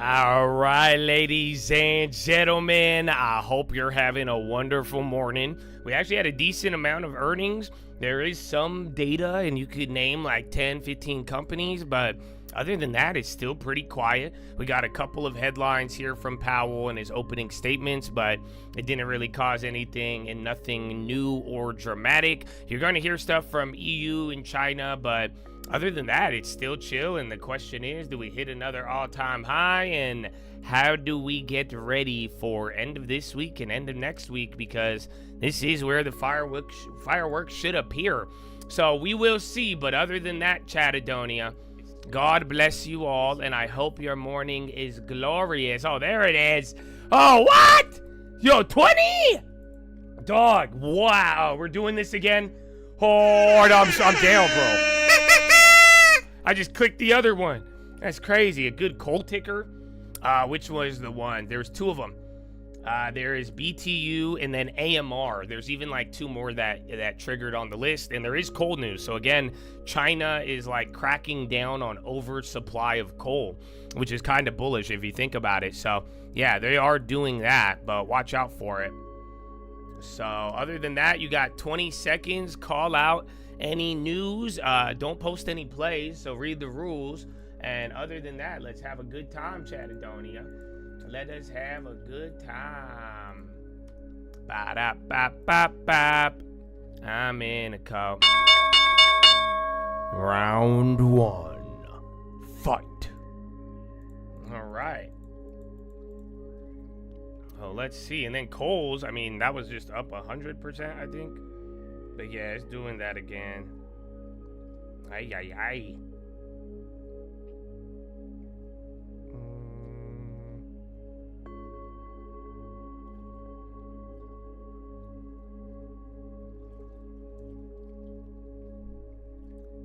All right, ladies and gentlemen, I hope you're having a wonderful morning. We actually had a decent amount of earnings. There is some data, and you could name like 10, 15 companies, but other than that, it's still pretty quiet. We got a couple of headlines here from Powell and his opening statements, but it didn't really cause anything and nothing new or dramatic. You're going to hear stuff from EU and China, but other than that, it's still chill. And the question is, do we hit another all-time high? And how do we get ready for end of this week and end of next week? Because this is where the fireworks should appear. So we will see. But other than that, Chattadonia, God bless you all, and I hope your morning is glorious. Oh, there it is. Oh, what? Yo, 20? Dog, wow. We're doing this again? Oh, no, I'm down, bro. I just clicked the other one. That's crazy. A good cold ticker. Which was the one? There's two of them. There is BTU and then AMR. There's even like two more that triggered on the list. And there is coal news. So again, China is like cracking down on oversupply of coal, which is kind of bullish if you think about it. So yeah, they are doing that, but watch out for it. So other than that, you got 20 seconds. Call out any news. Don't post any plays, so read the rules. And other than that, let's have a good time, Chattadonia. Let us have a good time. Ba-da-ba-ba-bap. I'm in a call. Round one. Fight. All right. Oh, let's see. And then Coles, I mean, that was just up 100%, I think. But yeah, it's doing that again. Ay, ay, ay.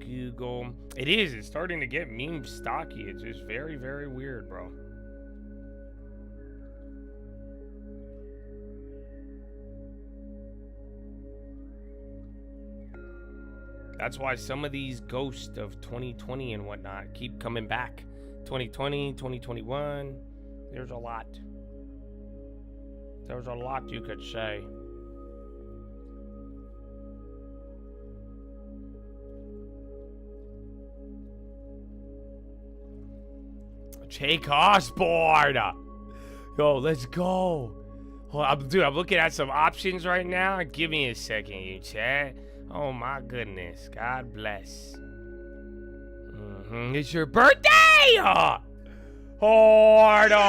Google. It is. It's starting to get meme stocky. It's just very, very weird, bro. That's why some of these ghosts of 2020 and whatnot keep coming back. 2020, 2021. There's a lot. There's a lot you could say. Jake Osborne. Yo, let's go. Well, I'm looking at some options right now. Give me a second, you chat. Oh my goodness. God bless. It's your birthday! Hordo!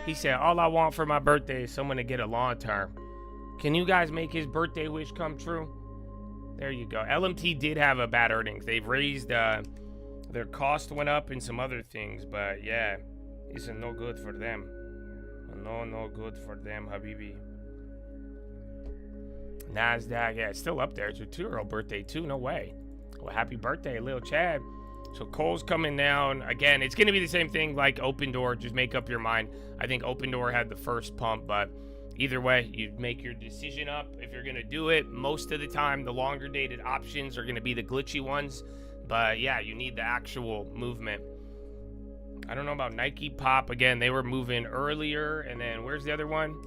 He said, all I want for my birthday is someone to get a long term. Can you guys make his birthday wish come true? There you go. LMT did have a bad earnings. They've raised, their cost went up and some other things, but yeah, it's no good for them. No good for them, Habibi. NASDAQ, yeah, it's still up there. It's your 2-year-old birthday, too. No way. Well, happy birthday, Lil Chad. So Cole's coming down. Again, it's going to be the same thing like Open Door. Just make up your mind. I think Open Door had the first pump, but either way, you make your decision up if you're going to do it. Most of the time, the longer dated options are going to be the glitchy ones. But yeah, you need the actual movement. I don't know about Nike Pop. Again, they were moving earlier. And then where's the other one?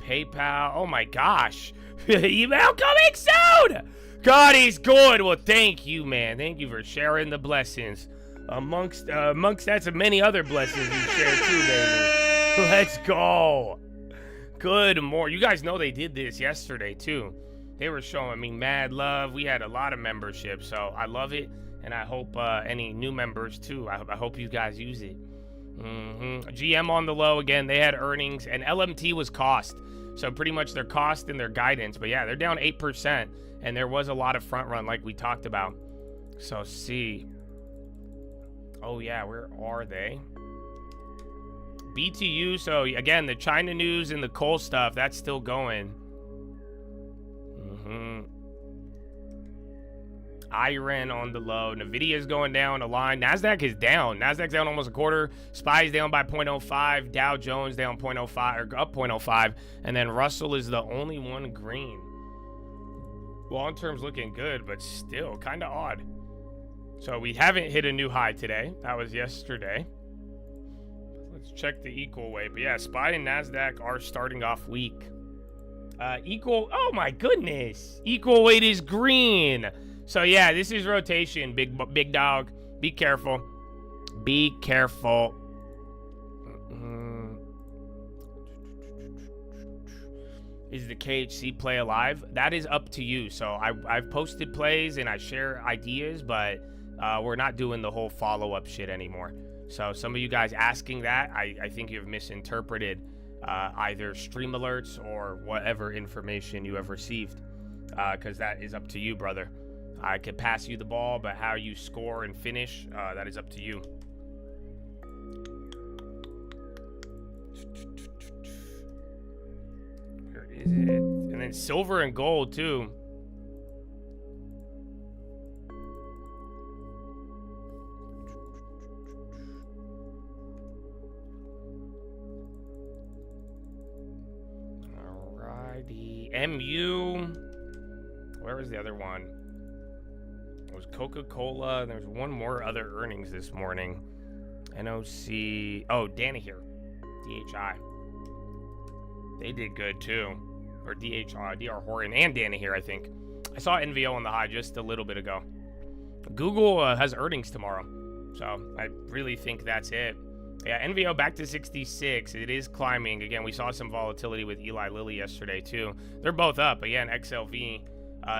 PayPal. Oh my gosh. Email coming soon. God, he's good. Well, thank you, man. Thank you for sharing the blessings. Amongst that, some many other blessings you share too, baby. Let's go. Good morning. You guys know they did this yesterday too. They were showing me mad love. We had a lot of memberships, so I love it. And I hope any new members too. I hope you guys use it. GM on the low again. They had earnings, and LMT was cost. So pretty much their cost and their guidance. But yeah, they're down 8%. And there was a lot of front run like we talked about. So see. Oh yeah, where are they? BTU. So again, the China news and the coal stuff, that's still going. Iran on the low. Nvidia's going down a line. NASDAQ is down. NASDAQ's down almost a quarter. SPY's down by 0.05. Dow Jones down 0.05 or up 0.05. And then Russell is the only one green. Long term's looking good, but still kind of odd. So we haven't hit a new high today. That was yesterday. Let's check the equal weight. But yeah, SPY and NASDAQ are starting off weak. Oh my goodness. Equal weight is green. So yeah, this is rotation, big dog. Be careful. Be careful. Is the KHC play alive? That is up to you. So I've posted plays and I share ideas, but we're not doing the whole follow-up shit anymore. So some of you guys asking that, I think you've misinterpreted either stream alerts or whatever information you have received, because that is up to you, brother. I could pass you the ball, but how you score and finish, that is up to you. Where is it? And then silver and gold too. Alrighty. MU. Where was the other one? It was Coca-Cola. There's one more other earnings this morning. NOC. Oh, Danaher. DHI. They did good too. Or DHI, DR Horton, and Danaher, I think. I saw NVO on the high just a little bit ago. Google has earnings tomorrow. So I really think that's it. Yeah, NVO back to 66. It is climbing. Again, we saw some volatility with Eli Lilly yesterday too. They're both up. Again, XLV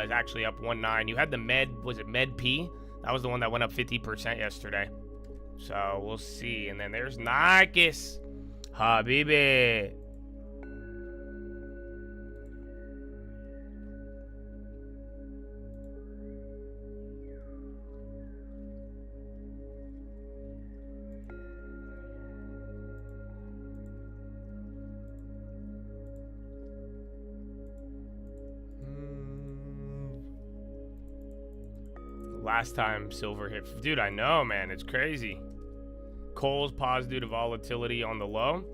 is actually up 1.9. You had the was it MedP? That was the one that went up 50% yesterday. So we'll see. And then there's Nikes. Habibi. Last time silver hit, dude, I know, man, it's crazy. Coal's paused due to volatility on the low.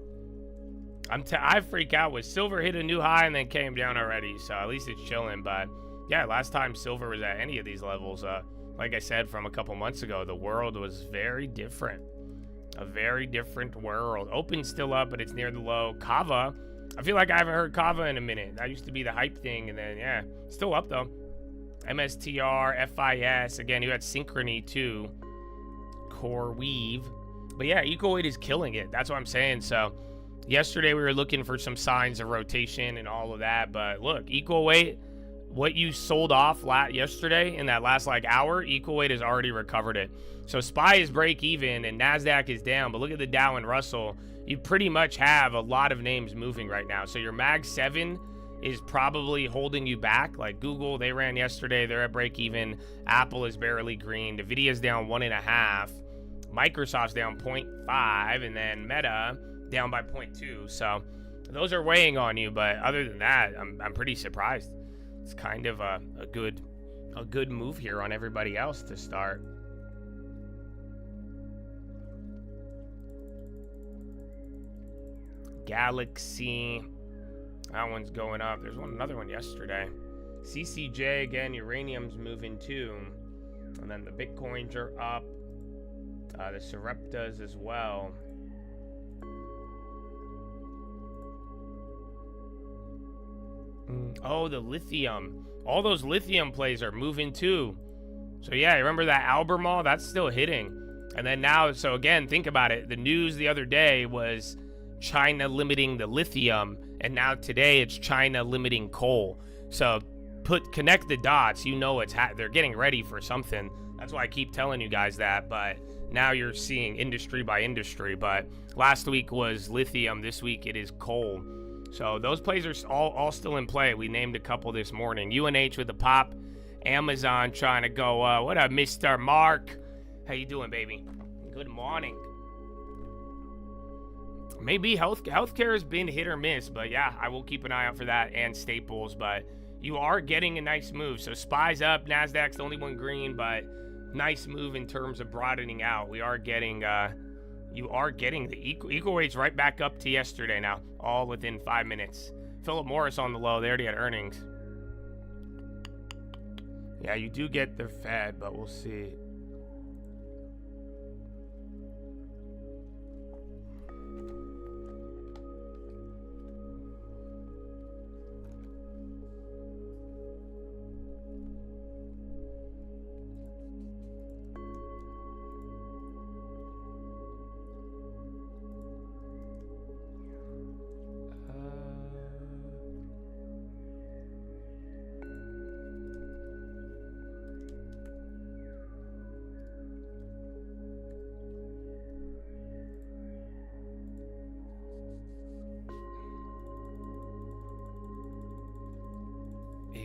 I freak out with silver hit a new high and then came down already, so at least it's chilling. But yeah, last time silver was at any of these levels, like I said from a couple months ago, the world was very different. A very different world. Open's still up, but it's near the low. Kava, I feel like I haven't heard Kava in a minute. That used to be the hype thing, and then yeah, still up though. MSTR, FIS, again, you had Synchrony too. Core Weave. But yeah, equal weight is killing it. That's what I'm saying. So yesterday we were looking for some signs of rotation and all of that. But look, equal weight, what you sold off yesterday in that last like hour, equal weight has already recovered it. So SPY is break even and NASDAQ is down. But look at the Dow and Russell. You pretty much have a lot of names moving right now. So your Mag 7 is probably holding you back. Like Google, they ran yesterday, they're at break even. Apple is barely green. Nvidia's down 1.5. Microsoft's down 0.5, and then Meta down by 0.2. So those are weighing on you, but other than that, I'm pretty surprised. It's kind of a good move here on everybody else to start. Galaxy. That one's going up. There's another one yesterday. CCJ, again, uranium's moving too. And then the Bitcoins are up. The Sareptas as well. Oh, the lithium. All those lithium plays are moving too. So yeah, remember that Albemarle? That's still hitting. And then now, so again, think about it. The news the other day was China limiting the lithium, and now today it's China limiting coal. So connect the dots. You know they're getting ready for something. That's why I keep telling you guys that. But now you're seeing industry by industry. But last week was lithium. This week it is coal. So those plays are all still in play. We named a couple this morning. UNH with the pop. Amazon trying to go. What up, Mr. Mark? How you doing, baby? Good morning. Maybe healthcare has been hit or miss, but yeah, I will keep an eye out for that and staples. But you are getting a nice move. So SPY's up, NASDAQ's the only one green, but nice move in terms of broadening out. We are getting, you are getting the equal weights right back up to yesterday now, all within 5 minutes. Philip Morris on the low, they already had earnings. Yeah, you do get the Fed, but we'll see.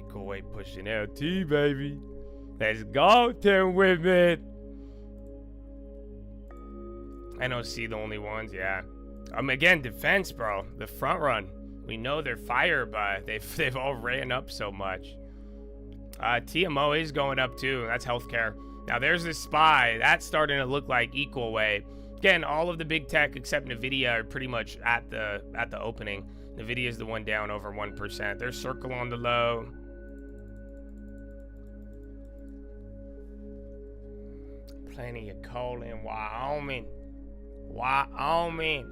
Equal weight pushing LT, baby. Let's go, 10 women. NOC the only ones, yeah. Again, defense, bro. The front run. We know they're fire, but they've all ran up so much. TMO is going up too. That's healthcare. Now there's this SPY. That's starting to look like equal weight. Again, all of the big tech except Nvidia are pretty much at the opening. Nvidia is the one down over 1%. There's Circle on the low. Plenty of coal in Wyoming. Wyoming.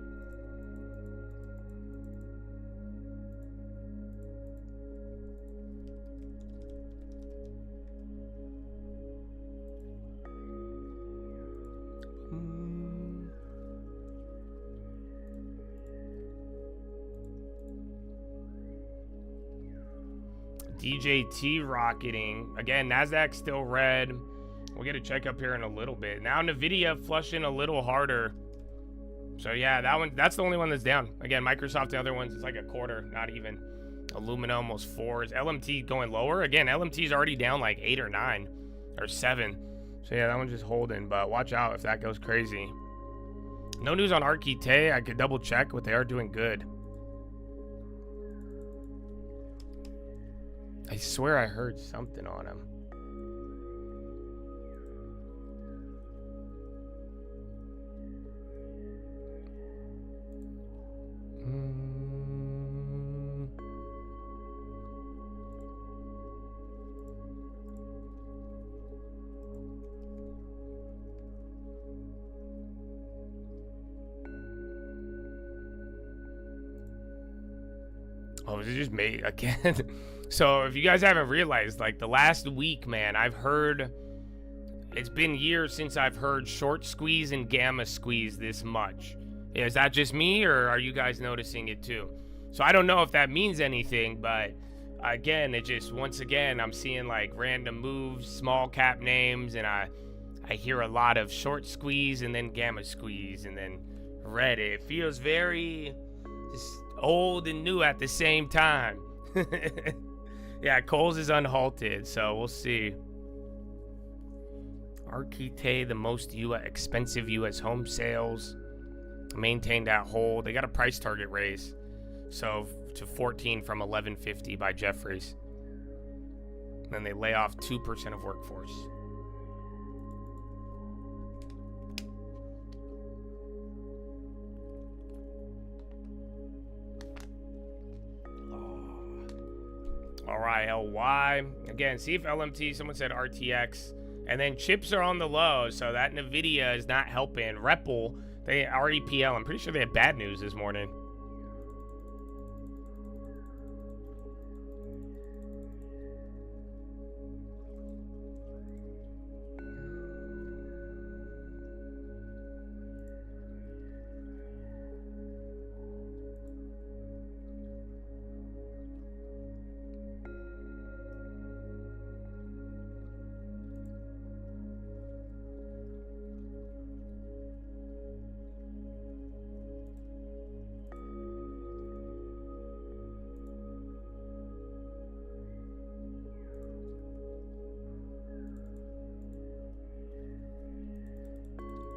DJT rocketing. Again, NASDAQ still red. We'll get a check up here in a little bit. Now Nvidia flushing a little harder. So yeah, that's the only one that's down. Again, Microsoft, the other ones, it's like a quarter, not even. Illumina almost 4s. LMT going lower. Again, LMT's already down like 8 or 9 or 7. So yeah, that one's just holding, but watch out if that goes crazy. No news on Archite. I could double check, but they are doing good. I swear I heard something on him. Oh, was it just me again? So if you guys haven't realized, like the last week, man, I've heard, it's been years since I've heard short squeeze and gamma squeeze this much. Is that just me, or are you guys noticing it too? So I don't know if that means anything, but again, it just, once again, I'm seeing like random moves, small cap names, and I hear a lot of short squeeze and then gamma squeeze and then red. It feels very just old and new at the same time. Yeah, Kohl's is unhalted, so we'll see. Archite, the most expensive U.S. home sales, maintained that hold. They got a price target raise, so to 14 from 1150 by Jeffries. And then they lay off 2% of workforce. All right, LY. Again, see if LMT, someone said RTX. And then chips are on the low, so that NVIDIA is not helping. Repl, REPL, I'm pretty sure they had bad news this morning.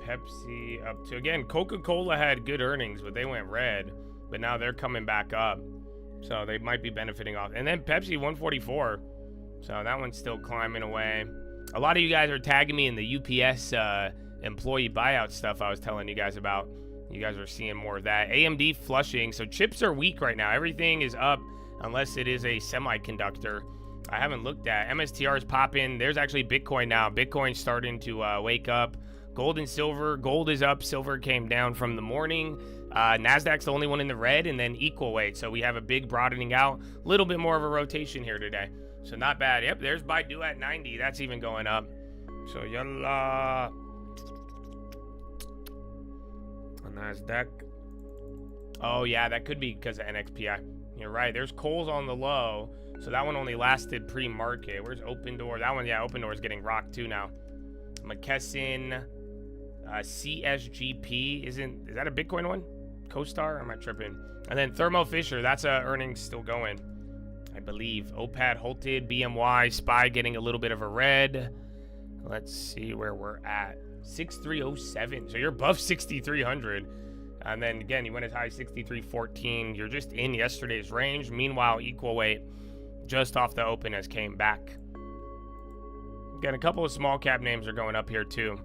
Pepsi up to, again, Coca-Cola had good earnings, but they went red, but now they're coming back up, so they might be benefiting off. And then Pepsi 144, so that one's still climbing away. A lot of you guys are tagging me in the UPS employee buyout stuff I was telling you guys about. You guys are seeing more of that. AMD flushing, so chips are weak right now. Everything is up unless it is a semiconductor. I haven't looked at. MSTR is popping. There's actually Bitcoin now. Bitcoin's starting to wake up. Gold and silver. Gold is up. Silver came down from the morning. NASDAQ's the only one in the red, and then equal weight. So we have a big broadening out. A little bit more of a rotation here today. So not bad. Yep, there's Baidu at 90. That's even going up. So yalla. NASDAQ. Oh, yeah, that could be because of NXPI. You're right. There's Kohl's on the low. So that one only lasted pre-market. Where's Open Door? That one, yeah, Open Door is getting rocked too now. McKesson. CSGP is that a Bitcoin one? CoStar? Or am I tripping? And then Thermo Fisher, that's earnings still going. I believe. OPAD halted, BMY, SPY getting a little bit of a red. Let's see where we're at. 6307. So you're above 6300. And then again, you went as high as 6314. You're just in yesterday's range. Meanwhile, equal weight just off the open has came back. Again, a couple of small cap names are going up here too.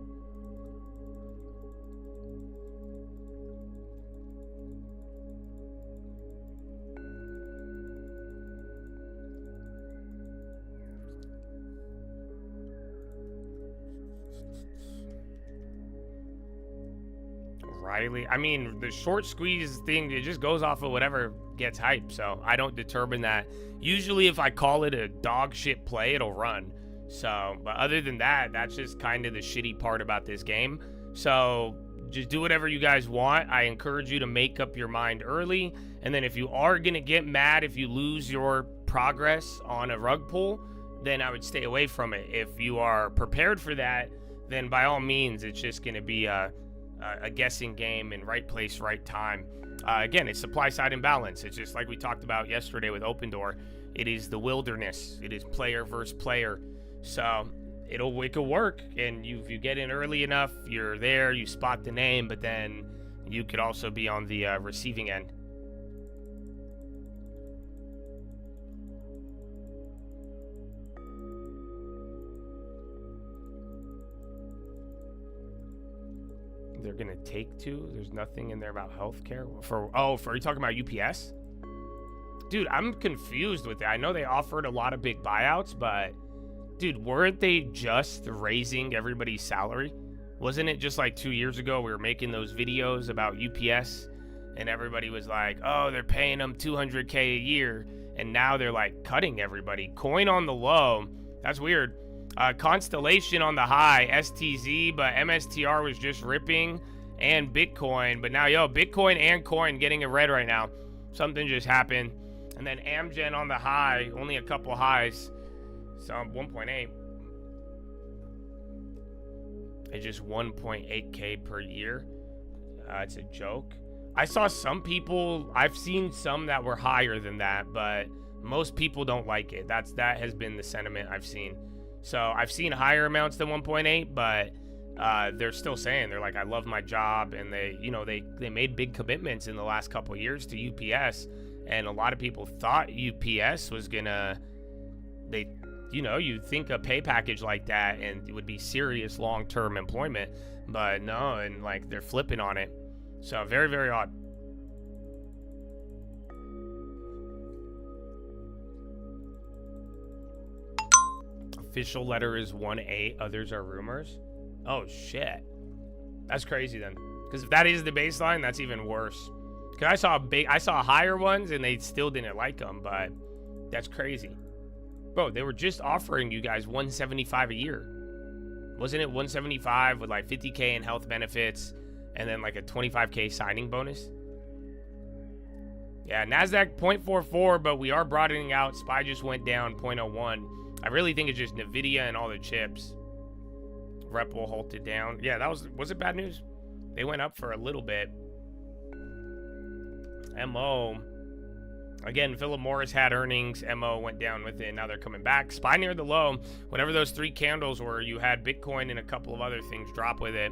Riley, I mean, the short squeeze thing, it just goes off of whatever gets hype, so I don't determine that. Usually if I call it a dog shit play, it'll run. So, but other than that, that's just kind of the shitty part about this game. So just do whatever you guys want. I encourage you to make up your mind early, and then if you are gonna get mad if you lose your progress on a rug pull, then I would stay away from it. If you are prepared for that, then by all means, it's just gonna be a guessing game in right place, right time. Again, it's supply side imbalance. It's just like we talked about yesterday with Open Door. It is the wilderness. It is player versus player. So it could work, and if you get in early enough, you're there, you spot the name, but then you could also be on the receiving end. They're gonna take two. There's nothing in there about healthcare. Are you talking about UPS? Dude, I'm confused with it. I know they offered a lot of big buyouts, but dude, weren't they just raising everybody's salary? Wasn't it just like 2 years ago we were making those videos about UPS and everybody was like, oh, they're paying them $200K a year, and now they're like cutting everybody. Coin on the low. That's weird. Constellation on the high, STZ, but MSTR was just ripping, and Bitcoin. But now, Bitcoin and Coin getting a red right now. Something just happened. And then Amgen on the high, only a couple highs. So 1.8. It's just 1.8K per year. It's a joke. I saw some people, I've seen some that were higher than that, but most people don't like it. That has been the sentiment I've seen. So I've seen higher amounts than 1.8, but they're still saying, they're like, I love my job, and they made big commitments in the last couple of years to UPS, and a lot of people thought UPS was gonna, you'd think a pay package like that and it would be serious long-term employment, but no, and like they're flipping on it. So very, very odd. Official letter is 1.8, others are rumors. Oh shit, that's crazy then, because if that is the baseline, that's even worse. Because I saw higher ones and they still didn't like them, but that's crazy. Bro, they were just offering you guys 175 a year. Wasn't it 175 with like 50K in health benefits and then like a 25K signing bonus? Yeah, NASDAQ 0.44, but we are broadening out. SPY just went down 0.01. I really think it's just NVIDIA and all the chips. Rep will hold it down. Yeah, was it bad news? They went up for a little bit. MO. Again, Philip Morris had earnings. MO went down with it. Now they're coming back. SPY near the low. Whenever those three candles were, you had Bitcoin and a couple of other things drop with it.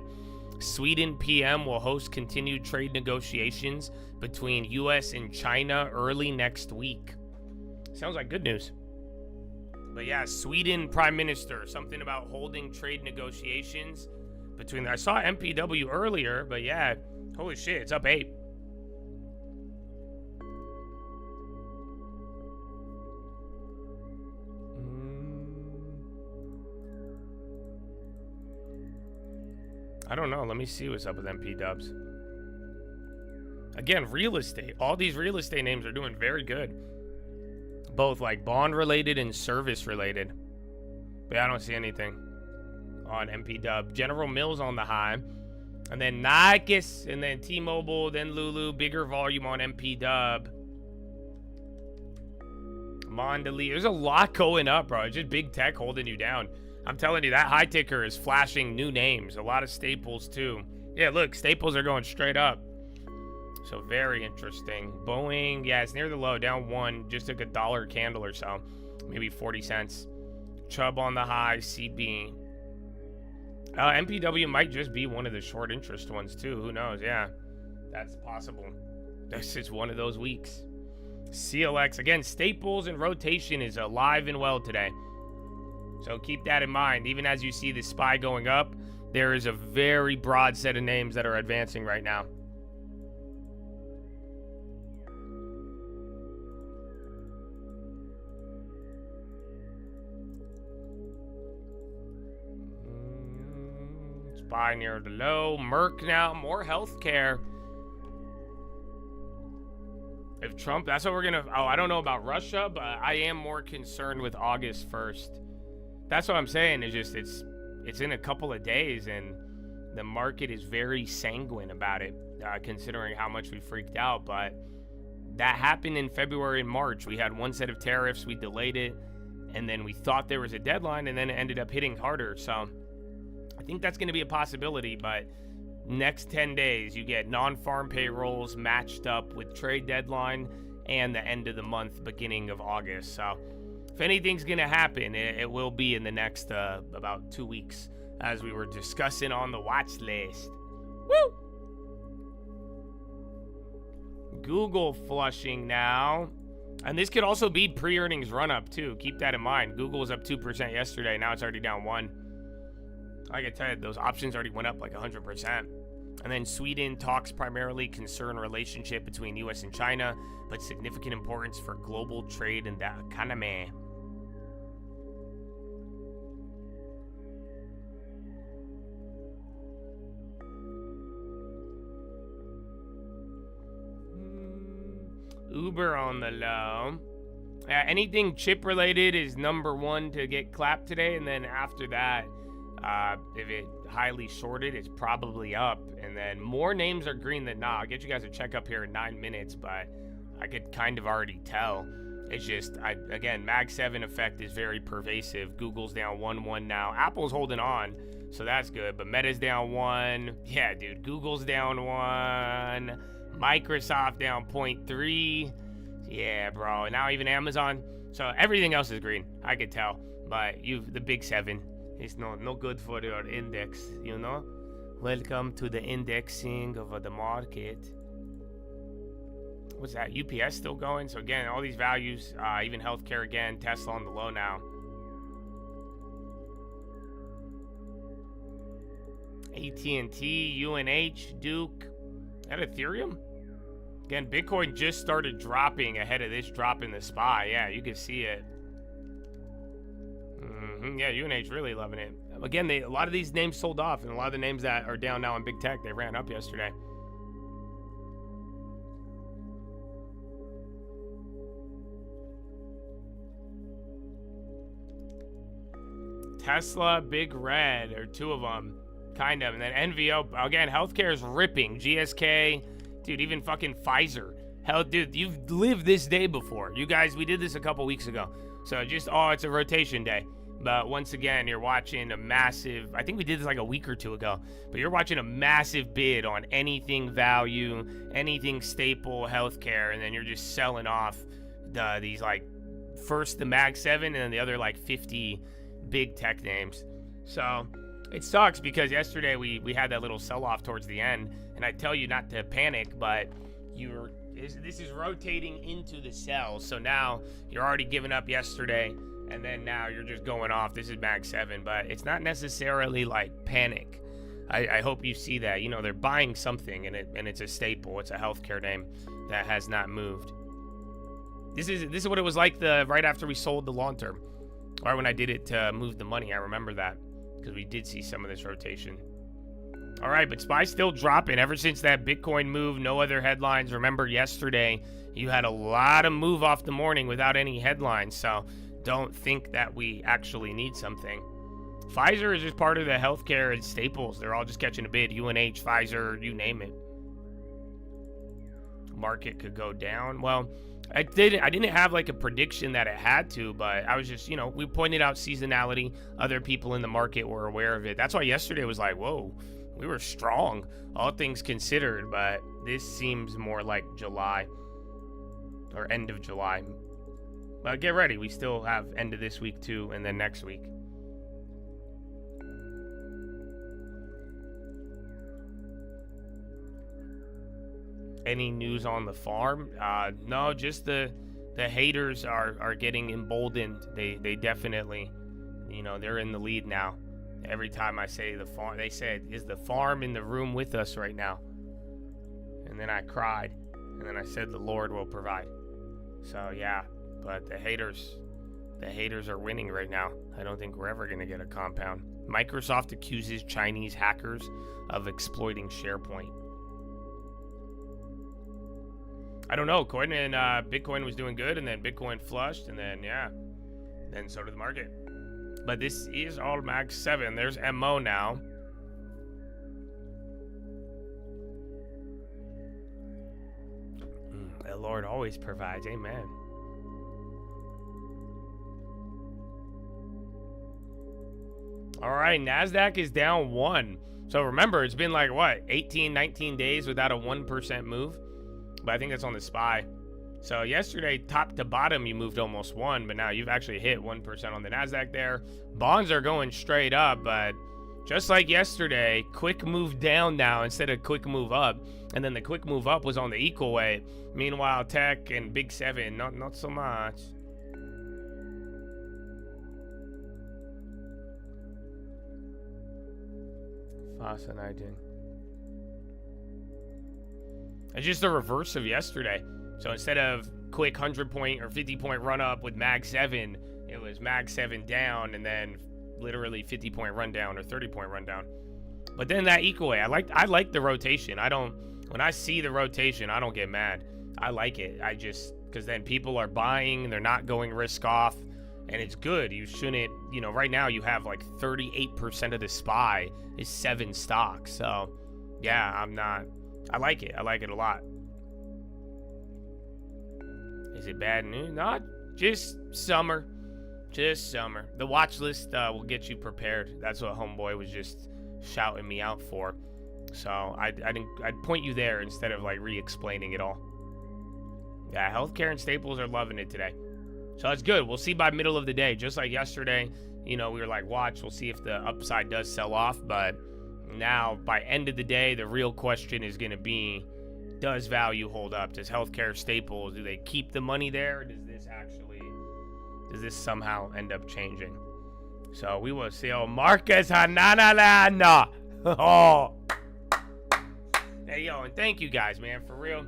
Sweden PM will host continued trade negotiations between US and China early next week. Sounds like good news. But yeah, Sweden Prime Minister, something about holding trade negotiations between. I saw MPW earlier, but yeah, holy shit, it's up 8. I don't know. Let me see what's up with MP dubs. Again, real estate. All these real estate names are doing very good. Both like bond related and service related. But I don't see anything on MP dub. General Mills on the high. And then Nike, and then T-Mobile, then Lulu. Bigger volume on MP dub. Mondelez. There's a lot going up, bro. It's just big tech holding you down. I'm telling you, that high ticker is flashing new names. A lot of staples, too. Yeah, look, staples are going straight up. So very interesting. Boeing, yeah, it's near the low, down 1, just like a dollar candle or so, maybe 40 cents. Chubb on the high, CB. MPW might just be one of the short interest ones too. Who knows? Yeah, that's possible. This is one of those weeks. CLX, again, staples and rotation is alive and well today. So keep that in mind. Even as you see the SPY going up, there is a very broad set of names that are advancing right now. SPY near the low. Merck now, more healthcare. If Trump, that's what we're gonna, I don't know about Russia, but I am more concerned with August 1st. That's what I'm saying, is just, it's in a couple of days, and the market is very sanguine about it, considering how much we freaked out. But that happened in February and March. We had one set of tariffs, we delayed it, and then we thought there was a deadline, and then it ended up hitting harder. So I think that's gonna be a possibility, but next 10 days, you get non-farm payrolls matched up with trade deadline and the end of the month, beginning of August. So if anything's going to happen, it will be in the next about 2 weeks, as we were discussing on the watch list. Woo! Google flushing now. And this could also be pre-earnings run-up, too. Keep that in mind. Google was up 2% yesterday. Now it's already down 1%. Like I tell you, those options already went up like 100%. And then Sweden talks primarily concern relationship between US and China, but significant importance for global trade and the economy. Uber on the low. Anything chip related is number 1 to get clapped today, and then after that, if it highly shorted, it's probably up. And then more names are green than not. I'll get you guys a check up here in 9 minutes, but I could kind of already tell. It's just, again, Mag 7 effect is very pervasive. Google's down 1-1 now. Apple's holding on, so that's good. But Meta's down 1. Yeah, dude, Google's down 1. Microsoft down 0.3. Yeah, bro. And now even Amazon. So everything else is green. I could tell. But the big 7. It's no good for your index, you know? Welcome to the indexing of the market. What's that? UPS still going? So again, all these values, even healthcare again, Tesla on the low now. AT&T, UNH, Duke. Is that Ethereum? Again, Bitcoin just started dropping ahead of this drop in the SPY. Yeah, you can see it. Yeah, UNH really loving it. Again, a lot of these names sold off, and a lot of the names that are down now in big tech, they ran up yesterday. Tesla, Big Red, or 2 of them, kind of. And then NVO, again, healthcare is ripping. GSK, dude, even fucking Pfizer. Hell, dude, you've lived this day before. You guys, we did this a couple weeks ago. So just, it's a rotation day. But once again, you're watching a massive, I think we did this like a week or 2 ago, but you're watching a massive bid on anything value, anything staple, healthcare, and then you're just selling off these, like, first the Mag 7 and then the other like 50 big tech names. So it sucks because yesterday we had that little sell-off towards the end, and I tell you not to panic, but this is rotating into the sell. So now you're already giving up yesterday, and then now you're just going off. This is Mag 7, but it's not necessarily like panic. I hope you see that. You know, they're buying something, and it's a staple. It's a healthcare name that has not moved. This is what it was like right after we sold the long term, or when I did it to move the money. I remember that because we did see some of this rotation. All right, but SPY's still dropping ever since that Bitcoin move. No other headlines. Remember yesterday you had a lot of move off the morning without any headlines, so don't think that we actually need something. Pfizer is just part of the healthcare and staples. They're all just catching a bid. UNH, Pfizer, you name it. Market could go down. Well, I didn't have like a prediction that it had to, but I was just, we pointed out seasonality. Other people in the market were aware of it. That's why yesterday was like, whoa, we were strong, all things considered, but this seems more like July or end of July. But get ready, we still have end of this week too, and then next week. Any news on the farm? No, just the haters are getting emboldened. They definitely, they're in the lead now. Every time I say the farm, they said, "Is the farm in the room with us right now?" And then I cried, and then I said, "The Lord will provide." So yeah, but the haters are winning right now. I don't think we're ever gonna get a compound. Microsoft accuses Chinese hackers of exploiting SharePoint. I don't know. Coin and Bitcoin was doing good, and then Bitcoin flushed, and then then so did the market. But this is all Mag 7. There's MO now. The Lord always provides. Amen. All right, NASDAQ is down 1. So remember, it's been like, what, 18, 19 days without a 1% move? But I think that's on the SPY. So yesterday, top to bottom, you moved almost 1, but now you've actually hit 1% on the NASDAQ there. Bonds are going straight up, but just like yesterday, quick move down now instead of quick move up. And then the quick move up was on the equal way. Meanwhile, tech and Big 7, not so much. Fascinating. It's just the reverse of yesterday. So instead of quick 100-point or 50-point run up with Mag 7, it was Mag 7 down and then literally 50-point run down or 30-point run down. But then that equal way, I like the rotation. When I see the rotation, I don't get mad. I like it. Because then people are buying, they're not going risk off, and it's good. You shouldn't, right now you have like 38% of the SPY is 7 stocks. So yeah, I like it. I like it a lot. Is it bad news? Not just summer. Just summer. The watch list will get you prepared. That's what homeboy was just shouting me out for. So I'd point you there instead of like re-explaining it all. Yeah, healthcare and staples are loving it today. So that's good. We'll see by middle of the day. Just like yesterday, we were like, watch, we'll see if the upside does sell off. But now, by end of the day, the real question is going to be, does value hold up? Does healthcare staples, do they keep the money there? Or does this somehow end up changing? So we will see. Oh, Marcus Hananalana. Oh. Hey, yo, and thank you guys, man, for real.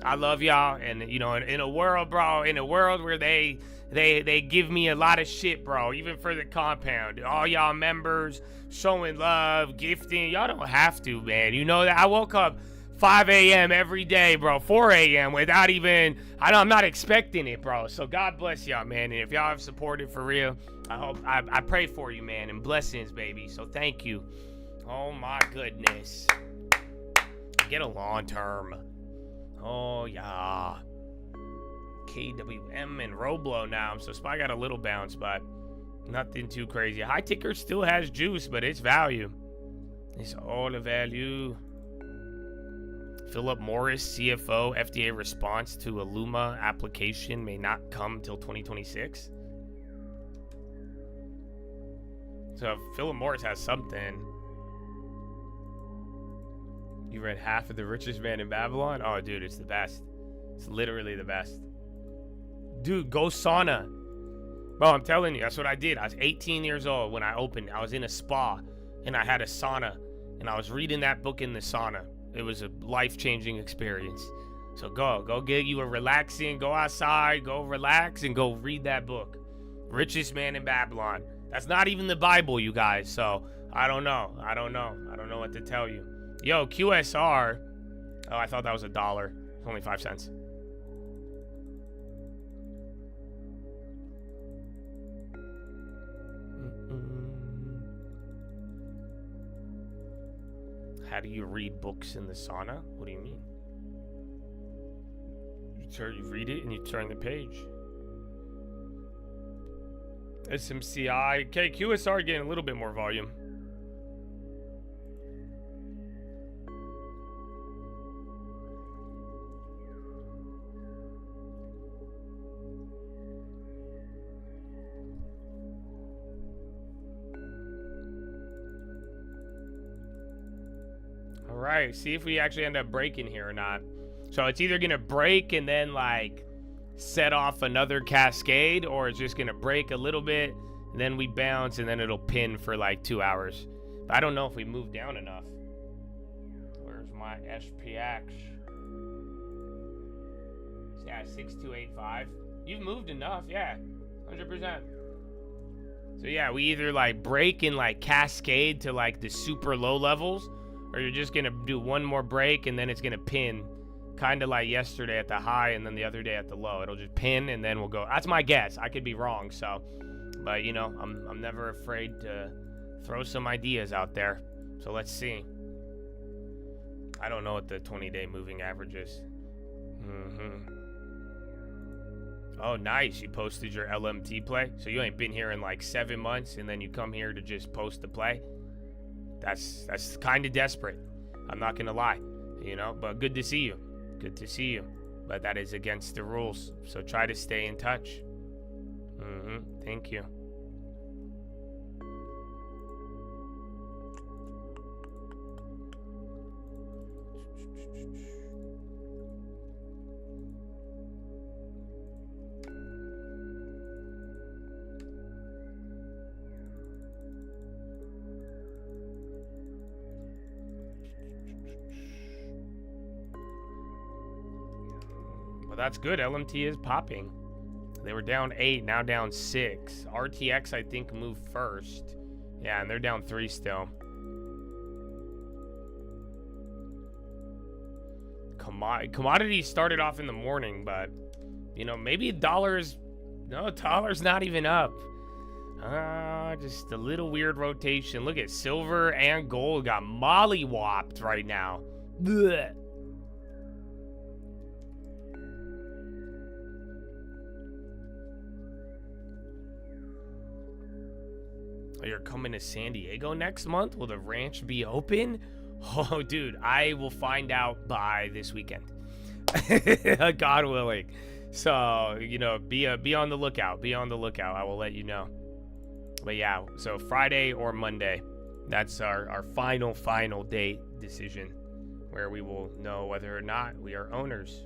I love y'all. And, in a world, bro, where they give me a lot of shit, bro, even for the compound. All y'all members showing love, gifting. Y'all don't have to, man. You know that I woke up 5 a.m. every day, bro, 4 a.m. without even, I'm not expecting it, bro. So God bless y'all, man. And if y'all have supported for real, I pray for you, man, and blessings, baby. So thank you. Oh my goodness. Get a long term. Oh yeah. KWM and Roblo now. So SPY got a little bounce, but nothing too crazy. High ticker still has juice, but it's value. It's all the value. Philip Morris, CFO, FDA response to Illuma application may not come till 2026. So if Philip Morris has something. You read half of The Richest Man in Babylon? Oh, dude, it's the best. It's literally the best. Dude, go sauna. Bro, I'm telling you, that's what I did. I was 18 years old when I opened. I was in a spa, and I had a sauna, and I was reading that book in the sauna. It was a life-changing experience. So go get you a relaxing, go outside, go relax, and go read that book. Richest Man in Babylon. That's not even the Bible, you guys. So I don't know what to tell you. Yo, QSR. Oh, I thought that was $1. It's only 5 cents. How do you read books in the sauna? What do you mean? You read it and you turn the page. SMCI. Okay, QSR getting a little bit more volume. right, see if we actually end up breaking here or not. So it's either gonna break and then like set off another cascade, or it's just gonna break a little bit and then we bounce and then it'll pin for like 2 hours. But I don't know if we move down enough. Where's my SPX? Yeah, 6285. You've moved enough, yeah, 100%. So yeah, we either like break and like cascade to like the super low levels, or you're just gonna do one more break and then it's gonna pin, kind of like yesterday at the high and then the other day at the low. It'll just pin and then we'll go. That's my guess. I could be wrong. So, but you know, I'm never afraid to throw some ideas out there. So let's see. I don't know what the 20-day moving average is. Oh, nice. You posted your LMT play. So you ain't been here in like 7 months and then you come here to just post the play. That's kind of desperate. I'm not going to lie, you know, but good to see you. Good to see you. But that is against the rules. So try to stay in touch. Thank you. That's good. LMT is popping. They were down 8, now down 6. RTX, I think, moved first. Yeah, and they're down 3 still. Commodities started off in the morning, but, you know, maybe dollar's not even up. Just a little weird rotation. Look at silver and gold got mollywopped right now. Blech. You're coming to San Diego next month? Will the ranch be open? Oh, dude, I will find out by this weekend. God willing. So, you know, be on the lookout. Be on the lookout. I will let you know. But yeah, so Friday or Monday, that's our final date decision, where we will know whether or not we are owners.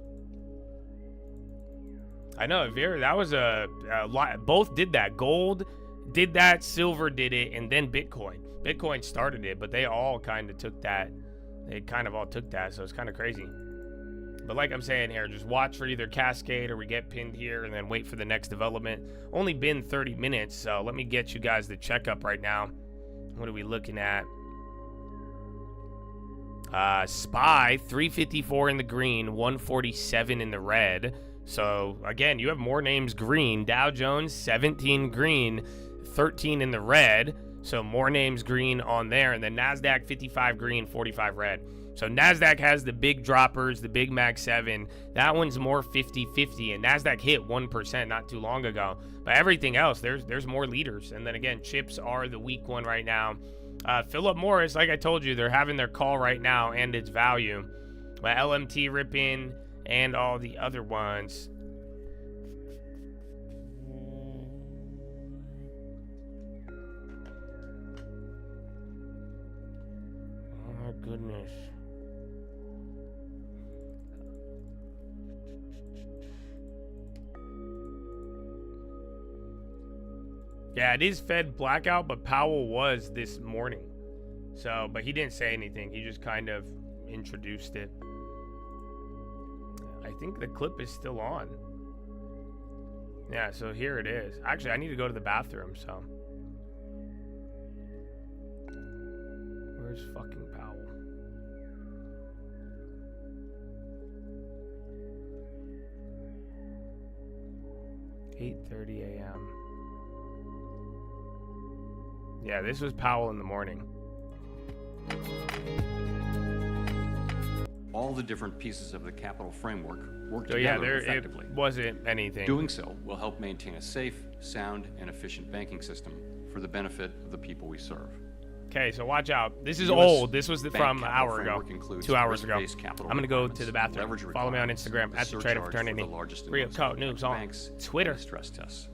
I know, that was a lot. Both did that. Gold did that, silver did it, and then Bitcoin started it, but they all kind of took that. They kind of all took that, so it's kind of crazy. But like I'm saying here, just watch for either cascade or we get pinned here and then wait for the next development. Only been 30 minutes, so let me get you guys the checkup right now. What are we looking at? SPY 354 in the green, 147 in the red. So again, you have more names green. Dow Jones 17 green, 13 in the red, so more names green on there. And then NASDAQ 55 green, 45 red. So NASDAQ has the big droppers, the Big Mac 7. That one's more 50-50, and NASDAQ hit 1% not too long ago. But everything else, there's more leaders. And then again, chips are the weak one right now. Philip Morris, like I told you, they're having their call right now and its value. But LMT ripping and all the other ones. Oh goodness. Yeah, it is Fed blackout, but Powell was this morning. So, but he didn't say anything. He just kind of introduced it. I think the clip is still on. Yeah, so here it is. Actually, I need to go to the bathroom, so. Where's fucking Powell? $8:30 a.m. Yeah, this was Powell in the morning. All the different pieces of the capital framework work together effectively. It wasn't anything. Doing so will help maintain a safe, sound, and efficient banking system for the benefit of the people we serve. Okay, so watch out. This is old. This was from an hour ago, 2 hours ago. I'm going to go to the bathroom. Follow me on Instagram, at the Trader Fraternity. Real Code News on Twitter. Stress tests.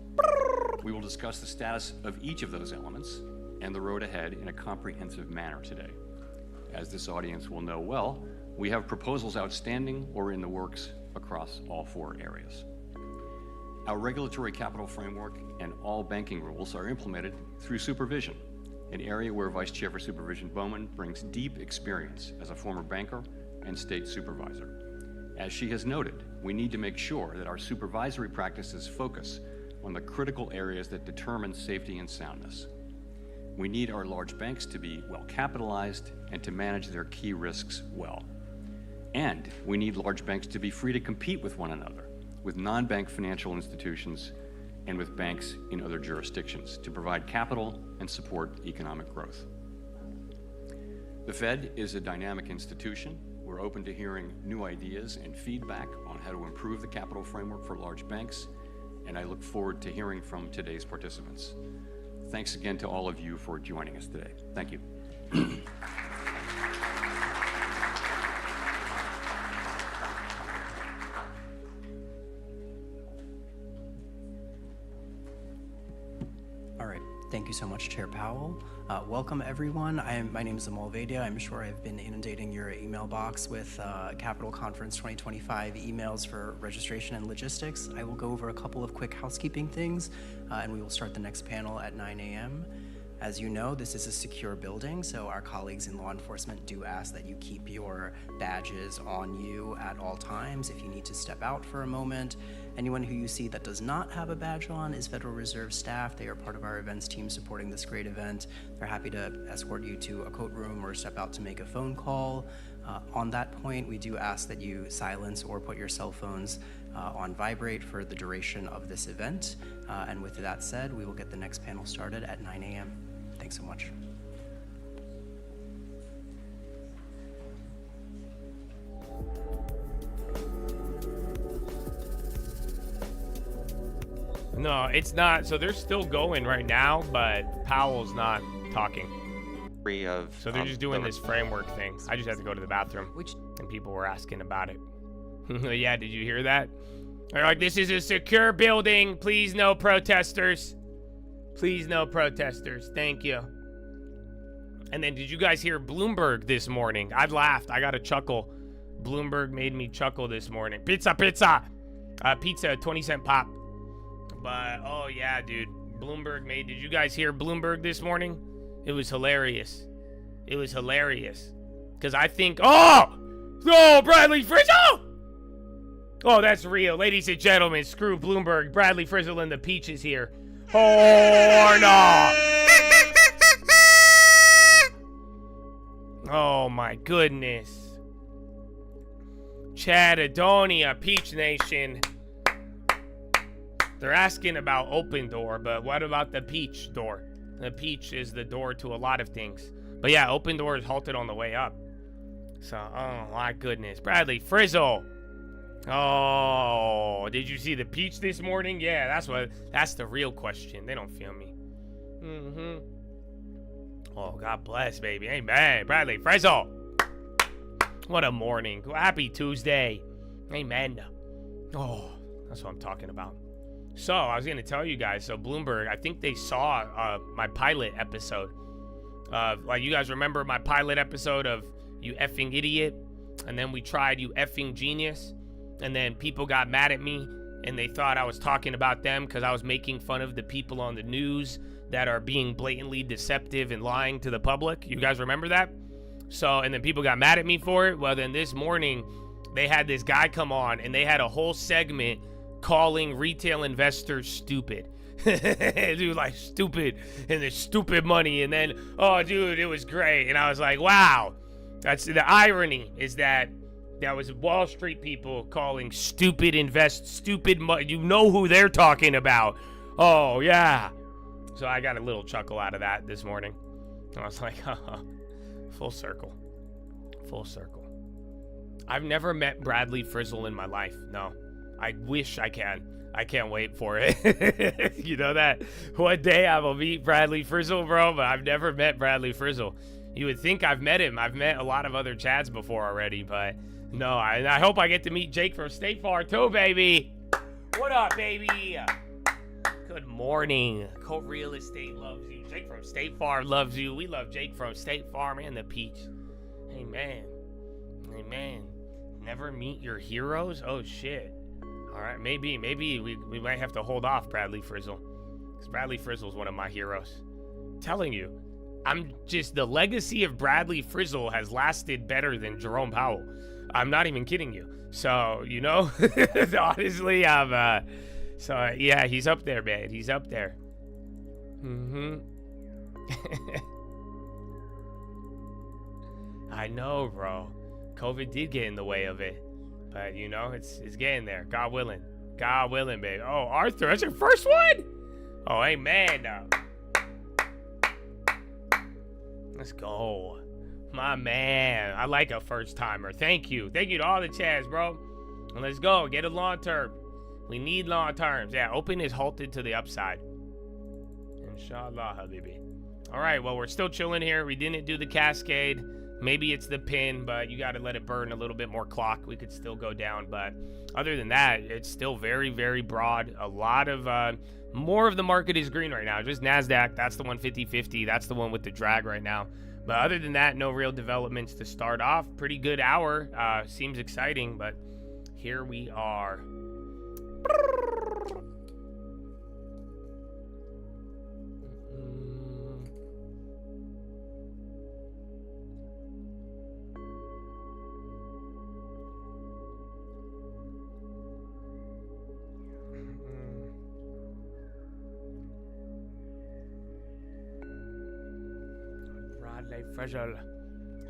We will discuss the status of each of those elements and the road ahead in a comprehensive manner today. as this audience will know well, we have proposals outstanding or in the works across all 4 areas. Our regulatory capital framework and all banking rules are implemented through supervision, an area where Vice Chair for Supervision Bowman brings deep experience as a former banker and state supervisor. As she has noted, we need to make sure that our supervisory practices focus on the critical areas that determine safety and soundness. We need our large banks to be well capitalized and to manage their key risks well. And we need large banks to be free to compete with one another, with non-bank financial institutions and with banks in other jurisdictions to provide capital and support economic growth. The Fed is a dynamic institution. We're open to hearing new ideas and feedback on how to improve the capital framework for large banks, and I look forward to hearing from today's participants. Thanks again to all of you for joining us today. Thank you. All right. Thank you so much, Chair Powell. Welcome, everyone. My name is Amal Vaidya. I'm sure I've been inundating your email box with Capital Conference 2025 emails for registration and logistics. I will go over a couple of quick housekeeping things, and we will start the next panel at 9 a.m. As you know, this is a secure building, so our colleagues in law enforcement do ask that you keep your badges on you at all times. If you need to step out for a moment, anyone who you see that does not have a badge on is Federal Reserve staff. They are part of our events team supporting this great event. They're happy to escort you to a coat room or step out to make a phone call. On that point, we do ask that you silence or put your cell phones on vibrate for the duration of this event. And with that said, we will get the next panel started at 9 a.m. Thanks so much. No, it's not. So they're still going right now, but Powell's not talking. So they're just doing this framework thing. I just had to go to the bathroom, and people were asking about it. Yeah, did you hear that? They're like, this is a secure building. Please no protesters. Please no protesters. Thank you. And then did you guys hear Bloomberg this morning? I laughed. I got a chuckle. Bloomberg made me chuckle this morning. Pizza. Pizza, 20-cent pop. But, oh yeah, dude. Did you guys hear Bloomberg this morning? It was hilarious. It was hilarious. Because I think, oh, Bradley Frizzle! Oh, that's real. Ladies and gentlemen, screw Bloomberg. Bradley Frizzle and the Peaches here. Oh, no. Oh, my goodness. Chadadonia, Peach Nation. They're asking about Open Door, but what about the Peach door? The Peach is the door to a lot of things. But yeah, Open Door is halted on the way up. So, oh my goodness. Bradley Frizzle. Oh, did you see the Peach this morning? Yeah, that's the real question. They don't feel me. Oh, God bless, baby. Amen. Bradley Frizzle. What a morning. Happy Tuesday. Amen. Oh, that's what I'm talking about. So, I was going to tell you guys, so Bloomberg, I think they saw my pilot episode. Like, you guys remember my pilot episode of You Effing Idiot? And then we tried You Effing Genius. And then people got mad at me, and they thought I was talking about them because I was making fun of the people on the news that are being blatantly deceptive and lying to the public. You guys remember that? So, and then people got mad at me for it. Well, then this morning, they had this guy come on, and they had a whole segment calling retail investors stupid. Dude, like stupid, and the stupid money. And then, oh, dude, it was great. And I was like, wow. That's the irony, is that was Wall Street people calling stupid money. You know who they're talking about. Oh, yeah. So I got a little chuckle out of that this morning. I was like, full circle. Full circle. I've never met Bradley Frizzle in my life. No. I wish I can. I can't wait for it. You know that? One day I will meet Bradley Frizzle, bro, but I've never met Bradley Frizzle. You would think I've met him. I've met a lot of other Chads before already, but no. I hope I get to meet Jake from State Farm too, baby. What up, baby? Good morning. Co-Real Estate loves you. Jake from State Farm loves you. We love Jake from State Farm and the Peach. Amen. Amen. Never meet your heroes? Oh, shit. All right, maybe we might have to hold off Bradley Frizzle. Because Bradley Frizzle is one of my heroes. I'm telling you, the legacy of Bradley Frizzle has lasted better than Jerome Powell. I'm not even kidding you. So, you know, honestly, yeah, he's up there, man. He's up there. I know, bro. COVID did get in the way of it. But, you know, it's getting there. God willing. God willing, baby. Oh, Arthur, that's your first one? Oh, amen. Let's go. My man. I like a first timer. Thank you. Thank you to all the chats, bro. And let's go. Get a long term. We need long terms. Yeah, open is halted to the upside. Inshallah, habibi. All right, well, we're still chilling here. We didn't do the cascade. Maybe it's the pin, but you got to let it burn a little bit more clock. We could still go down, but other than that, it's still very, very broad. A lot of, more of the market is green right now. Just NASDAQ, that's the one 50-50. That's the one with the drag right now. But other than that, no real developments to start off. Pretty good hour. Seems exciting, but here we are.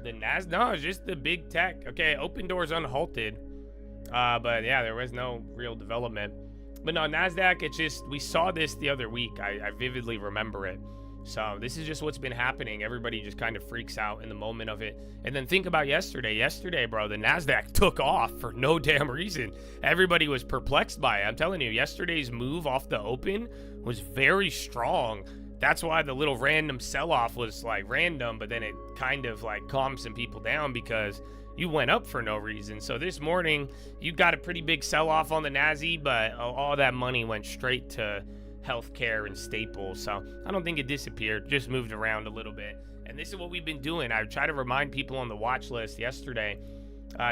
The NAS, no, it's just the big tech. Okay, open doors unhalted. But yeah, there was no real development. But no, NASDAQ, it's just, we saw this the other week. I vividly remember it. So this is just what's been happening. Everybody just kind of freaks out in the moment of it. And then think about yesterday. Yesterday, bro, the NASDAQ took off for no damn reason. Everybody was perplexed by it. I'm telling you, yesterday's move off the open was very strong. That's why the little random sell-off was like random, but then it kind of like calmed some people down because you went up for no reason. So this morning, you got a pretty big sell-off on the NASI, but all that money went straight to healthcare and staples. So I don't think it disappeared, just moved around a little bit. And this is what we've been doing. I try to remind people on the watch list yesterday,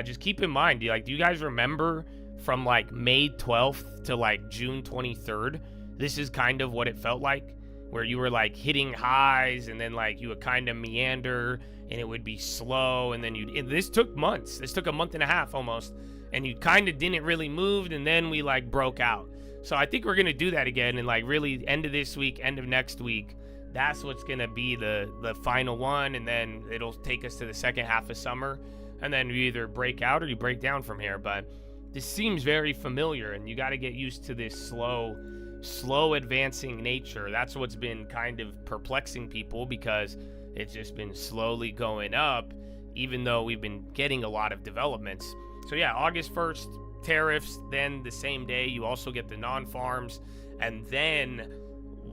just keep in mind, do you guys remember from like May 12th to like June 23rd? This is kind of what it felt like, where you were like hitting highs and then like you would kind of meander and it would be slow, and then this took months. This took a month and a half almost, and you kind of didn't really move, and then we like broke out. So I think we're gonna do that again, and like really end of this week, end of next week, that's what's gonna be the final one, and then it'll take us to the second half of summer, and then you either break out or you break down from here. But this seems very familiar, and you got to get used to this slow advancing nature. That's what's been kind of perplexing people, because it's just been slowly going up, even though we've been getting a lot of developments. So yeah, August 1st, tariffs, then the same day you also get the non-farms, and then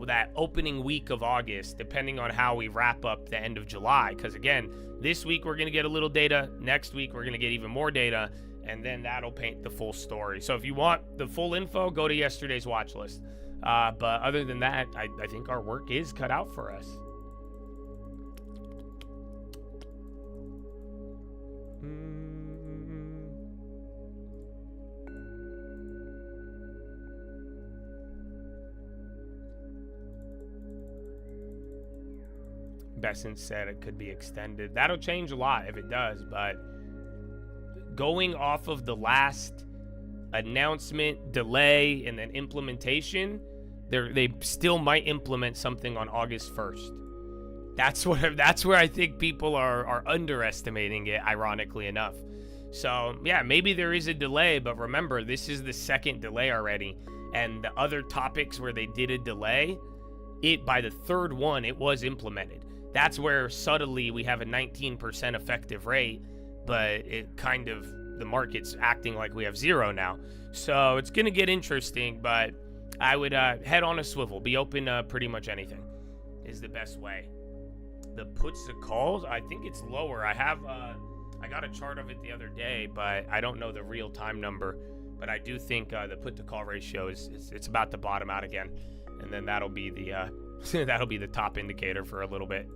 that opening week of August, depending on how we wrap up the end of July. Because again, this week we're going to get a little data, next week we're going to get even more data, and then that'll paint the full story. So if you want the full info, go to yesterday's watch list. But other than that, I think our work is cut out for us. Besson said it could be extended. That'll change a lot if it does, but going off of the last announcement, delay, and then implementation, they still might implement something on August 1st. That's where I think people are underestimating it, ironically enough. So yeah, maybe there is a delay, but remember, this is the second delay already, and the other topics where they did a delay, by the third one it was implemented. That's where subtly we have a 19% effective rate, but it kind of, the market's acting like we have zero now. So it's gonna get interesting, but I would head on a swivel, be open to pretty much anything is the best way. The puts to calls, I think it's lower. I got a chart of it the other day, but I don't know the real time number. But I do think the put to call ratio it's about to bottom out again, and then that'll be the that'll be the top indicator for a little bit.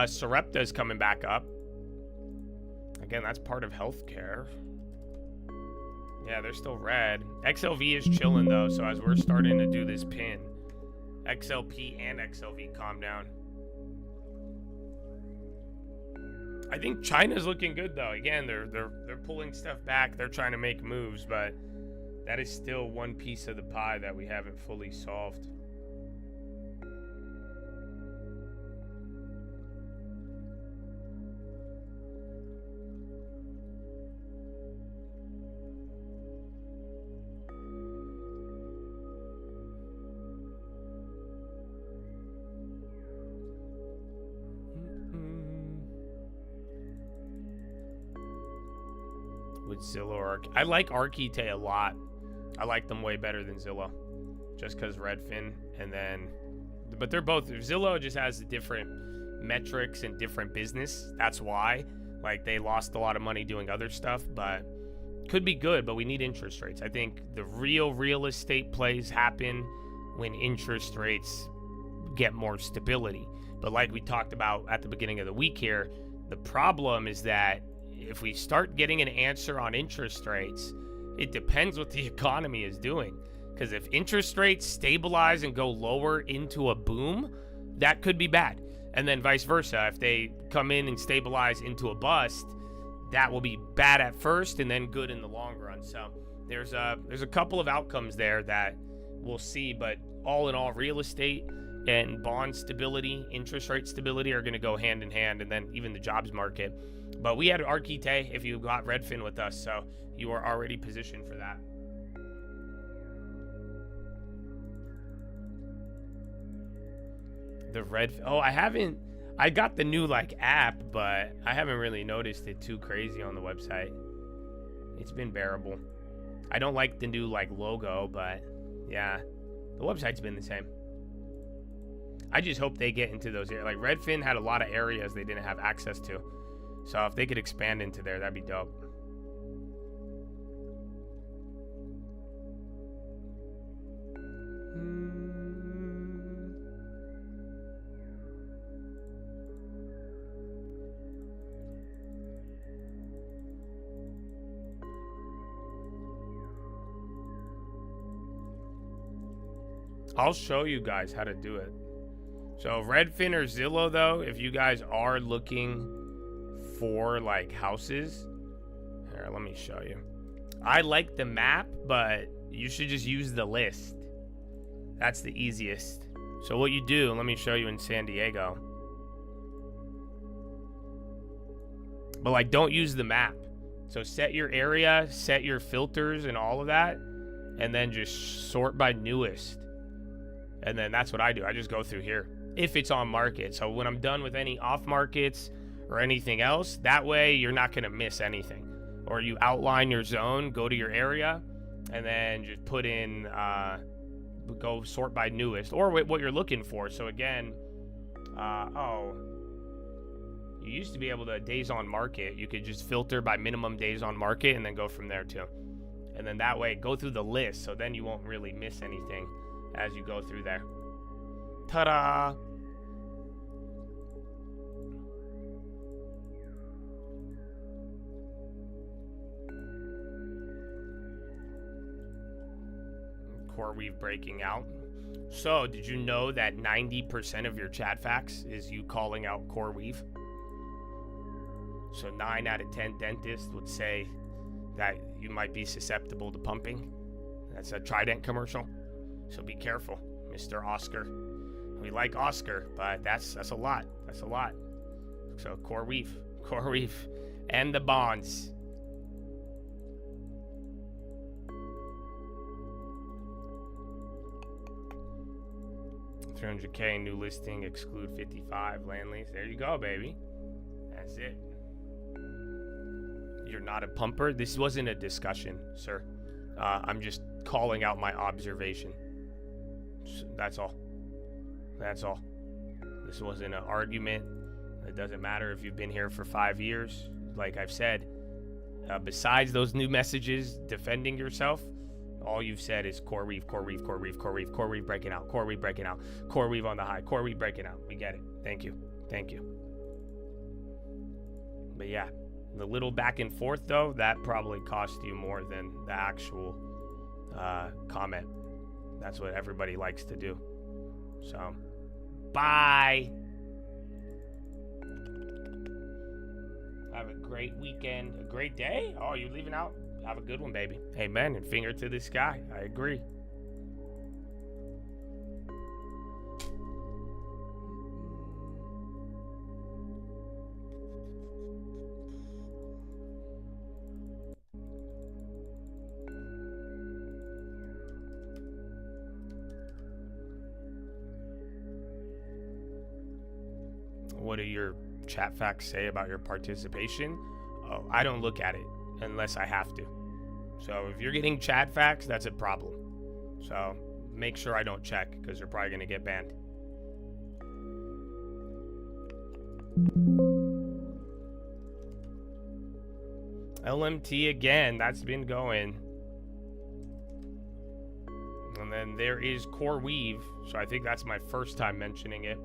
Sarepta is coming back up. Again, that's part of healthcare. Yeah, they're still red. XLV is chilling though, so as we're starting to do this pin, XLP and XLV calm down. I think China's looking good though. Again, they're pulling stuff back. They're trying to make moves, but that is still one piece of the pie that we haven't fully solved. With Zillow or I like Archite a lot. I like them way better than Zillow, just because Redfin, and then, but they're both, Zillow just has different metrics and different business. That's why, like, they lost a lot of money doing other stuff, but could be good, but we need interest rates. I think the real estate plays happen when interest rates get more stability. But like we talked about at the beginning of the week here, the problem is that if we start getting an answer on interest rates, it depends what the economy is doing. Because if interest rates stabilize and go lower into a boom, that could be bad. And then vice versa. If they come in and stabilize into a bust, that will be bad at first and then good in the long run. So there's a couple of outcomes there that we'll see. But all in all, real estate and bond stability, interest rate stability are going to go hand in hand, and then even the jobs market. But we had Archite if you got Redfin with us, so you are already positioned for that. The I got the new app, but I haven't really noticed it too crazy on the website. It's been bearable. I don't like the new logo, but yeah, the website's been the same. I just hope they get into those areas. Redfin had a lot of areas they didn't have access to. So if they could expand into there, that'd be dope. I'll show you guys how to do it. So Redfin or Zillow, though, if you guys are looking for houses, here, let me show you. I like the map, but you should just use the list. That's the easiest. So what you do, let me show you in San Diego. But don't use the map. So set your area, set your filters and all of that, and then just sort by newest. And then that's what I do. I just go through here if it's on market. So when I'm done with any off markets or anything else, that way you're not going to miss anything. Or you outline your zone, go to your area, and then just put in, go sort by newest or what you're looking for. So again, you used to be able to days on market. You could just filter by minimum days on market and then go from there too. And then that way go through the list, so then you won't really miss anything as you go through there. Ta-da! CoreWeave breaking out. So, did you know that 90% of your chat facts is you calling out CoreWeave? So 9 out of 10 dentists would say that you might be susceptible to pumping. That's a Trident commercial. So be careful, Mr. Oscar. We like Oscar, but that's a lot. That's a lot. So CoreWeave, and the bonds. $300K new listing, exclude 55 land lease. There you go, baby. That's it. You're not a pumper. This wasn't a discussion, sir. I'm just calling out my observation. That's all. That's all. This wasn't an argument. It doesn't matter if you've been here for 5 years. Like I've said, besides those new messages defending yourself, all you've said is CoreWeave breaking out, CoreWeave breaking out, CoreWeave on the high, CoreWeave breaking out. We get it. Thank you. But yeah, The little back and forth, though, that probably cost you more than the actual comment. That's what everybody likes to do. So, bye. Have a great weekend, a great day. Oh, you leaving out? Have a good one, baby. Amen. And finger to the sky. I agree. What do your chat facts say about your participation? Oh, I don't look at it unless I have to. So if you're getting chat facts, that's a problem. So make sure I don't check, because you're probably going to get banned. LMT again, that's been going. And then there is Core Weave, so I think that's my first time mentioning it.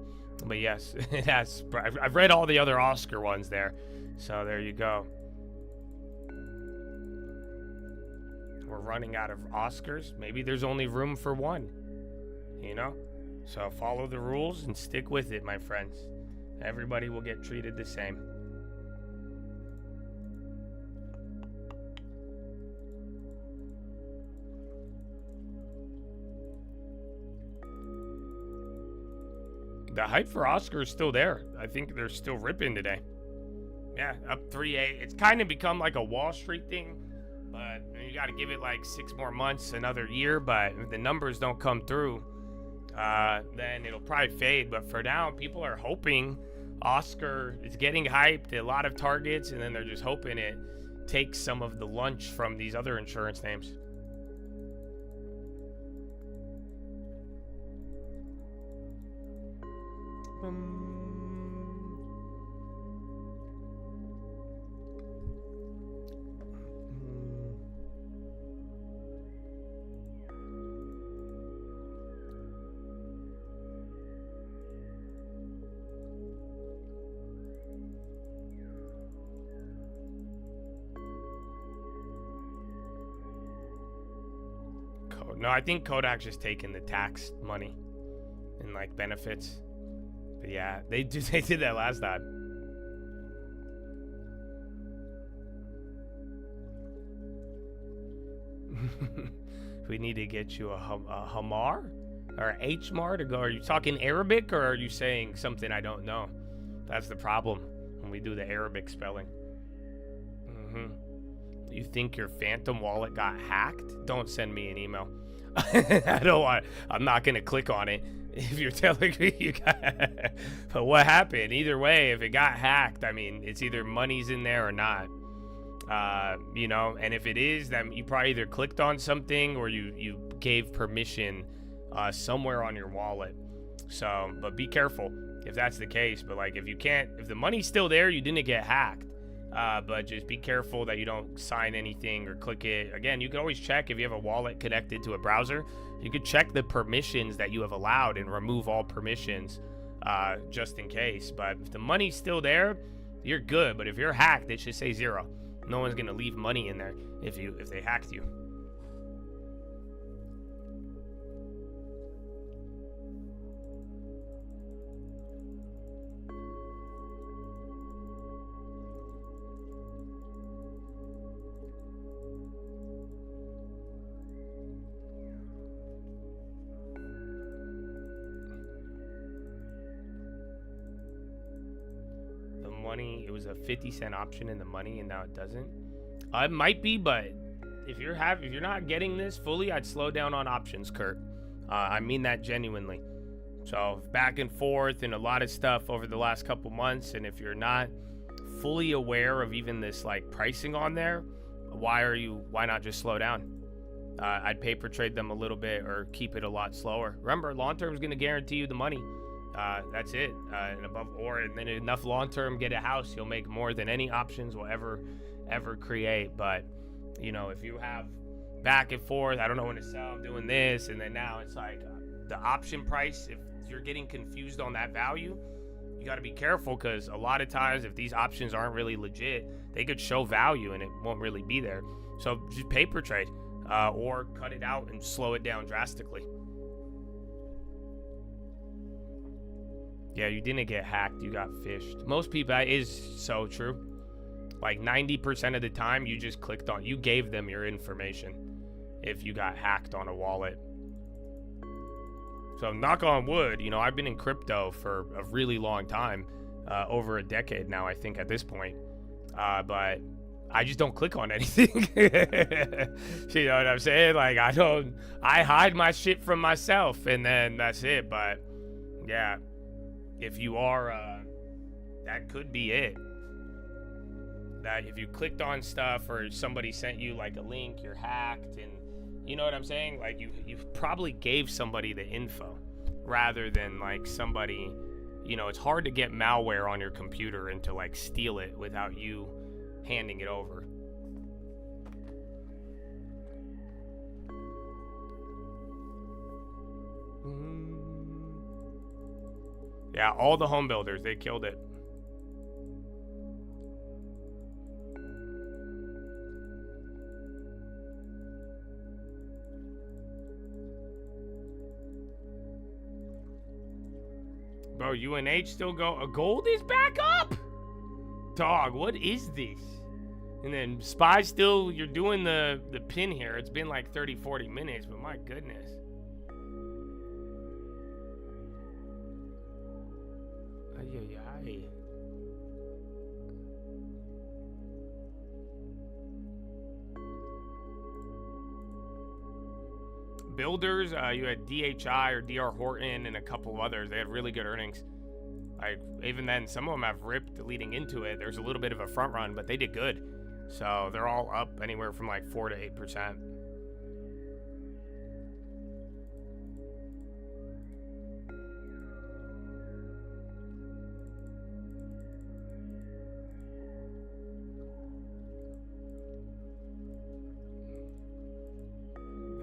But yes, it has. I've read all the other Oscar ones there, so there you go. We're running out of Oscars. Maybe there's only room for one, you know? So follow the rules and stick with it, my friends. Everybody will get treated the same. The hype for Oscar is still there. I think they're still ripping today. Yeah, up 3-8. It's kind of become like a Wall Street thing, but you got to give it like 6 more months, another year. But if the numbers don't come through, then it'll probably fade. But for now, people are hoping Oscar is getting hyped, a lot of targets, and then they're just hoping it takes some of the lunch from these other insurance names. No, I think Kodak's just taking the tax money and like benefits. But yeah, they did that last time. We need to get you a Hamar or a H-Mar to go. Are you talking Arabic or are you saying something I don't know? That's the problem when we do the Arabic spelling. You think your Phantom wallet got hacked? Don't send me an email. I don't want. I'm not gonna click on it if you're telling me you got. But what happened? Either way, if it got hacked, I mean, it's either money's in there or not. You know, and if it is, then you probably either clicked on something or you gave permission somewhere on your wallet. So, but be careful if that's the case. But like, if you can't, if the money's still there, you didn't get hacked. But just be careful that you don't sign anything or click it. Again, you can always check if you have a wallet connected to a browser. You could check the permissions that you have allowed and remove all permissions just in case. But if the money's still there, you're good. But if you're hacked, it should say 0. No one's gonna leave money in there if they hacked you. Money, it was a 50-cent option in the money and now it doesn't. It might be, but if you're not getting this fully, I'd slow down on options, Kurt. I mean that genuinely. So back and forth and a lot of stuff over the last couple months, and if you're not fully aware of even this like pricing on there, why not just slow down? I'd paper trade them a little bit or keep it a lot slower. Remember, long term is going to guarantee you the money. That's it. And above, and then enough long-term, get a house, you'll make more than any options will ever create. But, you know, if you have back and forth, I don't know when to sell, I'm doing this, and then now it's like the option price, if you're getting confused on that value, you got to be careful, because a lot of times if these options aren't really legit, they could show value and it won't really be there. So just paper trade, or cut it out and slow it down drastically. Yeah, you didn't get hacked, you got phished. Most people, that is so true. Like 90% of the time, you just clicked on, you gave them your information if you got hacked on a wallet. So knock on wood, I've been in crypto for a really long time, over a decade now, I think, at this point. But I just don't click on anything. You know what I'm saying? Like, I hide my shit from myself, and then that's it. But yeah, if you are, that could be it. That if you clicked on stuff or somebody sent you like a link, you're hacked, and you know what I'm saying? Like, you probably gave somebody the info rather than like somebody, it's hard to get malware on your computer and to like steal it without you handing it over. Yeah, all the home builders, they killed it. Bro, UNH still go. Gold is back up? Dog, what is this? And then SPY still, you're doing the pin here. It's been like 30, 40 minutes, but my goodness. Ay, ay, ay. Builders, you had DHI or DR Horton and a couple of others. They had really good earnings. Even then, some of them have ripped leading into it. There's a little bit of a front run, but they did good. So they're all up anywhere from like 4 to 8%.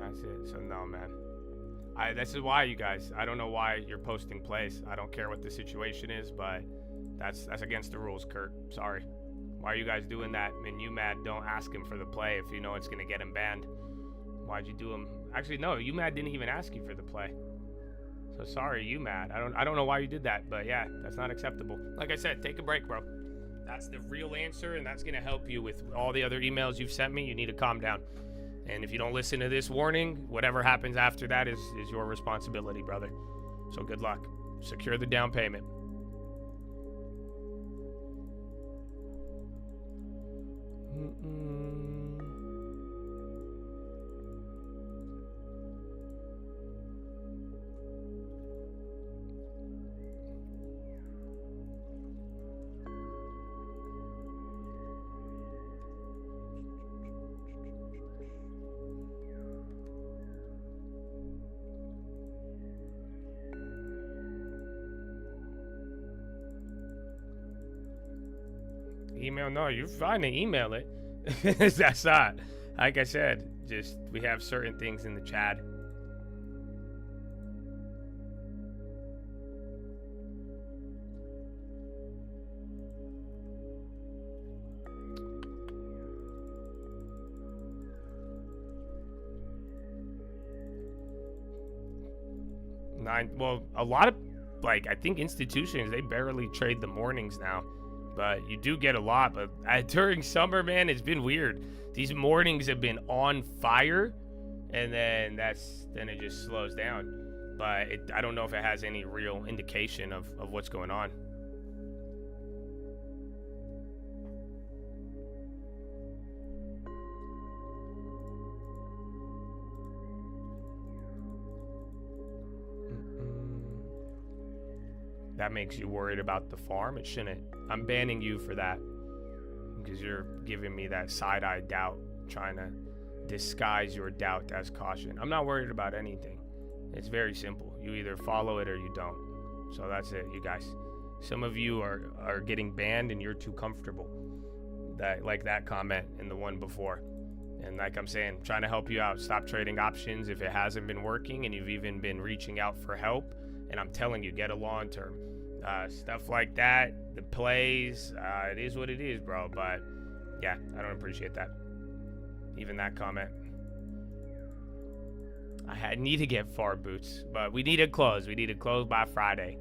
That's it. So no, man. This is why, you guys, I don't know why you're posting plays. I don't care what the situation is, but that's against the rules, Kurt. Sorry. Why are you guys doing that? And UMAD, don't ask him for the play if you know it's going to get him banned. Why'd you do him? Actually, no, UMAD didn't even ask you for the play. So sorry, UMAD. I don't know why you did that, but yeah, that's not acceptable. Like I said, take a break, bro. That's the real answer, and that's going to help you with all the other emails you've sent me. You need to calm down. And if you don't listen to this warning, whatever happens after that is your responsibility, brother. So good luck. Secure the down payment. Email? No, you're fine to email it. That's not. Like I said, just we have certain things in the chat. Well, a lot of, like, I think institutions, they barely trade the mornings now. But you do get a lot. But during summer, man, it's been weird. These mornings have been on fire, and then it just slows down. But I don't know if it has any real indication of what's going on. That makes you worried about the farm? It shouldn't. I'm banning you for that because you're giving me that side-eye doubt, trying to disguise your doubt as caution. I'm not worried about anything. It's very simple. You either follow it or you don't. So that's it, you guys. Some of you are getting banned and you're too comfortable. Like that comment and the one before. And like I'm saying, I'm trying to help you out. Stop trading options if it hasn't been working and you've even been reaching out for help. And I'm telling you, get a long term. stuff like that, the plays, it is what it is, bro. But yeah, I don't appreciate that. Even that comment. I need to get far boots, but we need to close. We need to close by Friday.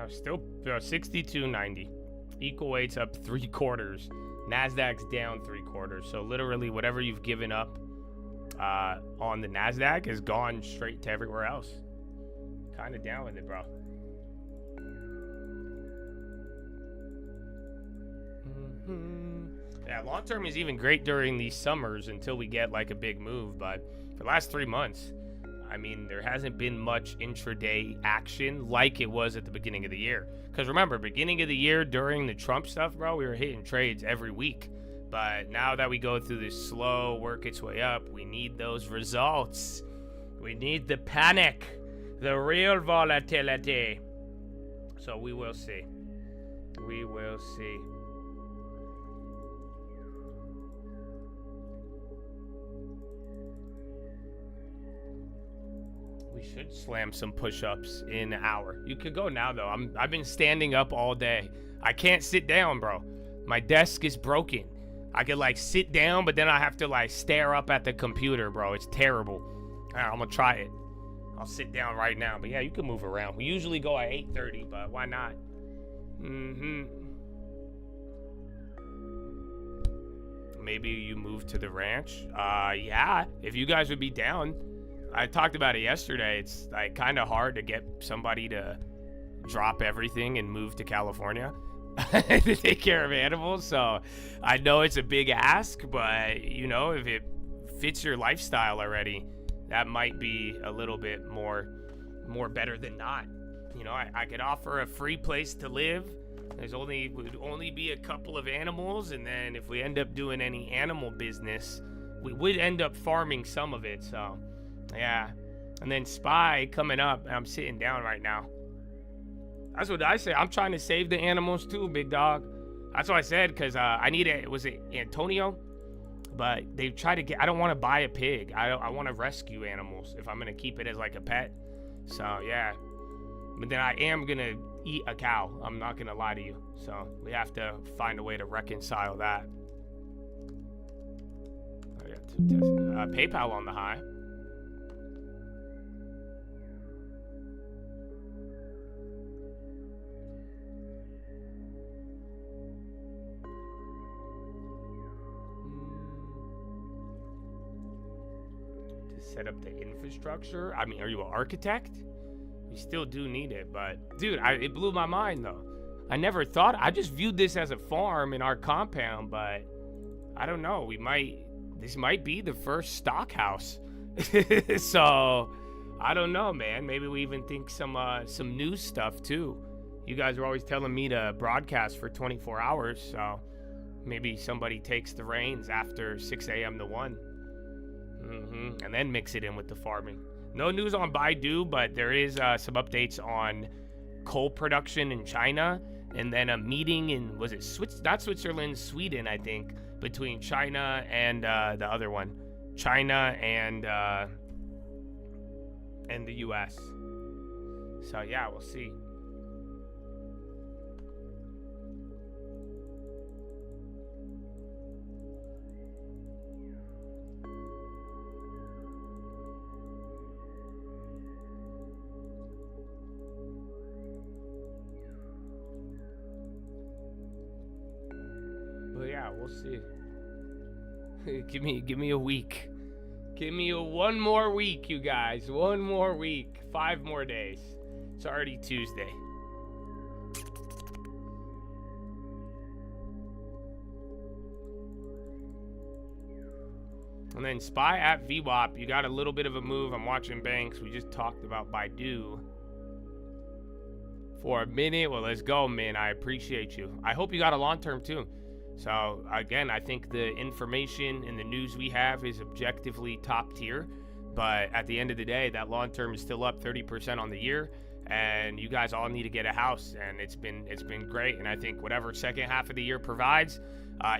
Still 62.90. Equal weight's up 3/4. Nasdaq's down 3/4. So literally whatever you've given up on the Nasdaq has gone straight to everywhere else. Kind of down with it, bro. Yeah, long term is even great during these summers until we get like a big move. But for the last 3 months, I mean, there hasn't been much intraday action like it was at the beginning of the year. Because remember, beginning of the year during the Trump stuff, bro, we were hitting trades every week. But now that we go through this slow, work its way up, we need those results. We need the panic, the real volatility. So we will see. We will see. We should slam some push-ups in an hour. You could go now, though. I've been standing up all day. I can't sit down, bro. My desk is broken. I could, like, sit down, but then I have to, like, stare up at the computer, bro. It's terrible. All right, I'm going to try it. I'll sit down right now. But, yeah, you can move around. We usually go at 8:30, but why not? Maybe you move to the ranch? Yeah, if you guys would be down. I talked about it yesterday. It's like kind of hard to get somebody to drop everything and move to California to take care of animals. So I know it's a big ask, but you know, if it fits your lifestyle already, that might be a little bit more better than not. You know, I could offer a free place to live. Would only be a couple of animals, and then if we end up doing any animal business, we would end up farming some of it. So yeah, and then Spy coming up, and I'm sitting down right now. That's what I say. I'm trying to save the animals too, big dog. That's what I said, because I need it. Was it Antonio? But they try to get. I don't want to buy a pig. I want to rescue animals if I'm gonna keep it as like a pet. So yeah, but then I am gonna eat a cow. I'm not gonna lie to you. So we have to find a way to reconcile that. I got PayPal on the high. Set up the infrastructure. I mean, are you an architect? You still do need it, but dude, it blew my mind though. I never thought. I just viewed this as a farm in our compound, but I don't know. This might be the first stock house. So I don't know, man. Maybe we even think some news stuff too. You guys are always telling me to broadcast for 24 hours, so maybe somebody takes the reins after 6 a.m. to 1. And then mix it in with the farming. No news on Baidu, but there is some updates on coal production in China, and then a meeting in, was it not Switzerland, Sweden, I think, between China and the other one, China and the U.S. So yeah, we'll see. But yeah, we'll see. Give me a week. Give me one more week, you guys. One more week. 5 more days. It's already Tuesday. And then SPY at VWAP. You got a little bit of a move. I'm watching banks. We just talked about Baidu for a minute. Well, let's go, man. I appreciate you. I hope you got a long term too. So again, I think the information and the news we have is objectively top tier. But at the end of the day, that long term is still up 30% on the year. And you guys all need to get a house. And it's been great. And I think whatever second half of the year provides,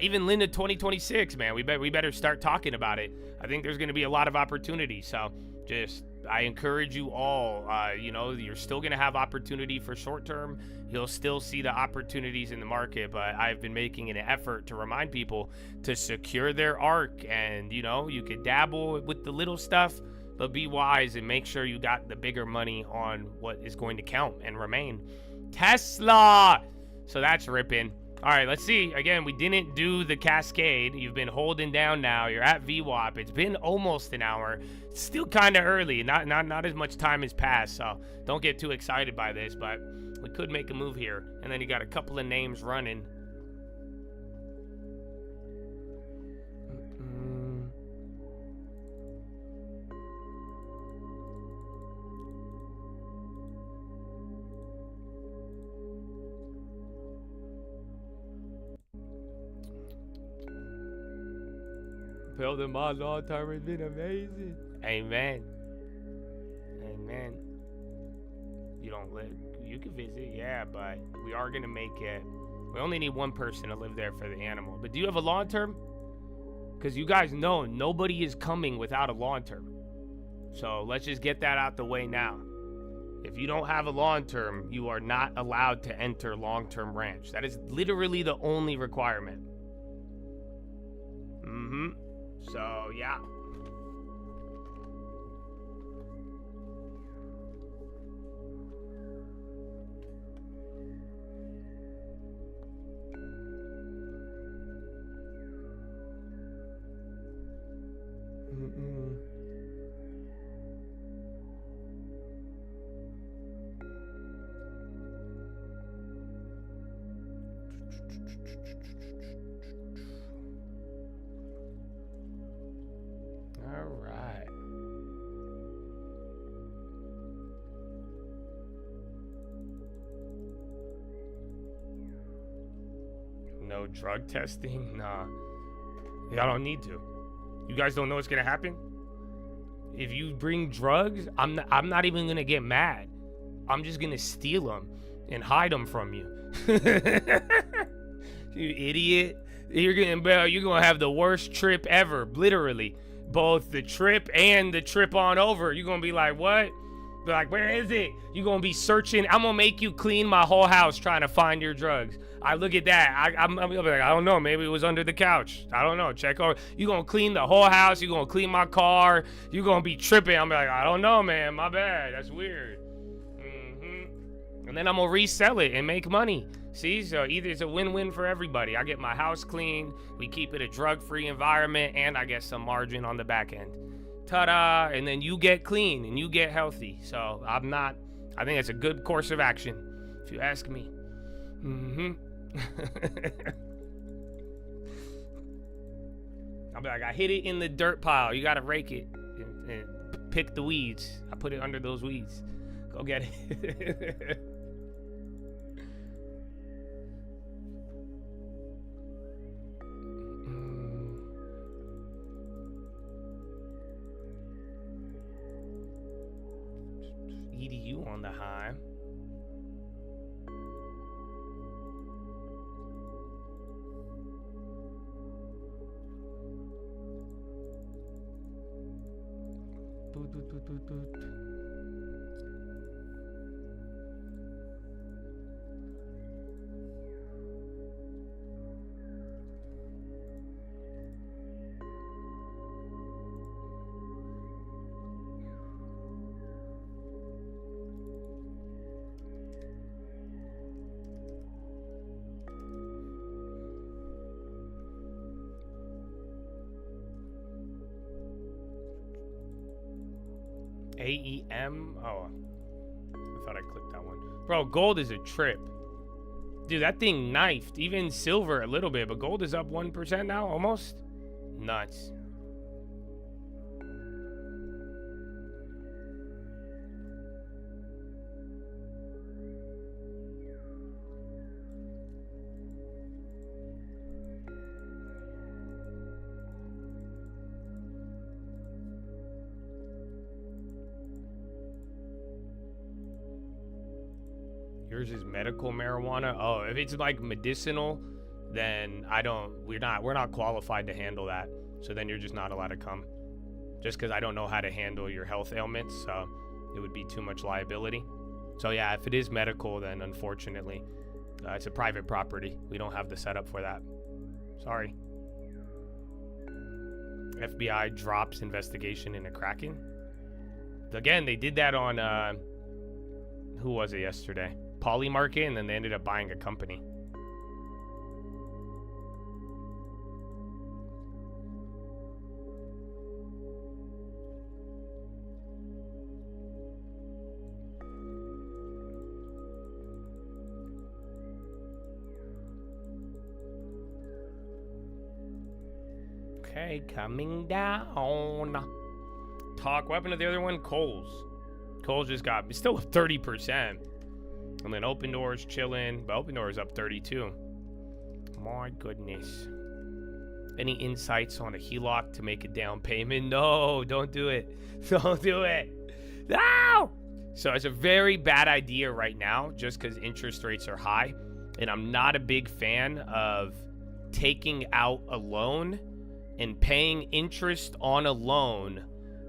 even Linda 2026, man, we better start talking about it. I think there's going to be a lot of opportunity. So just I encourage you all, you're still going to have opportunity for short term. You'll still see the opportunities in the market, but I've been making an effort to remind people to secure their ARK. And, you could dabble with the little stuff, but be wise and make sure you got the bigger money on what is going to count and remain. Tesla! So that's ripping. All right, let's see. Again, we didn't do the cascade. You've been holding down now. You're at VWAP. It's been almost an hour. It's still kind of early. Not as much time has passed, so don't get too excited by this, but we could make a move here. And then you got a couple of names running. Building my long term has been amazing. Amen. Amen. You don't live. You can visit, yeah, but we are gonna make it. We only need one person to live there for the animal. But do you have a long term? Because you guys know nobody is coming without a long term. So let's just get that out the way now. If you don't have a long term, you are not allowed to enter long term ranch. That is literally the only requirement. So, yeah. All right. No drug testing? Nah. Y'all don't need to. You guys don't know what's gonna happen? If you bring drugs, I'm not even gonna get mad. I'm just gonna steal them and hide them from you. You idiot. You're gonna have the worst trip ever, literally. Both the trip and the trip on over. You're gonna be like, what? Be like, where is it? You're gonna be searching. I'm gonna make you clean my whole house trying to find your drugs. I look at that. I'm gonna be like, I don't know. Maybe it was under the couch. I don't know. Check over. You're gonna clean the whole house. You're gonna clean my car. You're gonna be tripping. I'm like, I don't know, man. My bad. That's weird. And then I'm gonna resell it and make money. See, so either it's a win-win for everybody. I get my house clean, we keep it a drug-free environment, and I get some margin on the back end. Ta-da! And then you get clean and you get healthy. So I think it's a good course of action, if you ask me. I'll be like, I hit it in the dirt pile. You gotta rake it and pick the weeds. I put it under those weeds. Go get it. EDU on the high. AEM? Oh, I thought I clicked that one. Bro, gold is a trip. Dude, that thing knifed. Even silver a little bit, but gold is up 1% now, almost. Nuts. Yours is medical marijuana. Oh, if it's like medicinal, then we're not qualified to handle that. So then you're just not allowed to come. Just because I don't know how to handle your health ailments, so it would be too much liability. So yeah, if it is medical, then unfortunately, it's a private property. We don't have the setup for that. Sorry. FBI drops investigation into Kraken. Again, they did that on, who was it yesterday? Polymarket, and then they ended up buying a company. Okay, coming down. Talk. What happened to the other one? Coles. Coles just got, it's still 30%. And then Open Doors chilling, but Open Doors up 32. My goodness. Any insights on a HELOC to make a down payment? No, don't do it. Don't do it. No! So it's a very bad idea right now just because interest rates are high. And I'm not a big fan of taking out a loan and paying interest on a loan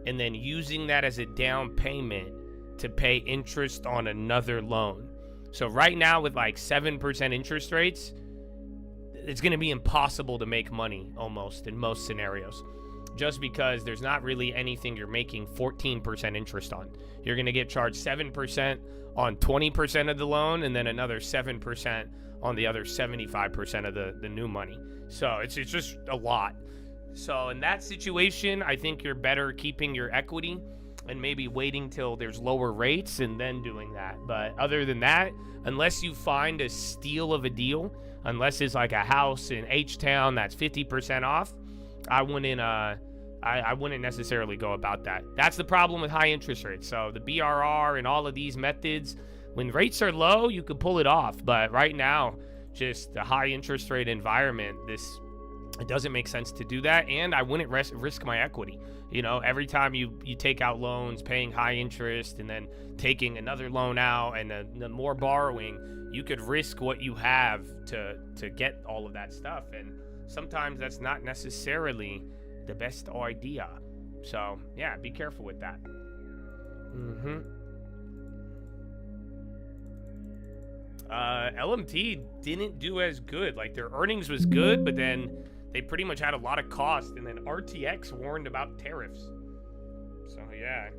and then using that as a down payment to pay interest on another loan. So right now with like 7% interest rates, it's going to be impossible to make money almost in most scenarios. Just because there's not really anything you're making 14% interest on. You're going to get charged 7% on 20% of the loan and then another 7% on the other 75% of the new money. So it's just a lot. So in that situation, I think you're better keeping your equity and maybe waiting till there's lower rates and then doing that. But other than that, unless you find a steal of a deal, unless it's like a house in H-Town that's 50% off, I wouldn't necessarily go about that. That's the problem with high interest rates. So the BRR and all of these methods, when rates are low, you could pull it off. But right now, just the high interest rate environment, it doesn't make sense to do that, and I wouldn't risk my equity. You know, every time you take out loans, paying high interest, and then taking another loan out, and the more borrowing, you could risk what you have to get all of that stuff, and sometimes that's not necessarily the best idea. So, yeah, be careful with that. LMT didn't do as good. Like, their earnings was good, but then they pretty much had a lot of cost, and then RTX warned about tariffs. So yeah,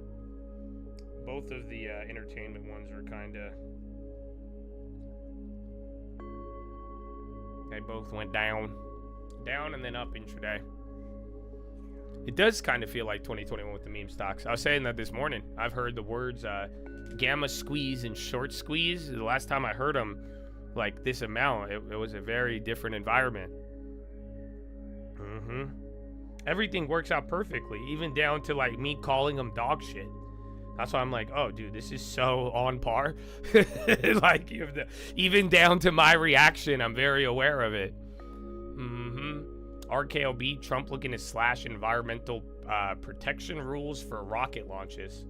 both of the entertainment ones are kind of, they both went down and then up intraday. It does kind of feel like 2021 with the meme stocks. I was saying that this morning. I've heard the words gamma squeeze and short squeeze. The last time I heard them like this amount, it was a very different environment. Everything works out perfectly, even down to like me calling them dog shit. That's why I'm like, oh, dude, this is so on par. Like, even down to my reaction, I'm very aware of it. RKLB, Trump looking to slash environmental protection rules for rocket launches.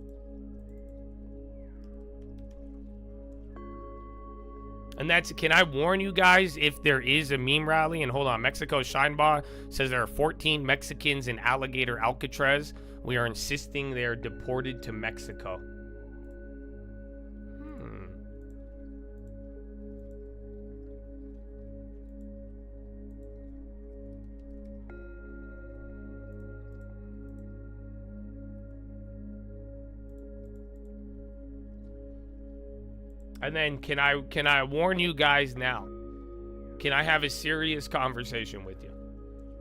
And that's, can I warn you guys, if there is a meme rally, and hold on, Mexico Shineba says there are 14 Mexicans in Alligator Alcatraz. We are insisting they are deported to Mexico. And then can I warn you guys now? Can I have a serious conversation with you?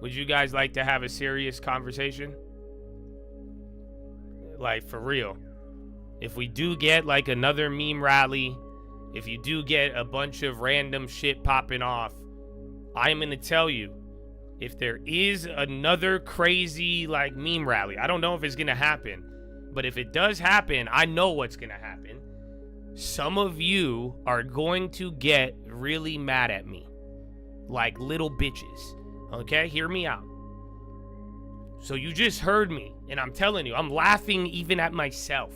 Would you guys like to have a serious conversation? Like, for real. if we do get like another meme rally, if you do get a bunch of random shit popping off, I'm going to tell you, if there is another crazy like meme rally, I don't know if it's going to happen, but if it does happen, I know what's going to happen. Some of you are going to get really mad at me, like little bitches. Okay, hear me out. So you just heard me, and I'm telling you, I'm laughing even at myself.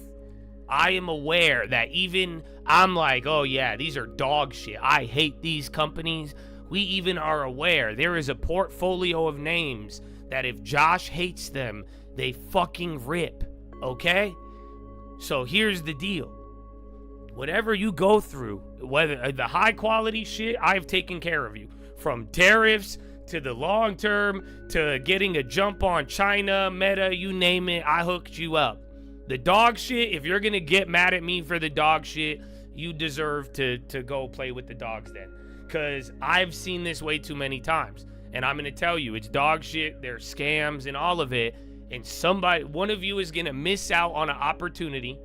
I am aware that even I'm like, oh yeah, these are dog shit. I hate these companies. We even are aware there is a portfolio of names that if Josh hates them, they fucking rip, okay? So here's the deal. Whatever you go through, whether the high quality shit, I've taken care of you. From tariffs to the long term to getting a jump on China, Meta, you name it, I hooked you up. The dog shit, if you're going to get mad at me for the dog shit, you deserve to go play with the dogs then. Because I've seen this way too many times. And I'm going to tell you, it's dog shit, there's scams and all of it. And one of you is going to miss out on an opportunity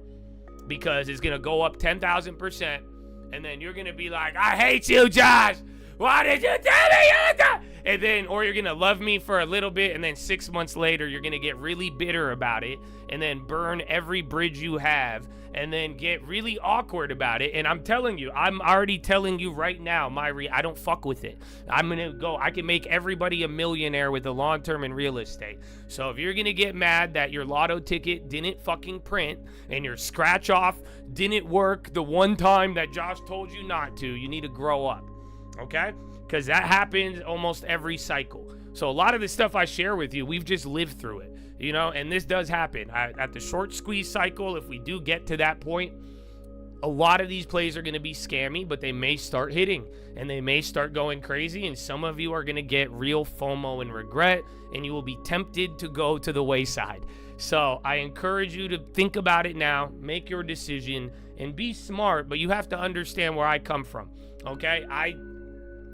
because it's going to go up 10,000%. And then you're going to be like, I hate you, Josh. Why did you tell me? And then, or you're going to love me for a little bit. And then 6 months later, you're going to get really bitter about it. And then burn every bridge you have. And then get really awkward about it. And I'm telling you, I'm already telling you right now, I don't fuck with it. I'm going to go, I can make everybody a millionaire with the long term in real estate. So if you're going to get mad that your lotto ticket didn't fucking print and your scratch off didn't work the one time that Josh told you not to, you need to grow up. Okay? Because that happens almost every cycle. So a lot of the stuff I share with you, we've just lived through it, you know, and this does happen. At the short squeeze cycle, if we do get to that point, a lot of these plays are going to be scammy, but they may start hitting and they may start going crazy. And some of you are going to get real FOMO and regret, and you will be tempted to go to the wayside. So I encourage you to think about it now, make your decision, and be smart, but you have to understand where I come from. Okay?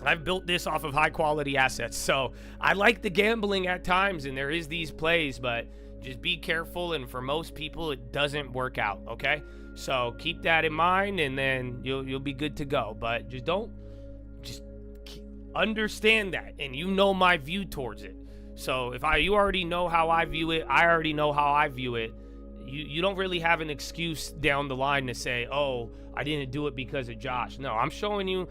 I've built this off of high quality assets. So I like the gambling at times, and there is these plays, but just be careful. And for most people, it doesn't work out. Okay. So keep that in mind, and then you'll be good to go. But just understand that. And you know my view towards it. So if you already know how I view it, I already know how I view it. You don't really have an excuse down the line to say, oh, I didn't do it because of Josh. No, I'm telling you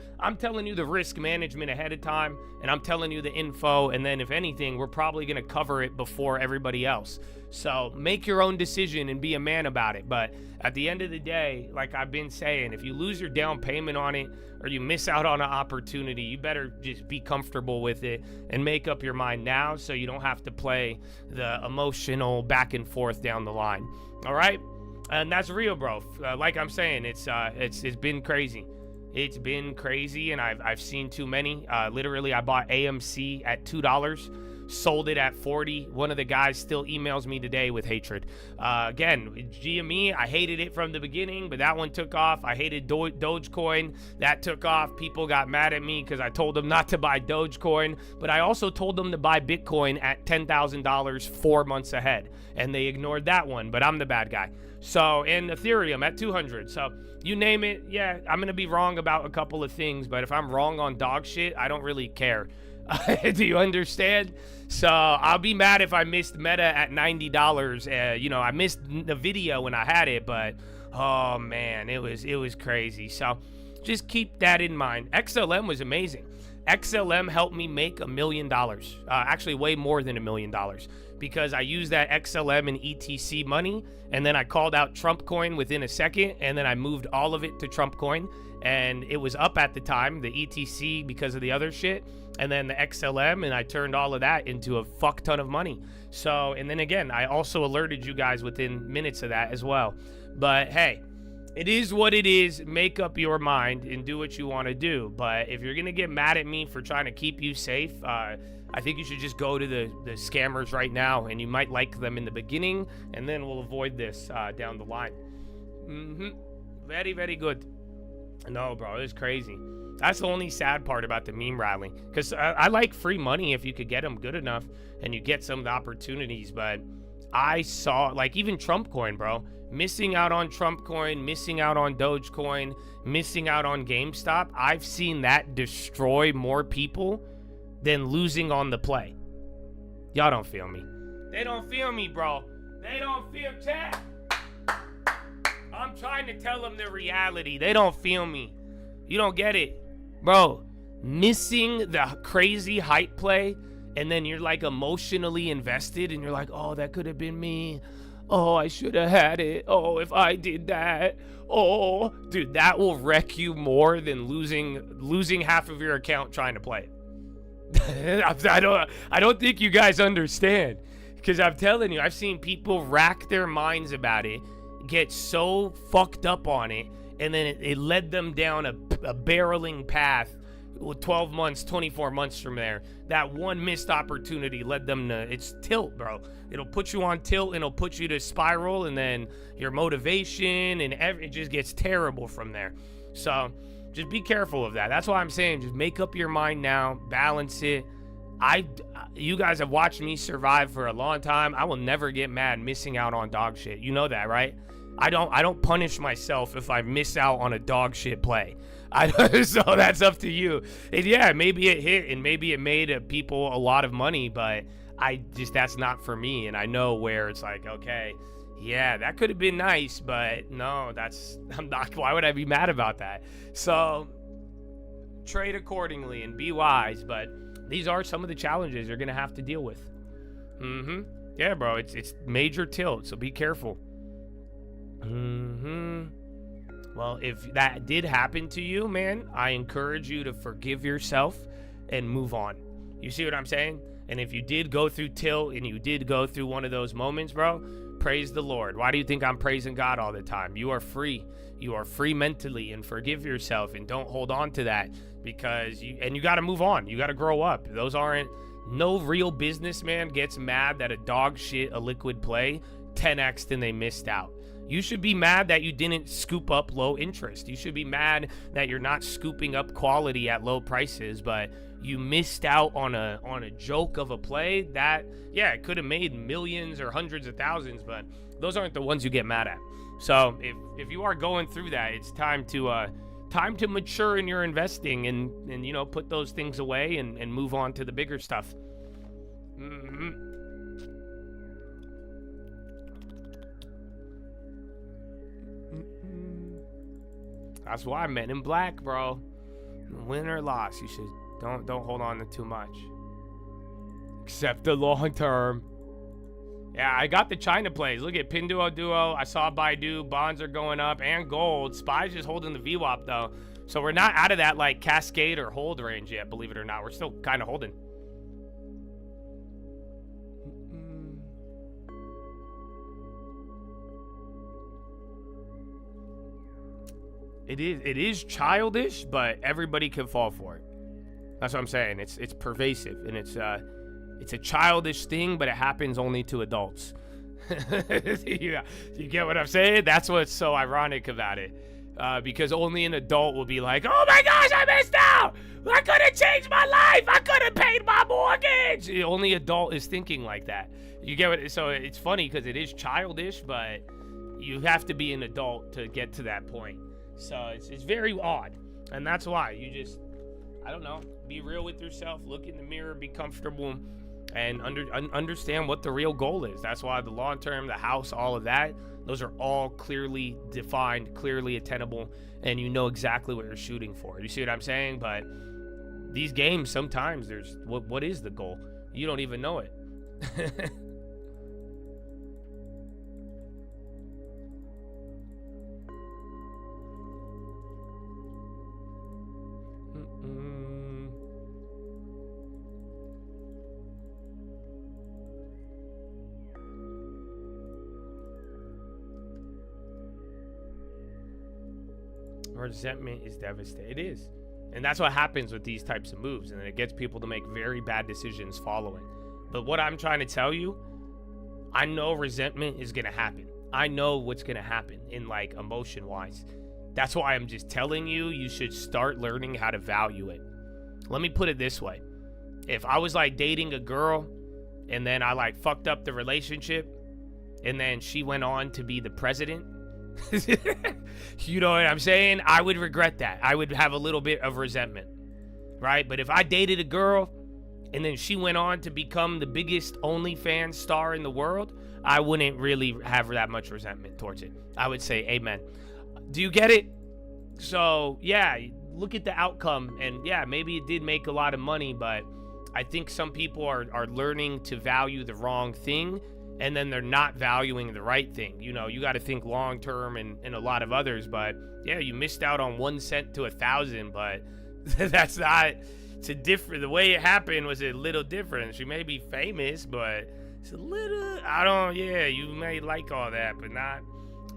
the risk management ahead of time, and I'm telling you the info, and then if anything, we're probably going to cover it before everybody else. So make your own decision and be a man about it. But at the end of the day, like I've been saying, if you lose your down payment on it or you miss out on an opportunity, you better just be comfortable with it and make up your mind now so you don't have to play the emotional back and forth down the line. All right? And that's real, bro. Like I'm saying, it's been crazy. It's been crazy, and I've seen too many. Literally, I bought AMC at $2, sold it at $40. One of the guys still emails me today with hatred. Again, GME, I hated it from the beginning, but that one took off. I hated Dogecoin. That took off. People got mad at me because I told them not to buy Dogecoin, but I also told them to buy Bitcoin at $10,000 4 months ahead, and they ignored that one, but I'm the bad guy. So, and Ethereum at 200. So, you name it, yeah, I'm going to be wrong about a couple of things, but if I'm wrong on dog shit, I don't really care. Do you understand? So, I'll be mad if I missed Meta at $90. You know, I missed the video when I had it, but oh man, it was crazy. So, just keep that in mind. XLM was amazing. XLM helped me make $1 million. Actually, way more than $1 million. Because I used that XLM and ETC money, and then I called out Trump coin within a second, and then I moved all of it to Trump coin, and it was up at the time, the ETC because of the other shit, and then the XLM, and I turned all of that into a fuck ton of money. So, and then again, I also alerted you guys within minutes of that as well. But hey, it is what it is. Make up your mind and do what you want to do. But if you're gonna get mad at me for trying to keep you safe, I think you should just go to the scammers right now, and you might like them in the beginning, and then we'll avoid this down the line. Very, very good. No, bro, it's crazy. That's the only sad part about the meme rally, because I like free money if you could get them good enough and you get some of the opportunities, but I saw, like, even Trump coin, bro, missing out on Trump coin, missing out on Dogecoin, missing out on GameStop. I've seen that destroy more people than losing on the play. Y'all don't feel me. They don't feel me, bro. They don't feel chat. I'm trying to tell them the reality. They don't feel me. You don't get it. Bro, missing the crazy hype play, and then you're like emotionally invested, and you're like, oh, that could have been me. Oh, I should have had it. Oh, if I did that. Oh, dude, that will wreck you more than losing half of your account trying to play it. I don't think you guys understand, because I'm telling you, I've seen people rack their minds about it, get so fucked up on it, and then it led them down a barreling path. 12 months, 24 months from there, that one missed opportunity led them to, it's tilt, bro. It'll put you on tilt, and it'll put you to spiral, and then your motivation and it just gets terrible from there. So just be careful of that. That's why I'm saying, just make up your mind now, balance it. You guys have watched me survive for a long time. I will never get mad missing out on dog shit. You know that, right? I don't punish myself if I miss out on a dog shit play. So that's up to you. And yeah, maybe it hit, and maybe it made people a lot of money, but that's not for me. And I know where it's like, okay, yeah, that could have been nice, but no, I'm not. Why would I be mad about that? So trade accordingly and be wise. But these are some of the challenges you're gonna have to deal with. Yeah, bro, it's major tilt, so be careful. Well, if that did happen to you, man, I encourage you to forgive yourself and move on. You see what I'm saying? And if you did go through tilt and you did go through one of those moments, bro, praise the Lord. Why do you think I'm praising God all the time? You are free. You are free mentally, and forgive yourself and don't hold on to that, because you got to move on. You got to grow up. No real businessman gets mad that a dog shit, a liquid play 10x and they missed out. You should be mad that you didn't scoop up low interest. You should be mad that you're not scooping up quality at low prices, but you missed out on a joke of a play that, yeah, it could have made millions or hundreds of thousands, but those aren't the ones you get mad at. So if you are going through that, it's time to mature in your investing and put those things away and move on to the bigger stuff. That's why Men in Black, bro. Win or loss, you should don't hold on to too much. Except the long term. Yeah, I got the China plays. Look at Pinduoduo. I saw Baidu. Bonds are going up, and gold. SPY's just holding the VWAP though, so we're not out of that like cascade or hold range yet. Believe it or not, we're still kind of holding. It is childish, but everybody can fall for it. That's what I'm saying. It's pervasive, and it's a childish thing, but it happens only to adults. You get what I'm saying? That's what's so ironic about it, because only an adult will be like, "Oh my gosh, I missed out! I could have changed my life! I could have paid my mortgage!" The only adult is thinking like that. You get what? So it's funny because it is childish, but you have to be an adult to get to that point. So it's very odd, and that's why you just, I don't know, be real with yourself, look in the mirror, be comfortable, and understand what the real goal is. That's why the long term, the house, all of that, those are all clearly defined, clearly attainable, and you know exactly what you're shooting for. You see what I'm saying? But these games, sometimes there's, what is the goal? You don't even know it. Resentment is devastating. It is. And that's what happens with these types of moves, and it gets people to make very bad decisions following. But what I'm trying to tell you, I know resentment is going to happen. I know what's going to happen in like emotion wise. That's why I'm just telling you, you should start learning how to value it. Let me put it this way. If I was like dating a girl and then I like fucked up the relationship, and then she went on to be the president, you know what I'm saying? I would regret that. I would have a little bit of resentment, right? But if I dated a girl and then she went on to become the biggest OnlyFans star in the world, I wouldn't really have that much resentment towards it. I would say amen. Do you get it? So yeah, look at the outcome, and yeah, maybe it did make a lot of money, but I think some people are learning to value the wrong thing, and then they're not valuing the right thing. You know, you got to think long term and a lot of others, but yeah, you missed out on 1 cent to 1,000, but that's not, it's a different, the way it happened was a little different. She may be famous, but it's a little, yeah, you may like all that, but not,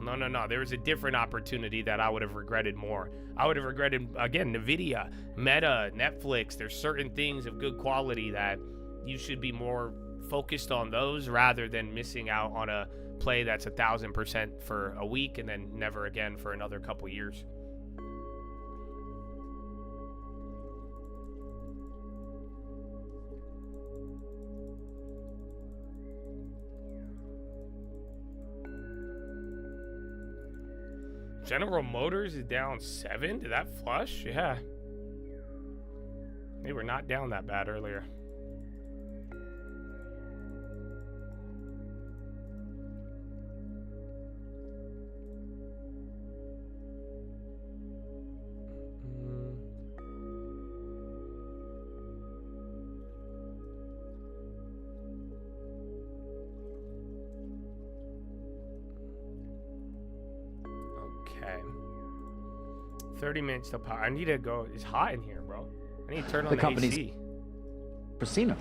no. There was a different opportunity that I would have regretted more. I would have regretted, again, NVIDIA, Meta, Netflix. There's certain things of good quality that you should be more focused on those rather than missing out on a play that's 1,000% for a week and then never again for another couple years. General Motors is down 7. Did that flush? Yeah. They were not down that bad earlier. Okay. 30 minutes till power. I need to go. It's hot in here, bro. I need to turn on the AC. Casino.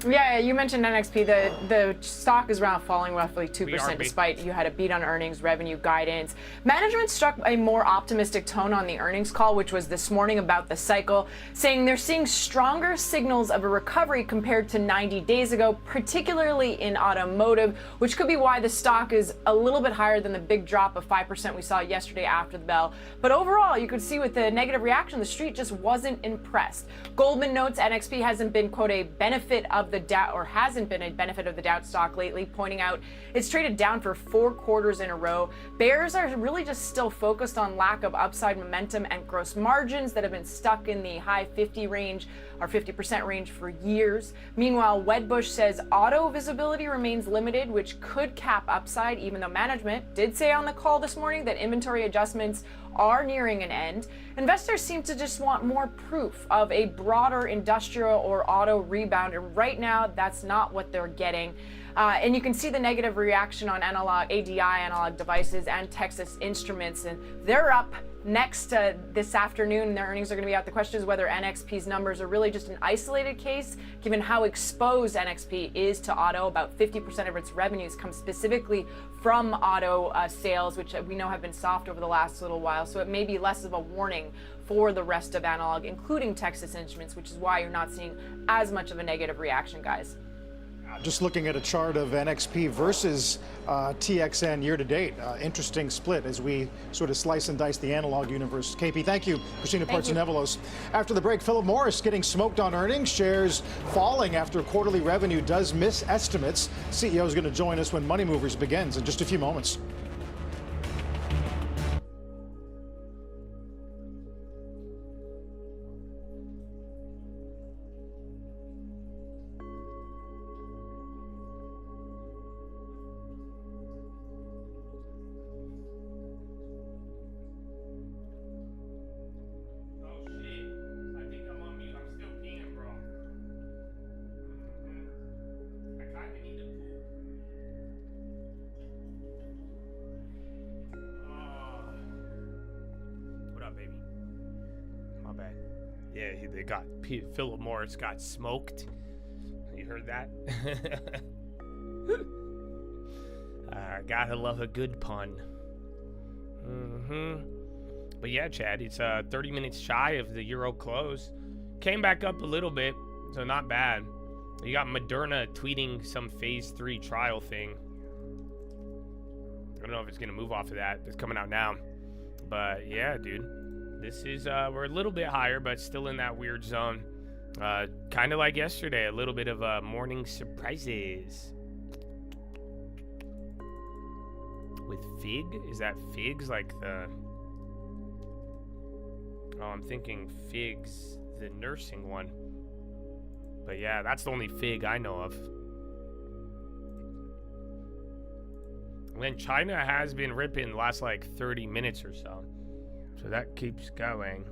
Yeah, you mentioned NXP. The stock is around falling roughly 2% despite you had a beat on earnings, revenue guidance. Management struck a more optimistic tone on the earnings call, which was this morning about the cycle, saying they're seeing stronger signals of a recovery compared to 90 days ago, particularly in automotive, which could be why the stock is a little bit higher than the big drop of 5% we saw yesterday after the bell. But overall, you could see with the negative reaction, the street just wasn't impressed. Goldman notes NXP hasn't been, quote, a benefit of the doubt, or hasn't been a benefit of the doubt stock lately, pointing out it's traded down for 4 quarters in a row. Bears are really just still focused on lack of upside momentum and gross margins that have been stuck in the high 50 range or 50% range for years. Meanwhile, Wedbush says auto visibility remains limited, which could cap upside, even though management did say on the call this morning that inventory adjustments are nearing an end. Investors seem to just want more proof of a broader industrial or auto rebound, and right now that's not what they're getting. And you can see the negative reaction on analog ADI analog devices and Texas Instruments, and they're up next this afternoon. Their earnings are going to be out. The question is whether NXP's numbers are really just an isolated case, given how exposed NXP is to auto. About 50% of its revenues come specifically from auto sales, which we know have been soft over the last little while. So it may be less of a warning for the rest of analog, including Texas Instruments, which is why you're not seeing as much of a negative reaction, guys. Just looking at a chart of NXP versus TXN year to date. Interesting split as we sort of slice and dice the analog universe. KP, thank you. Christina Partsinevelos. After the break, Philip Morris getting smoked on earnings. Shares falling after quarterly revenue does miss estimates. CEO is going to join us when Money Movers begins in just a few moments. Philip Morris got smoked. You heard that? Gotta love a good pun. But yeah, Chad, it's 30 minutes shy of the Euro close. Came back up a little bit, so not bad. You got Moderna tweeting some phase 3 trial thing. I don't know if it's gonna move off of that. It's coming out now. But yeah, dude. This is, we're a little bit higher, but still in that weird zone. Kind of like yesterday, a little bit of morning surprises. With Fig? Is that Figs like the... Oh, I'm thinking Figs, the nursing one. But yeah, that's the only Fig I know of. And then China has been ripping the last like 30 minutes or so. So that keeps going.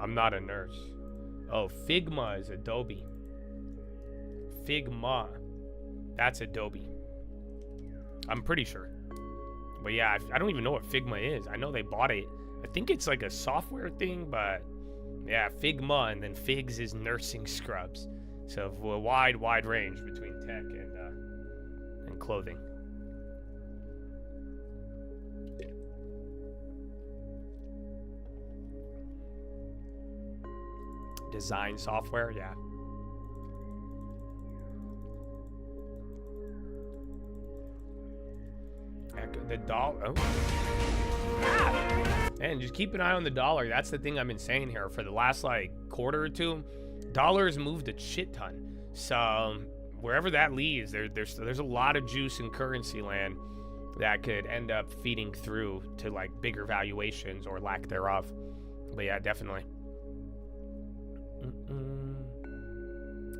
I'm not a nurse. Oh, Figma is Adobe. Figma. That's Adobe. I'm pretty sure. But yeah, I don't even know what Figma is. I know they bought it. I think it's like a software thing, but yeah, Figma, and then Figs is nursing scrubs. So a wide range between tech and clothing. Design software, yeah. The dollar. Oh. Ah! And just keep an eye on the dollar. That's the thing I've been saying here for the last like quarter or two. Dollars moved a shit ton. So wherever that leads, there's a lot of juice in currency land that could end up feeding through to like bigger valuations or lack thereof. But yeah, definitely.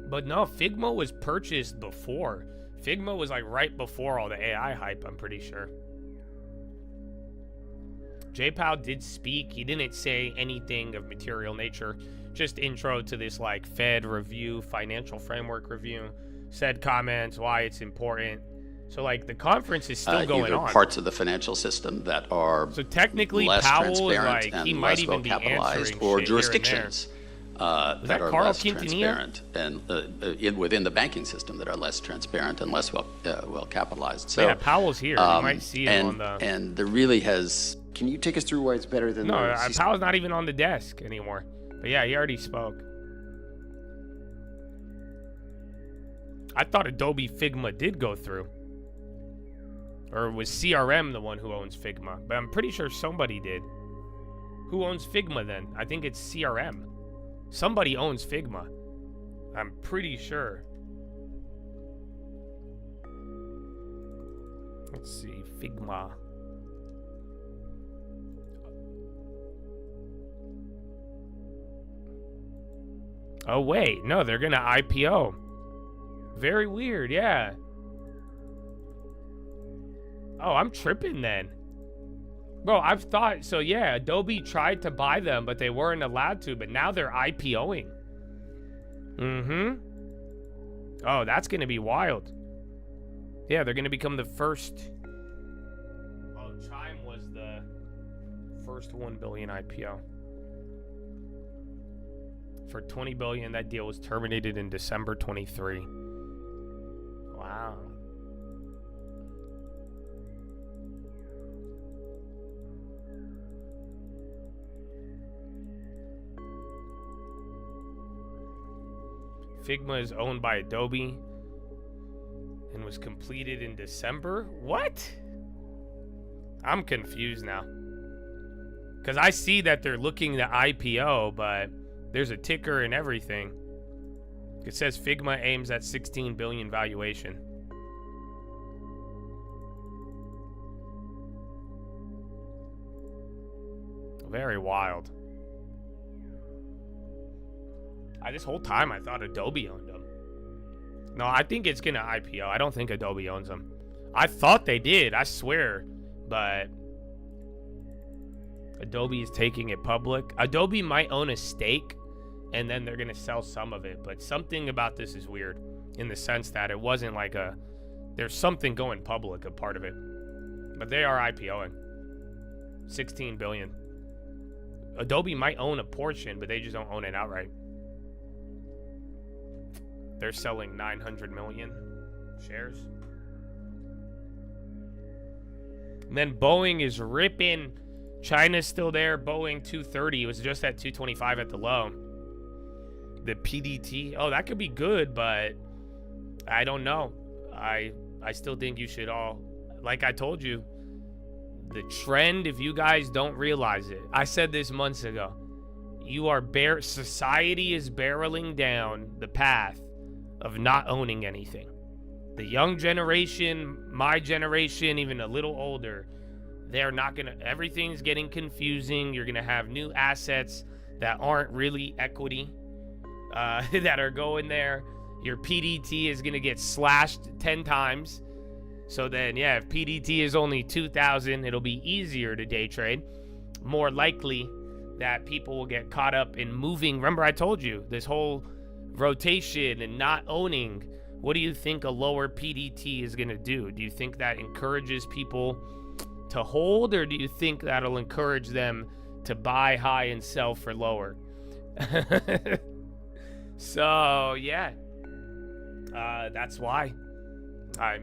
But no, Figma was purchased before. Figma was like right before all the AI hype, I'm pretty sure. J. Powell did speak. He didn't say anything of material nature. Just intro to this like Fed review, financial framework review. Said comments, why it's important. So like the conference is still going on. Parts of the financial system that are so technically less Powell is transparent like he and might less even well be capitalized, answering or shit jurisdictions that are Carl less Quintanilla? transparent, and within the banking system that are less transparent and less well capitalized. So yeah, Powell's here. You might see him on the. And there really has. Can you take us through why it's better than No, the Powell's not even on the desk anymore. But yeah, he already spoke. I thought Adobe Figma did go through. Or was CRM the one who owns Figma? But I'm pretty sure somebody did. Who owns Figma then? I think it's CRM. Somebody owns Figma. I'm pretty sure. Let's see, Figma. Oh wait, no, they're gonna IPO. Very weird, yeah. Oh, I'm tripping then. Bro, I've thought, so yeah, Adobe tried to buy them, but they weren't allowed to, but now they're IPOing. Oh, that's gonna be wild. Yeah, they're gonna become the first. Oh, Chime was the first 1 billion IPO. For 20 billion, that deal was terminated in December 23. Wow. Figma is owned by Adobe and was completed in December? What? I'm confused now. Because I see that they're looking to IPO, but there's a ticker and everything. It says Figma aims at 16 billion valuation. Very wild. This whole time I thought Adobe owned them. No, I think it's gonna IPO. I don't think Adobe owns them. I thought they did, I swear. But Adobe is taking it public. Adobe might own a stake, and then they're gonna sell some of it. But something about this is weird, in the sense that it wasn't like there's something going public, a part of it. But they are IPOing. 16 billion. Adobe might own a portion, but they just don't own it outright. They're selling 900 million. shares. And then Boeing is ripping. China's still there. Boeing 230. It was just at 225 at the low. The PDT. Oh, that could be good, but I don't know. I still think you should all, like I told you, the trend, if you guys don't realize it, I said this months ago, society is barreling down the path of not owning anything. The young generation, my generation, even a little older, they're not gonna, everything's getting confusing. You're gonna have new assets that aren't really equity, that are going there. Your PDT is gonna get slashed 10 times. So then, yeah, if PDT is only 2,000, it'll be easier to day trade. More likely that people will get caught up in moving. Remember, I told you this whole rotation and not owning. What do you think a lower PDT is gonna do? Do you think that encourages people to hold, or do you think that'll encourage them to buy high and sell for lower? So yeah, that's why I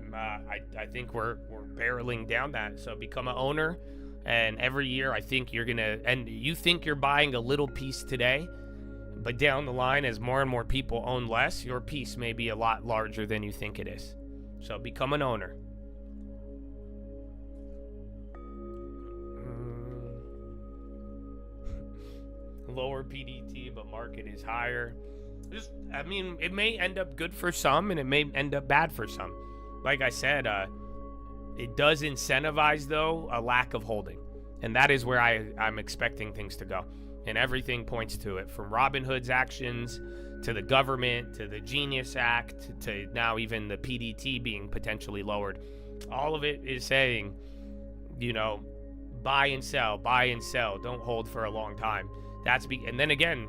think we're barreling down that. So become an owner, and every year I think you're gonna, and you think you're buying a little piece today, but down the line, as more and more people own less, your piece may be a lot larger than you think it is. So become an owner. Lower PDT, but market is higher. I mean, it may end up good for some, and it may end up bad for some. Like I said, it does incentivize, though, a lack of holding. And that is where I'm expecting things to go. And everything points to it, from Robinhood's actions to the government to the Genius Act to now even the PDT being potentially lowered. All of it is saying, you know, buy and sell, don't hold for a long time. And then again,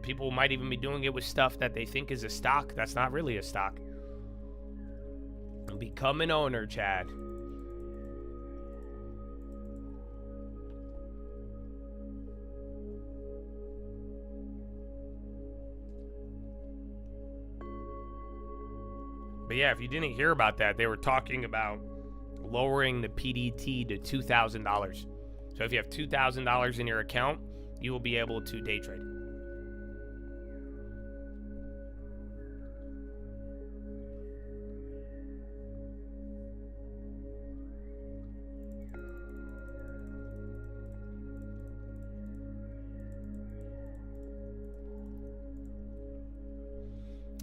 people might even be doing it with stuff that they think is a stock that's not really a stock. Become an owner, Chad. But yeah, if you didn't hear about that, they were talking about lowering the PDT to $2,000. So if you have $2,000 in your account, you will be able to day trade.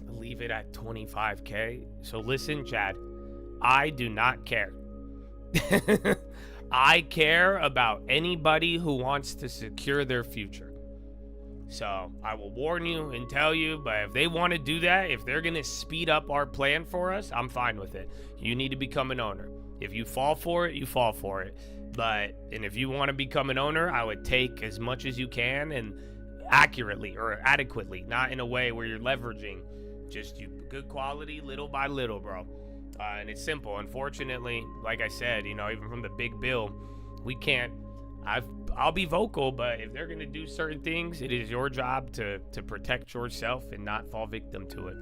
Leave it at 25K. So listen, Chad, I do not care. I care about anybody who wants to secure their future. So I will warn you and tell you, but if they want to do that, if they're going to speed up our plan for us, I'm fine with it. You need to become an owner. If you fall for it, you fall for it. And if you want to become an owner, I would take as much as you can and accurately or adequately, not in a way where you're leveraging. Just good quality, little by little, bro. And it's simple. Unfortunately, like I said, you know, even from the big bill, we can't. I'll be vocal, but if they're gonna do certain things, it is your job to protect yourself and not fall victim to it.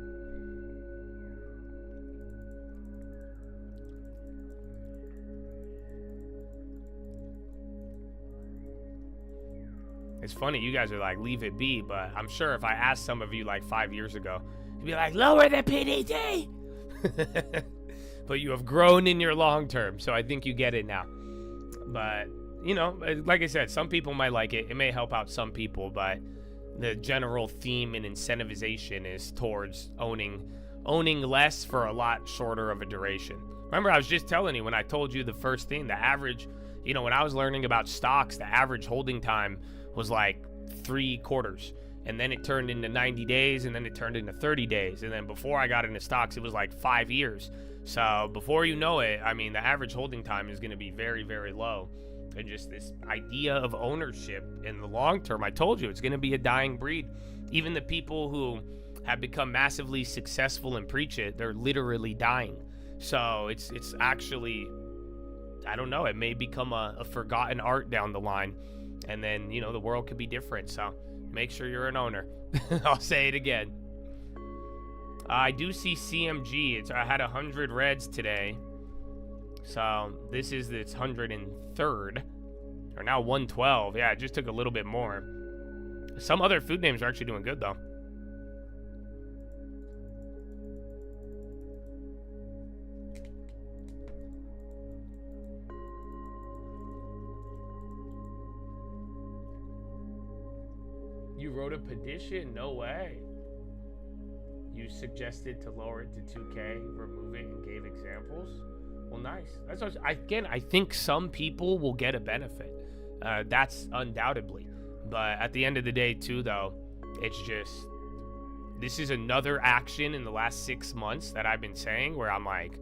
It's funny, you guys are like, leave it be, but I'm sure if I asked some of you like 5 years ago, you'd be like, lower the PDT. But you have grown in your long term, so I think you get it now. But, you know, like I said, some people might like it. It may help out some people, but the general theme and incentivization is towards owning less for a lot shorter of a duration. Remember, I was just telling you when I told you the first thing, the average, you know, when I was learning about stocks, the average holding time was like 3 quarters. And then it turned into 90 days, and then it turned into 30 days. And then before I got into stocks, it was like 5 years. So before you know it, I mean, the average holding time is going to be very, very low. And just this idea of ownership in the long term, I told you, it's going to be a dying breed. Even the people who have become massively successful and preach it, they're literally dying. So it's actually, I don't know, it may become a forgotten art down the line. And then, you know, the world could be different. So make sure you're an owner. I'll say it again. I do see CMG. I had 100 reds today. So this is its 103rd. Or now 112. Yeah, it just took a little bit more. Some other food names are actually doing good, though. You wrote a petition? No way. You suggested to lower it to 2K, remove it, and gave examples? Well, nice. That's what again, I think some people will get a benefit. That's undoubtedly. But at the end of the day, too, though, it's just, this is another action in the last 6 months that I've been saying where I'm like,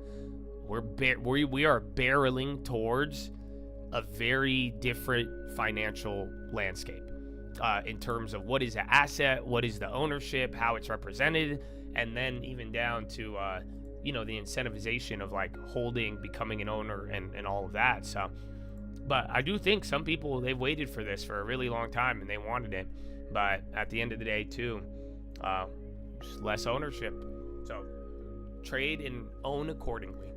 we are barreling towards a very different financial landscape in terms of what is an asset, what is the ownership, how it's represented, and then even down to the incentivization of like holding, becoming an owner, and all of that. So, but I do think some people, they've waited for this for a really long time and they wanted it. But at the end of the day, too, just less ownership. So trade and own accordingly.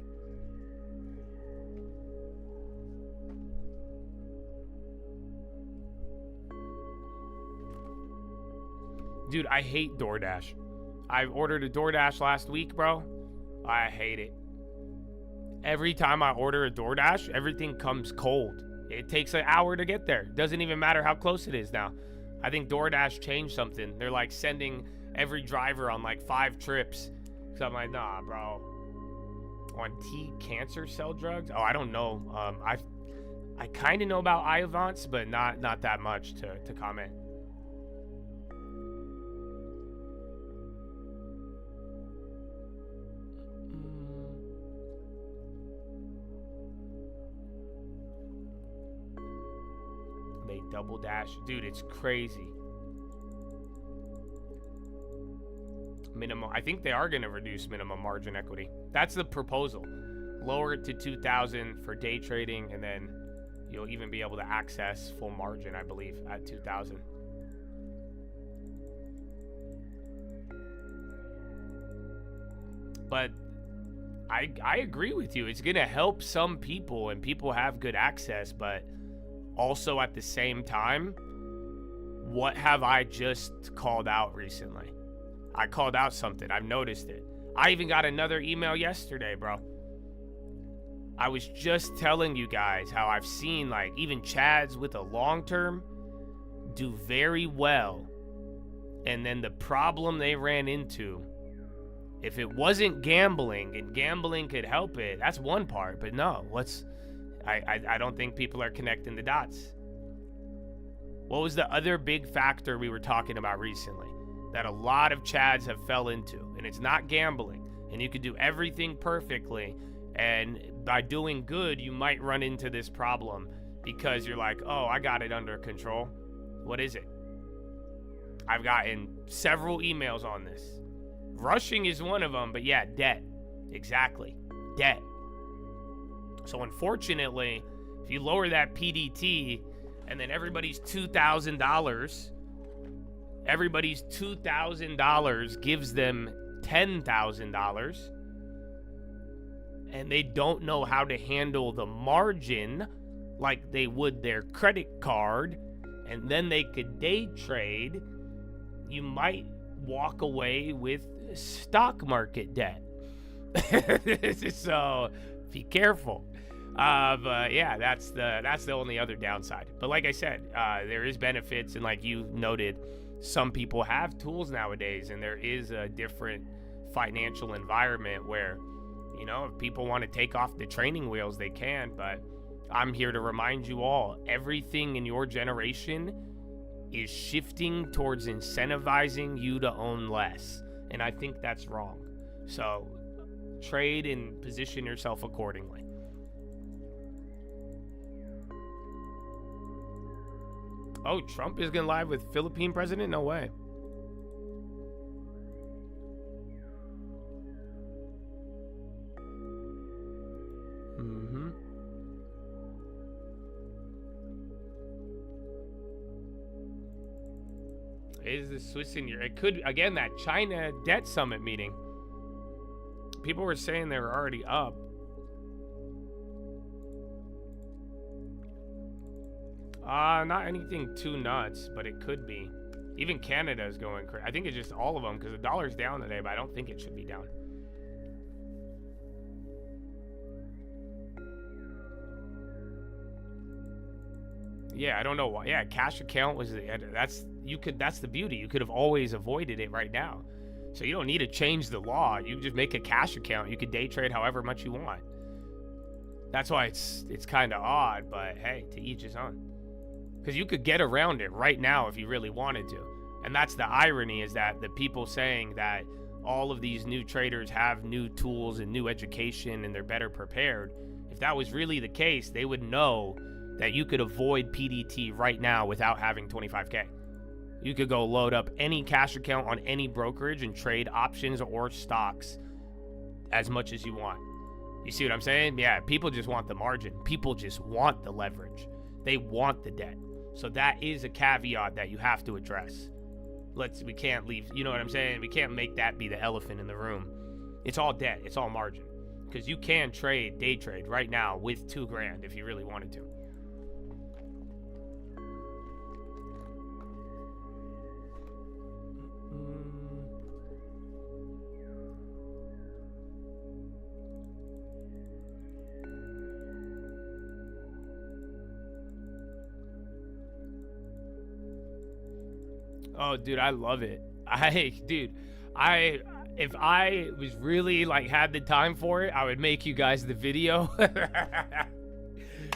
Dude, I hate DoorDash. I ordered a DoorDash last week, bro. I hate it. Every time I order a DoorDash, everything comes cold. It takes an hour to get there. Doesn't even matter how close it is now. I think DoorDash changed something. They're like sending every driver on like 5 trips. So I'm like, nah, bro. On cancer cell drugs? Oh, I don't know. I kind of know about Iovance, but not that much to comment. They double dash. Dude, it's crazy. Minimum. I think they are going to reduce minimum margin equity. That's the proposal. Lower it to 2,000 for day trading, and then you'll even be able to access full margin, I believe, at 2,000. But I agree with you. It's going to help some people, and people have good access, but also at the same time, what have I just called out recently? I called out something. I've noticed it. I even got another email yesterday, bro. I was just telling you guys how I've seen like even Chads with a long term do very well. And then the problem they ran into, if it wasn't gambling and gambling could help it, that's one part. But no, I don't think people are connecting the dots. What was the other big factor we were talking about recently that a lot of Chads have fell into? And it's not gambling. And you could do everything perfectly. And by doing good, you might run into this problem because you're like, oh, I got it under control. What is it? I've gotten several emails on this. Rushing is one of them, but yeah, debt. Exactly. Debt. So unfortunately, if you lower that PDT and then everybody's $2,000 gives them $10,000, and they don't know how to handle the margin like they would their credit card, and then they could day trade, you might walk away with stock market debt. So be careful. But yeah, that's the only other downside. But like I said, there is benefits, and like you noted, some people have tools nowadays, and there is a different financial environment where, you know, if people want to take off the training wheels, they can. But I'm here to remind you all, everything in your generation is shifting towards incentivizing you to own less. And I think that's wrong. So trade and position yourself accordingly. Oh, Trump is going live with Philippine president? No way. Is the Swiss in your? It could, again, that China debt summit meeting. people were saying they were already up. Not anything too nuts, but it could be. Even Canada is going crazy. I think it's just all of them because the dollar's down today, but I don't think it should be down. Yeah, I don't know why. Yeah, cash account was that's the beauty. You could have always avoided it right now. So you don't need to change the law. You just make a cash account. You could day trade however much you want. That's why it's kind of odd, but hey, to each his own. Because you could get around it right now if you really wanted to. And that's the irony, is that the people saying that all of these new traders have new tools and new education and they're better prepared. If that was really the case, they would know that you could avoid PDT right now without having 25K. You could go load up any cash account on any brokerage and trade options or stocks as much as you want. You see what I'm saying? Yeah, people just want the margin. People just want the leverage. They want the debt. So that is a caveat that you have to address. We can't leave, you know what I'm saying? We can't make that be the elephant in the room. It's all debt. It's all margin. Because you can trade, day trade right now with $2,000 if you really wanted to. Oh, dude, I love it. If I was really like had the time for it, I would make you guys the video.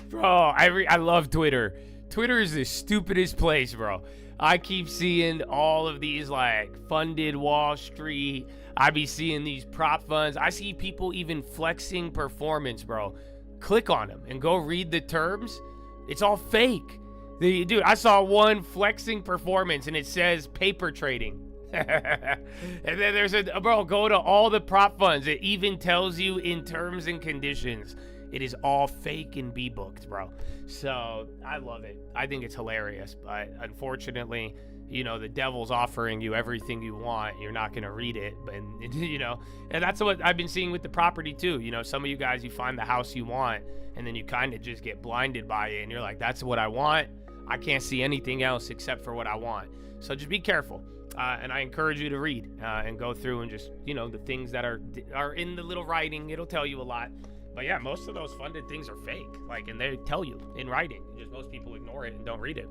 Bro, I love Twitter. Twitter is the stupidest place, bro. I keep seeing all of these like funded Wall Street. I be seeing these prop funds. I see people even flexing performance, bro. Click on them and go read the terms. It's all fake. Dude, I saw one flexing performance and it says paper trading. And then there's bro, go to all the prop funds. It even tells you in terms and conditions. It is all fake and be booked, bro. So I love it. I think it's hilarious. But unfortunately, you know, the devil's offering you everything you want. You're not going to read it. But, you know, and that's what I've been seeing with the property too. You know, some of you guys, you find the house you want and then you kind of just get blinded by it. And you're like, that's what I want. I can't see anything else except for what I want. So just be careful. And I encourage you to read and go through and just, you know, the things that are in the little writing. It'll tell you a lot. But yeah, most of those funded things are fake. Like, and they tell you in writing. Just most people ignore it and don't read it.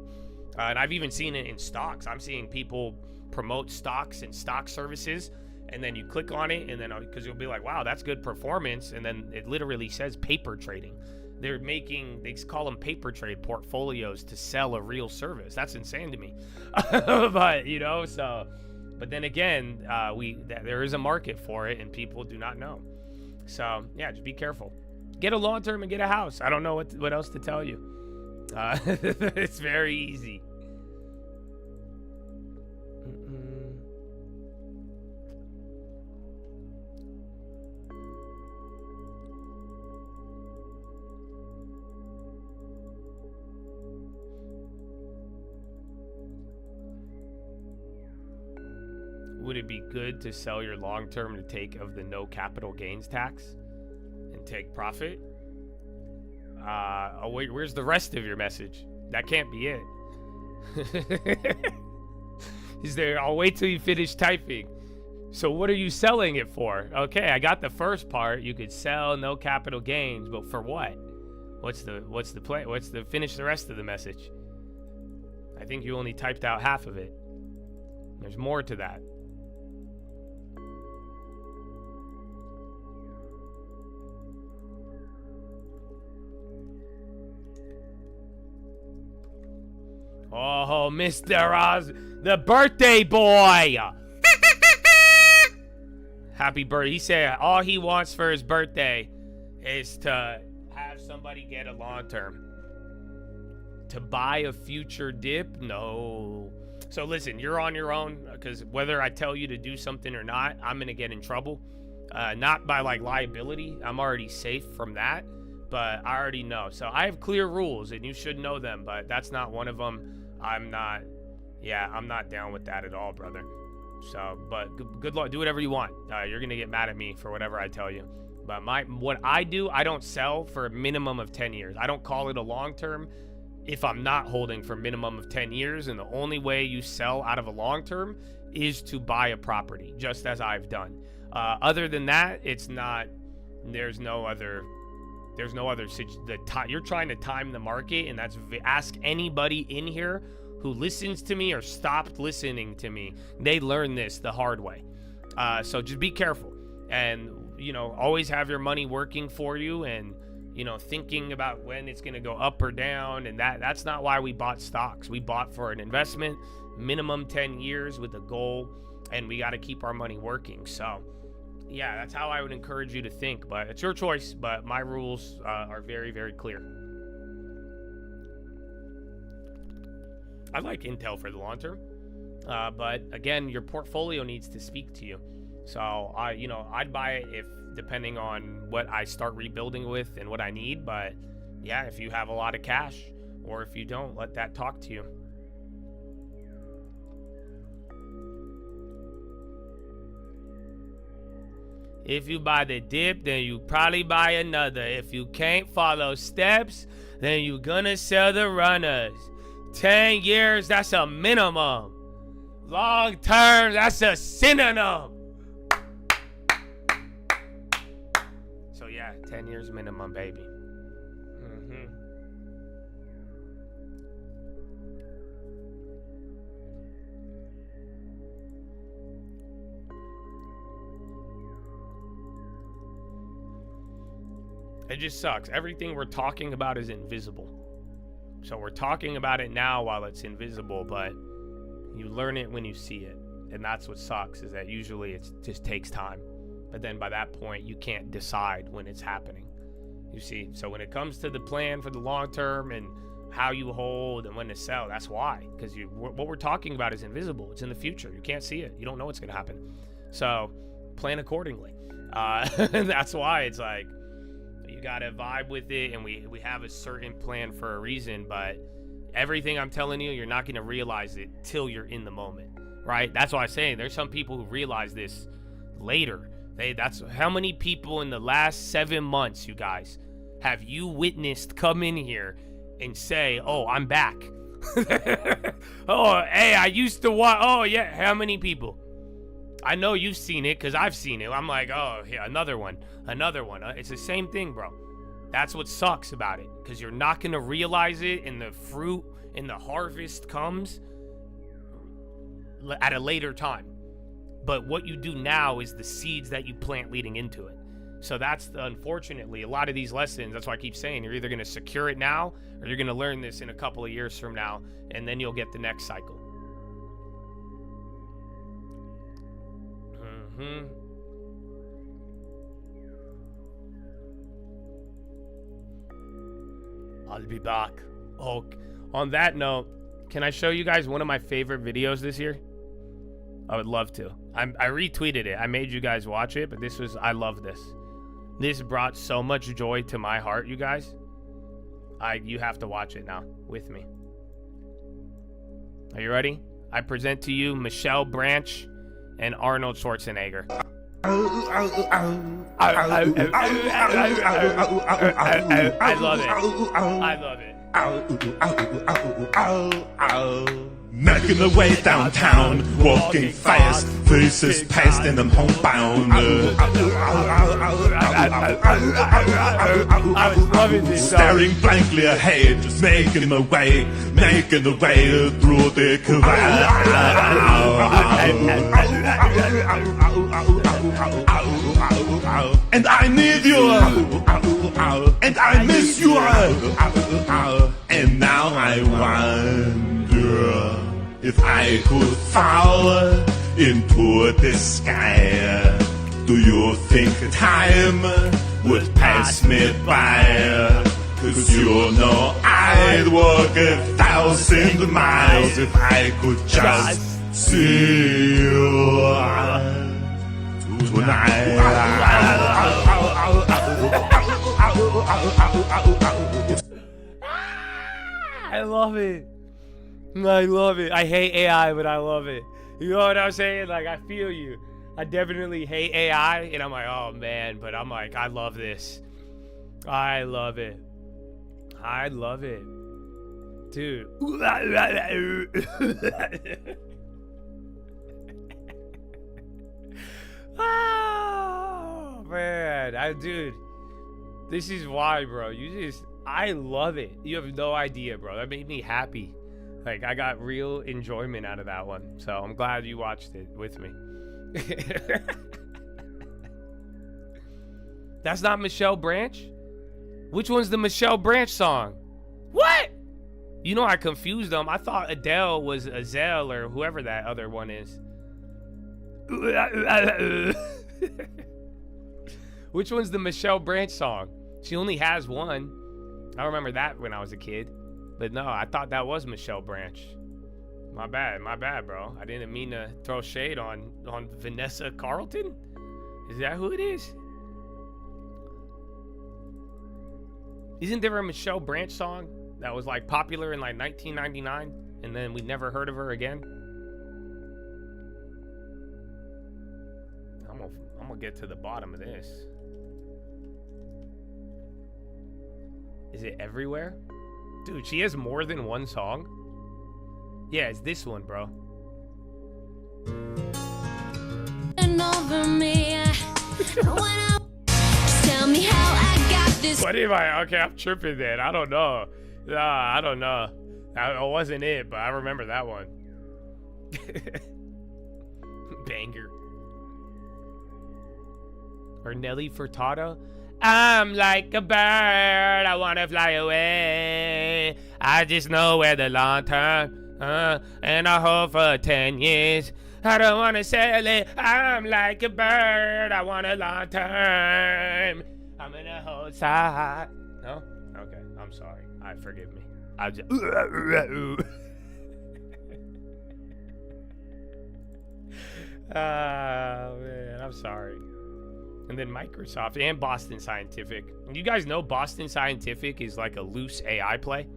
And I've even seen it in stocks. I'm seeing people promote stocks and stock services. And then you click on it and then because you'll be like, wow, that's good performance. And then it literally says paper trading. They call them paper trade portfolios to sell a real service. That's insane to me. But, you know, but then again, there is a market for it and people do not know. So yeah, just be careful. Get a long term and get a house. I don't know what else to tell you. It's very easy. Would it be good to sell your long term to take of the no capital gains tax and take profit? Oh wait, where's the rest of your message? That can't be it. Is there? I'll wait till you finish typing. So what are you selling it for? Okay, I got the first part. You could sell no capital gains, but for what? What's the play? Finish the rest of the message? I think you only typed out half of it. There's more to that. Oh, Mr. Oz, the birthday boy. Happy birthday. He said all he wants for his birthday is to have somebody get a long term. To buy a future dip? No. So listen, you're on your own because whether I tell you to do something or not, I'm going to get in trouble. Not by like liability. I'm already safe from that, but I already know. So I have clear rules and you should know them, but that's not one of them. I'm not down with that at all, brother. So, but good luck. Do whatever you want. You're gonna get mad at me for whatever I tell you. But what I do, I don't sell for a minimum of 10 years. I don't call it a long term if I'm not holding for a minimum of 10 years. And the only way you sell out of a long term is to buy a property, just as I've done. Other than that, it's not. There's no other. You're trying to time the market, and ask anybody in here who listens to me or stopped listening to me. They learn this the hard way. So just be careful, and always have your money working for you, and thinking about when it's going to go up or down. And that's not why we bought stocks. We bought for an investment, minimum 10 years with a goal, and we got to keep our money working. So yeah, that's how I would encourage you to think, but it's your choice. But my rules are very, very clear. I like Intel for the long term, but again, your portfolio needs to speak to you. So I'd buy it if depending on what I start rebuilding with and what I need. But yeah, if you have a lot of cash, or if you don't, let that talk to you. If you buy the dip, then you probably buy another. If you can't follow steps, then you're gonna sell the runners. 10 years, that's a minimum. Long term, that's a synonym. So yeah, 10 years minimum, baby. It just sucks. Everything we're talking about is invisible. So we're talking about it now while it's invisible, but you learn it when you see it. And that's what sucks, is that usually it just takes time. But then by that point, you can't decide when it's happening. You see? So when it comes to the plan for the long term and how you hold and when to sell, that's why. Because what we're talking about is invisible. It's in the future. You can't see it. You don't know what's going to happen. So plan accordingly. That's why it's like, you gotta vibe with it, and we have a certain plan for a reason. But everything I'm telling you, you're not gonna realize it till you're in the moment, right? That's why I'm saying there's some people who realize this later. That's how many people in the last 7 months, you guys, have you witnessed come in here and say, "Oh, I'm back." Oh, hey, I used to watch. Oh yeah, how many people? I know you've seen it because I've seen it. I'm like, oh, yeah, another one. It's the same thing, bro. That's what sucks about it, because you're not going to realize it, and the fruit and the harvest comes at a later time. But what you do now is the seeds that you plant leading into it. So that's, unfortunately, a lot of these lessons, that's why I keep saying, you're either going to secure it now, or you're going to learn this in a couple of years from now, and then you'll get the next cycle. I'll be back. Oh, on that note, can I show you guys one of my favorite videos this year? I would love to. I retweeted it. I made you guys watch it, but I love this. This brought so much joy to my heart, you guys. You have to watch it now with me. Are you ready? I present to you Michelle Branch and Arnold Schwarzenegger. I love it. Making the way downtown, walking fast, faces past and I'm homebound. I was loving this song. Staring blankly ahead, just making the way through the crowd. And I need you, and I miss you, and now I wonder if I could fall into the sky. Do you think time would pass me by? 'Cause you know I'd walk 1,000 miles if I could just see you tonight. I love it. I hate AI, but I love it. You know what I'm saying? Like, I feel you. I definitely hate AI, and I'm like, oh man, but I'm like, I love this. I love it. I love it. Dude. Oh, man. Dude, this is why, bro. I love it. You have no idea, bro. That made me happy. Like, I got real enjoyment out of that one. So I'm glad you watched it with me. That's not Michelle Branch? Which one's the Michelle Branch song? What? You know, I confused them. I thought Adele was Azelle or whoever that other one is. Which one's the Michelle Branch song? She only has one. I remember that when I was a kid. But no, I thought that was Michelle Branch. My bad, bro. I didn't mean to throw shade on Vanessa Carlton. Is that who it is? Isn't there a Michelle Branch song that was like popular in like 1999 and then we never heard of her again? I'm gonna get to the bottom of this. Is it Everywhere? Dude, she has more than one song? Yeah, it's this one, bro. Over me. Tell me how I got this. What am I? Okay, I'm tripping then. I don't know. Nah, I don't know. That wasn't it, but I remember that one. Banger. Or Nelly Furtado. I'm like a bird, I wanna fly away. I just know where the long term, and I hope for 10 years. I don't wanna sell it. I'm like a bird, I want a long term. I'm gonna hold side. No? Okay, I'm sorry. Forgive me. I just. Man, I'm sorry. And then Microsoft and Boston Scientific. You guys know Boston Scientific is like a loose AI play?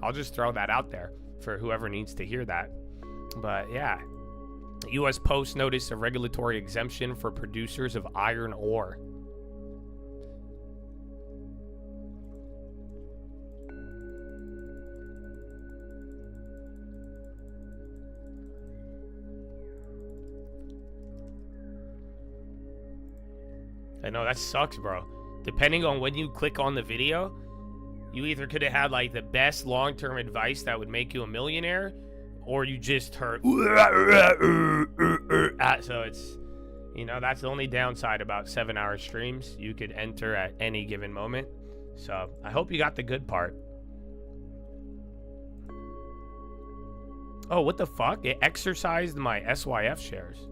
I'll just throw that out there for whoever needs to hear that. But yeah. U.S. Post noticed a regulatory exemption for producers of iron ore. I know, that sucks, bro. Depending on when you click on the video, you either could have had like the best long-term advice that would make you a millionaire, or you just heard so it's, you know, that's the only downside about 7-hour streams. You could enter at any given moment. So I hope you got the good part. Oh, what the fuck? It exercised my SYF shares.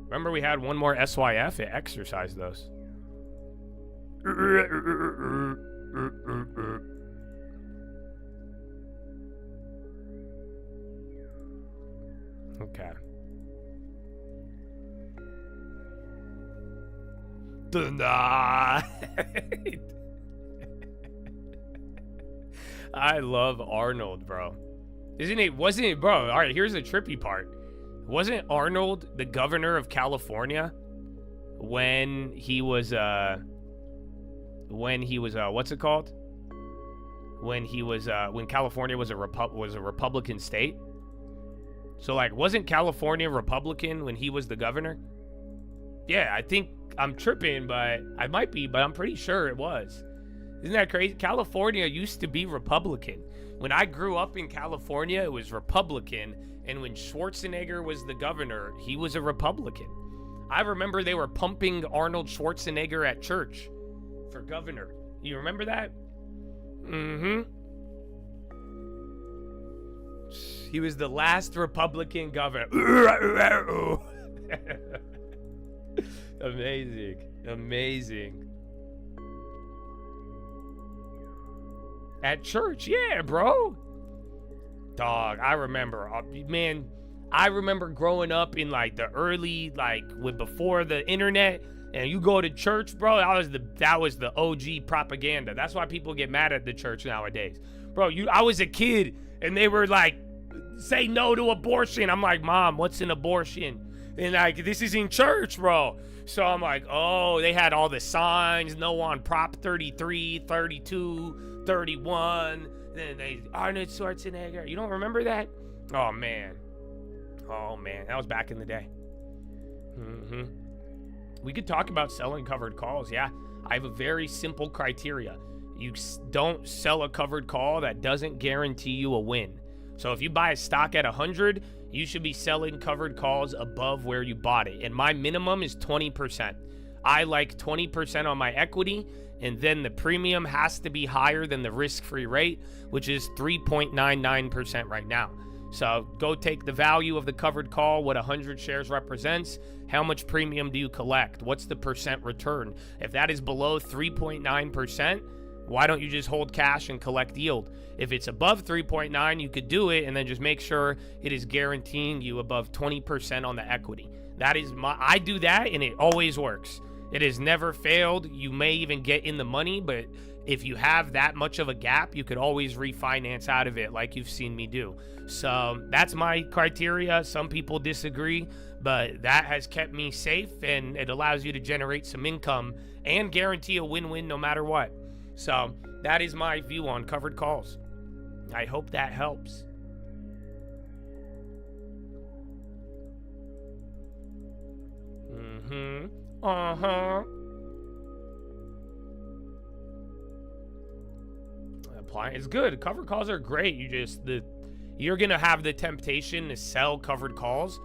Remember we had one more SYF? It exercised those. Okay. Tonight. I love Arnold, bro. Wasn't it, bro? All right, here's the trippy part. Wasn't Arnold the governor of California when he was what's it called? When California was a Republican state? So like, wasn't California Republican when he was the governor? Yeah, I think I'm tripping, but I might be, but I'm pretty sure it was. Isn't that crazy? California used to be Republican. When I grew up in California, it was Republican. And when Schwarzenegger was the governor, he was a Republican. I remember they were pumping Arnold Schwarzenegger at church for governor. You remember that? Mm-hmm. He was the last Republican governor. Amazing. Amazing. At church, yeah, bro. Dog, I remember, man, I remember growing up in like the early, before the internet, and you go to church, bro, that was the OG propaganda. That's why people get mad at the church nowadays. Bro, I was a kid, and they were like say no to abortion. I'm like, Mom, what's an abortion? And like, this is in church, bro. So I'm like, oh, they had all the signs, no on Prop 33, 32, 31. Then they, Arnold Schwarzenegger. You don't remember that? Oh, man. Oh, man. That was back in the day. We could talk about selling covered calls. Yeah, I have a very simple criteria. You don't sell a covered call that doesn't guarantee you a win. So if you buy a stock at 100, you should be selling covered calls above where you bought it. And my minimum is 20%. I like 20% on my equity, and then the premium has to be higher than the risk-free rate, which is 3.99% right now. So go take the value of the covered call, what 100 shares represents. How much premium do you collect? What's the percent return? If that is below 3.9%, why don't you just hold cash and collect yield? If it's above 3.9, you could do it and then just make sure it is guaranteeing you above 20% on the equity. That is I do that and it always works. It has never failed. You may even get in the money, but if you have that much of a gap, you could always refinance out of it like you've seen me do. So that's my criteria. Some people disagree, but that has kept me safe, and it allows you to generate some income and guarantee a win-win no matter what. So that is my view on covered calls. I hope that helps. Apply. It's good. Covered calls are great. You're gonna have the temptation to sell covered calls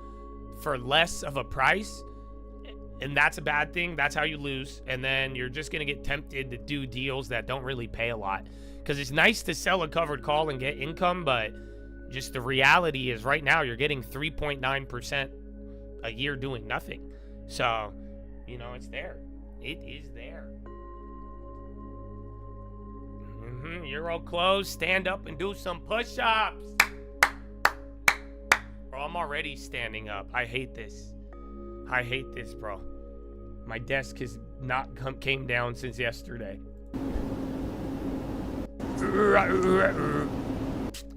for less of a price, and that's a bad thing. That's how you lose. And then you're just gonna get tempted to do deals that don't really pay a lot, because it's nice to sell a covered call and get income, but just the reality is right now you're getting 3.9% a year doing nothing. So, you know, it's there. It is there. Euro close. Stand up and do some push-ups. Bro, I'm already standing up. I hate this. I hate this, bro. My desk has not came down since yesterday.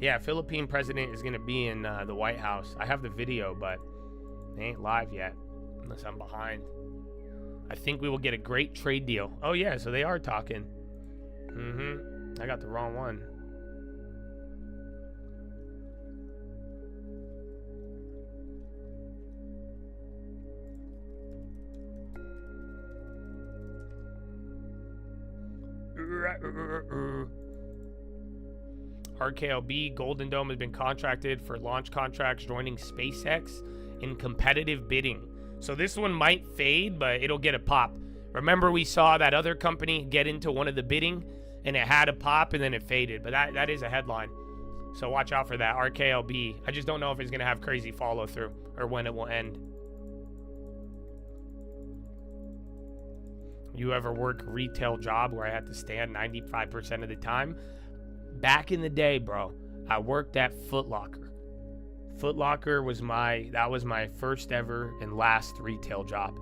Yeah, Philippine president is gonna be in the White House. I have the video, but they ain't live yet, unless I'm behind. I think we will get a great trade deal. Oh yeah, so they are talking. I got the wrong one. RKLB Golden Dome has been contracted for launch contracts, joining SpaceX in competitive bidding. So this one might fade, but it'll get a pop. Remember, we saw that other company get into one of the bidding and it had a pop and then it faded. But that is a headline. So watch out for that. RKLB. I just don't know if it's going to have crazy follow through or when it will end. You ever work a retail job where I had to stand 95% of the time? Back in the day, bro, I worked at Foot Locker. Foot Locker was that was my first ever and last retail job.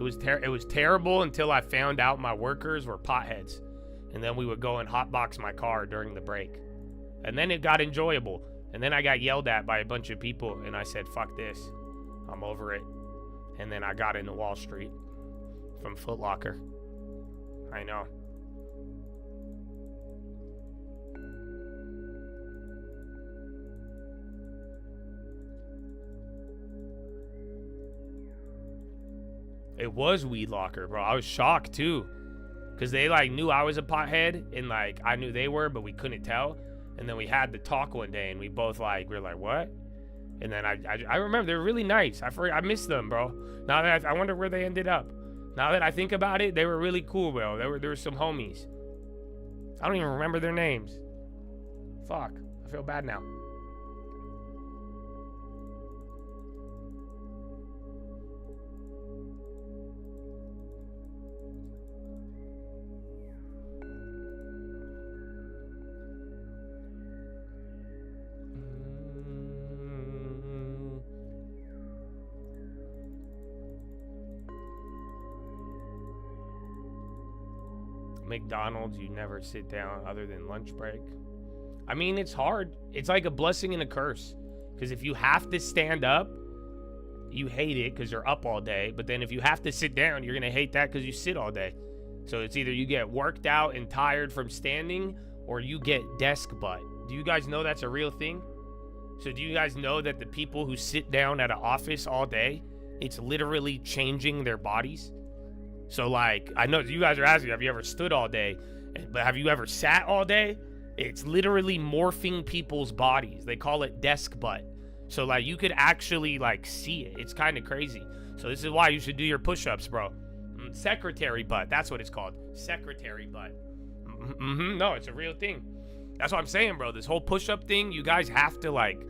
It was terrible until I found out my workers were potheads. And then we would go and hotbox my car during the break. And then it got enjoyable. And then I got yelled at by a bunch of people and I said, fuck this. I'm over it. And then I got into Wall Street from Foot Locker. I know. It was Weed Locker, bro. I was shocked too, because they like knew I was a pothead and like I knew they were, but we couldn't tell. And then we had the talk one day and we both we're like, what? And then I remember they were really nice. I miss them, bro. Now that I wonder where they ended up. Now that I think about it, they were really cool, bro. There were some homies. I don't even remember their names. Fuck. I feel bad now. McDonald's, you never sit down other than lunch break. I mean, it's hard. It's like a blessing and a curse. Because if you have to stand up, you hate it because you're up all day. But then if you have to sit down, you're going to hate that because you sit all day. So it's either you get worked out and tired from standing, or you get desk butt. Do you guys know that's a real thing? So do you guys know that the people who sit down at an office all day, it's literally changing their bodies? So like, I know you guys are asking, have you ever stood all day? But have you ever sat all day? It's literally morphing people's bodies. They call it desk butt. So like, you could actually like see it. It's kind of crazy. So this is why you should do your push-ups, bro. Secretary butt. That's what it's called. Secretary butt. No, it's a real thing. That's what I'm saying, bro. This whole push-up thing, you guys have to like,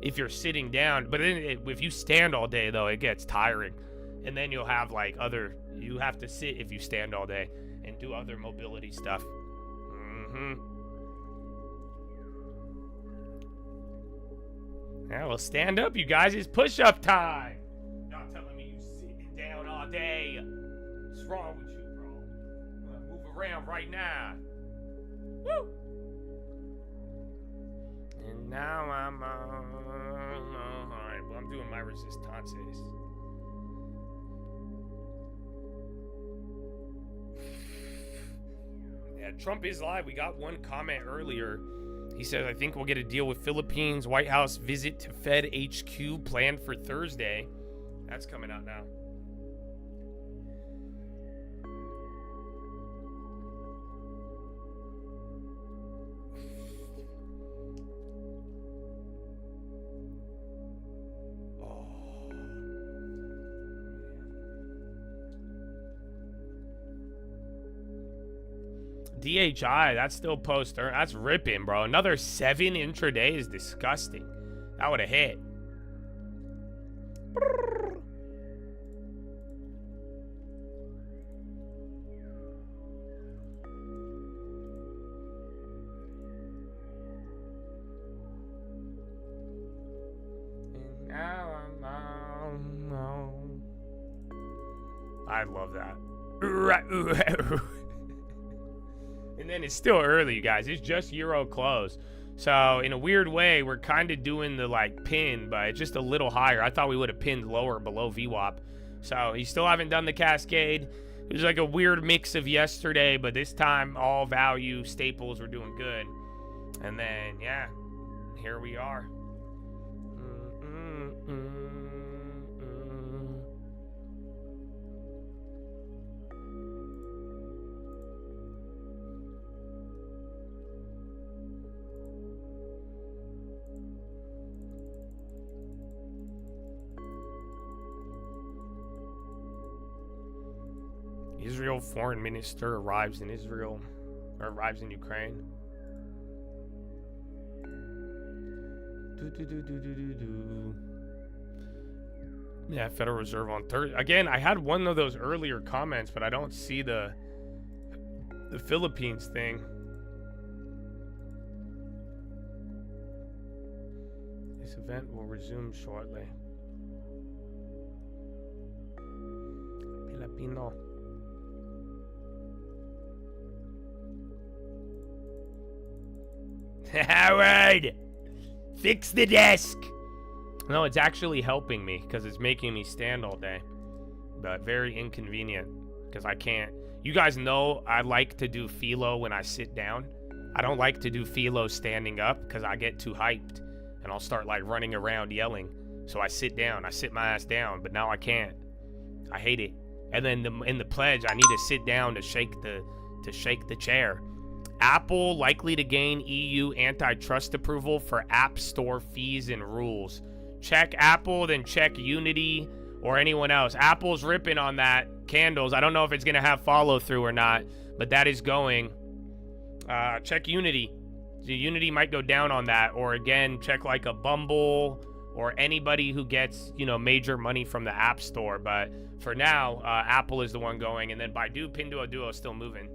if you're sitting down. But then if you stand all day, though, it gets tiring. And then you'll have like you have to sit if you stand all day and do other mobility stuff. Yeah, well, stand up, you guys. It's push-up time. Not telling me you sitting down all day. What's wrong with you, bro? I'm gonna move around right now. Woo! And now I'm alright, well, I'm doing my resistances. Yeah, Trump is live. We got one comment earlier. He says, I think we'll get a deal with Philippines. White House visit to Fed HQ planned for Thursday. That's coming out now. DHI, that's still post. That's ripping, bro. Another 7 intraday is disgusting. That would have hit. And now I love that. And then it's still early, you guys. It's just Euro close. So in a weird way, we're kind of doing the like pin, but it's just a little higher. I thought we would have pinned lower below VWAP. So you still haven't done the cascade. It was like a weird mix of yesterday, but this time all value staples were doing good. And then, yeah, here we are. Israel foreign minister arrives in Israel, or arrives in Ukraine. Yeah, Federal Reserve on Thursday. Again, I had one of those earlier comments, but I don't see the Philippines thing. This event will resume shortly. Filipino. Howard! Fix the desk! No, it's actually helping me because it's making me stand all day. But very inconvenient because I can't. You guys know I like to do philo when I sit down. I don't like to do philo standing up because I get too hyped and I'll start like running around yelling. So I sit down. I sit my ass down, but now I can't. I hate it. And then in the pledge, I need to sit down to shake the chair. Apple likely to gain EU antitrust approval for App Store fees and rules. Check Apple, then check Unity or anyone else. Apple's ripping on that. Candles. I don't know if it's going to have follow through or not, but that is going. Check Unity. So Unity might go down on that. Or again, check like a Bumble or anybody who gets, major money from the App Store. But for now, Apple is the one going. And then Baidu, Pinduoduo is still moving.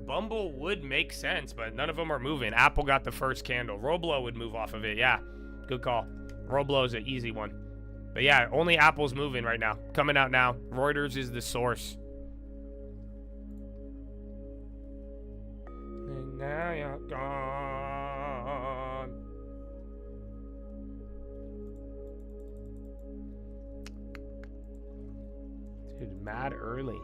Bumble would make sense, but none of them are moving. Apple got the first candle. Roblo would move off of it. Yeah, good call. Roblo is an easy one. But yeah, only Apple's moving right now. Coming out now. Reuters is the source. And now you're gone. Dude, mad early.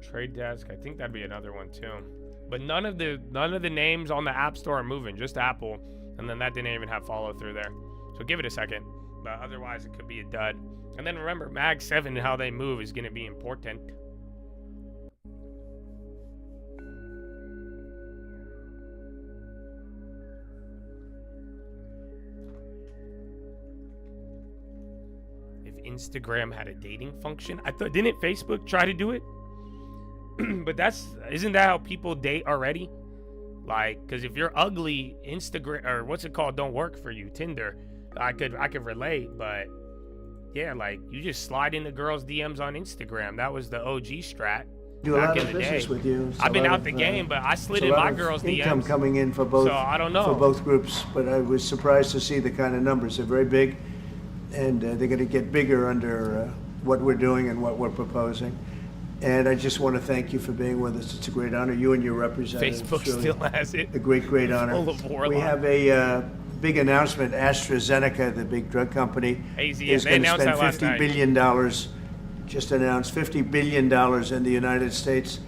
Trade Desk, I think that'd be another one too. But none of the names on the App Store are moving, just Apple, and then that didn't even have follow through there. So give it a second, but otherwise it could be a dud. And then remember, Mag 7 and how they move is going to be important. If Instagram had a dating function, I thought, didn't Facebook try to do it? But isn't that how people date already? Like, because if you're ugly, Instagram, or what's it called, don't work for you, Tinder. I could relate, but yeah, like you just slide into girls' DMs on Instagram. That was the OG strat. Do a lot of business with you. I've been out the game, but I slid in my girls' DMs. Income coming in for both. So I don't know for both groups, but I was surprised to see the kind of numbers. They're very big, and they're going to get bigger under what we're doing and what we're proposing. And I just want to thank you for being with us. It's a great honor. You and your representative. Facebook really still has it. A great honor. Full of warlocks. We have a big announcement. AstraZeneca, the big drug company, is going to spend $50 billion. Just announced $50 billion in the United States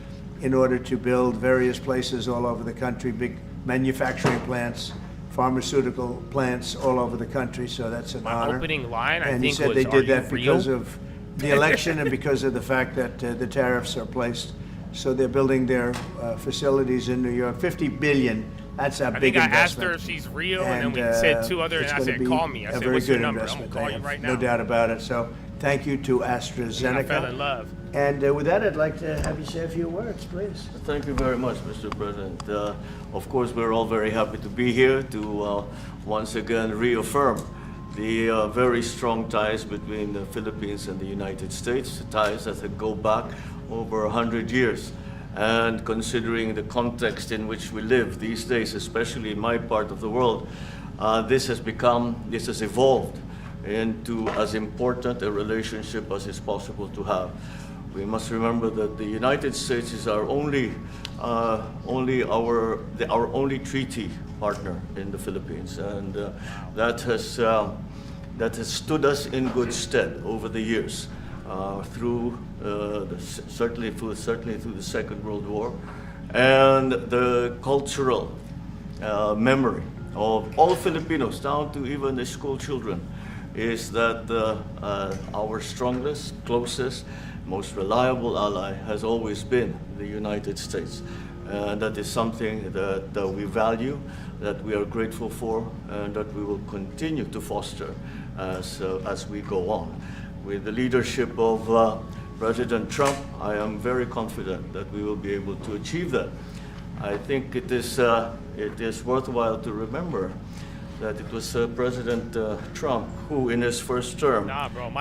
in order to build various places all over the country, big manufacturing plants, pharmaceutical plants all over the country. So that's an honor. My opening line, and I think, he said was, they did that real? because of the election and because of the fact that the tariffs are placed. So they're building their facilities in New York. $50 billion. That's a big investment. I asked her if she's real, and then we said two other, and I said, call me. I said, what's your number? I'm going to call you right now. No doubt about it. So thank you to AstraZeneca. I fell in love. And with that, I'd like to have you say a few words, please. Thank you very much, Mr. President. Of course, we're all very happy to be here to once again reaffirm the very strong ties between the Philippines and the United States, ties that go back over 100 years. And considering the context in which we live these days, especially in my part of the world, this has evolved into as important a relationship as is possible to have. We must remember that the United States is our only treaty partner in the Philippines, and that has stood us in good stead over the years, certainly through the Second World War, and the cultural memory of all Filipinos, down to even the school children, is that our strongest, closest, most reliable ally has always been the United States. And that is something that we value, that we are grateful for, and that we will continue to foster as we go on. With the leadership of President Trump, I am very confident that we will be able to achieve that. I think it is worthwhile to remember that it was President Trump who, in his first term,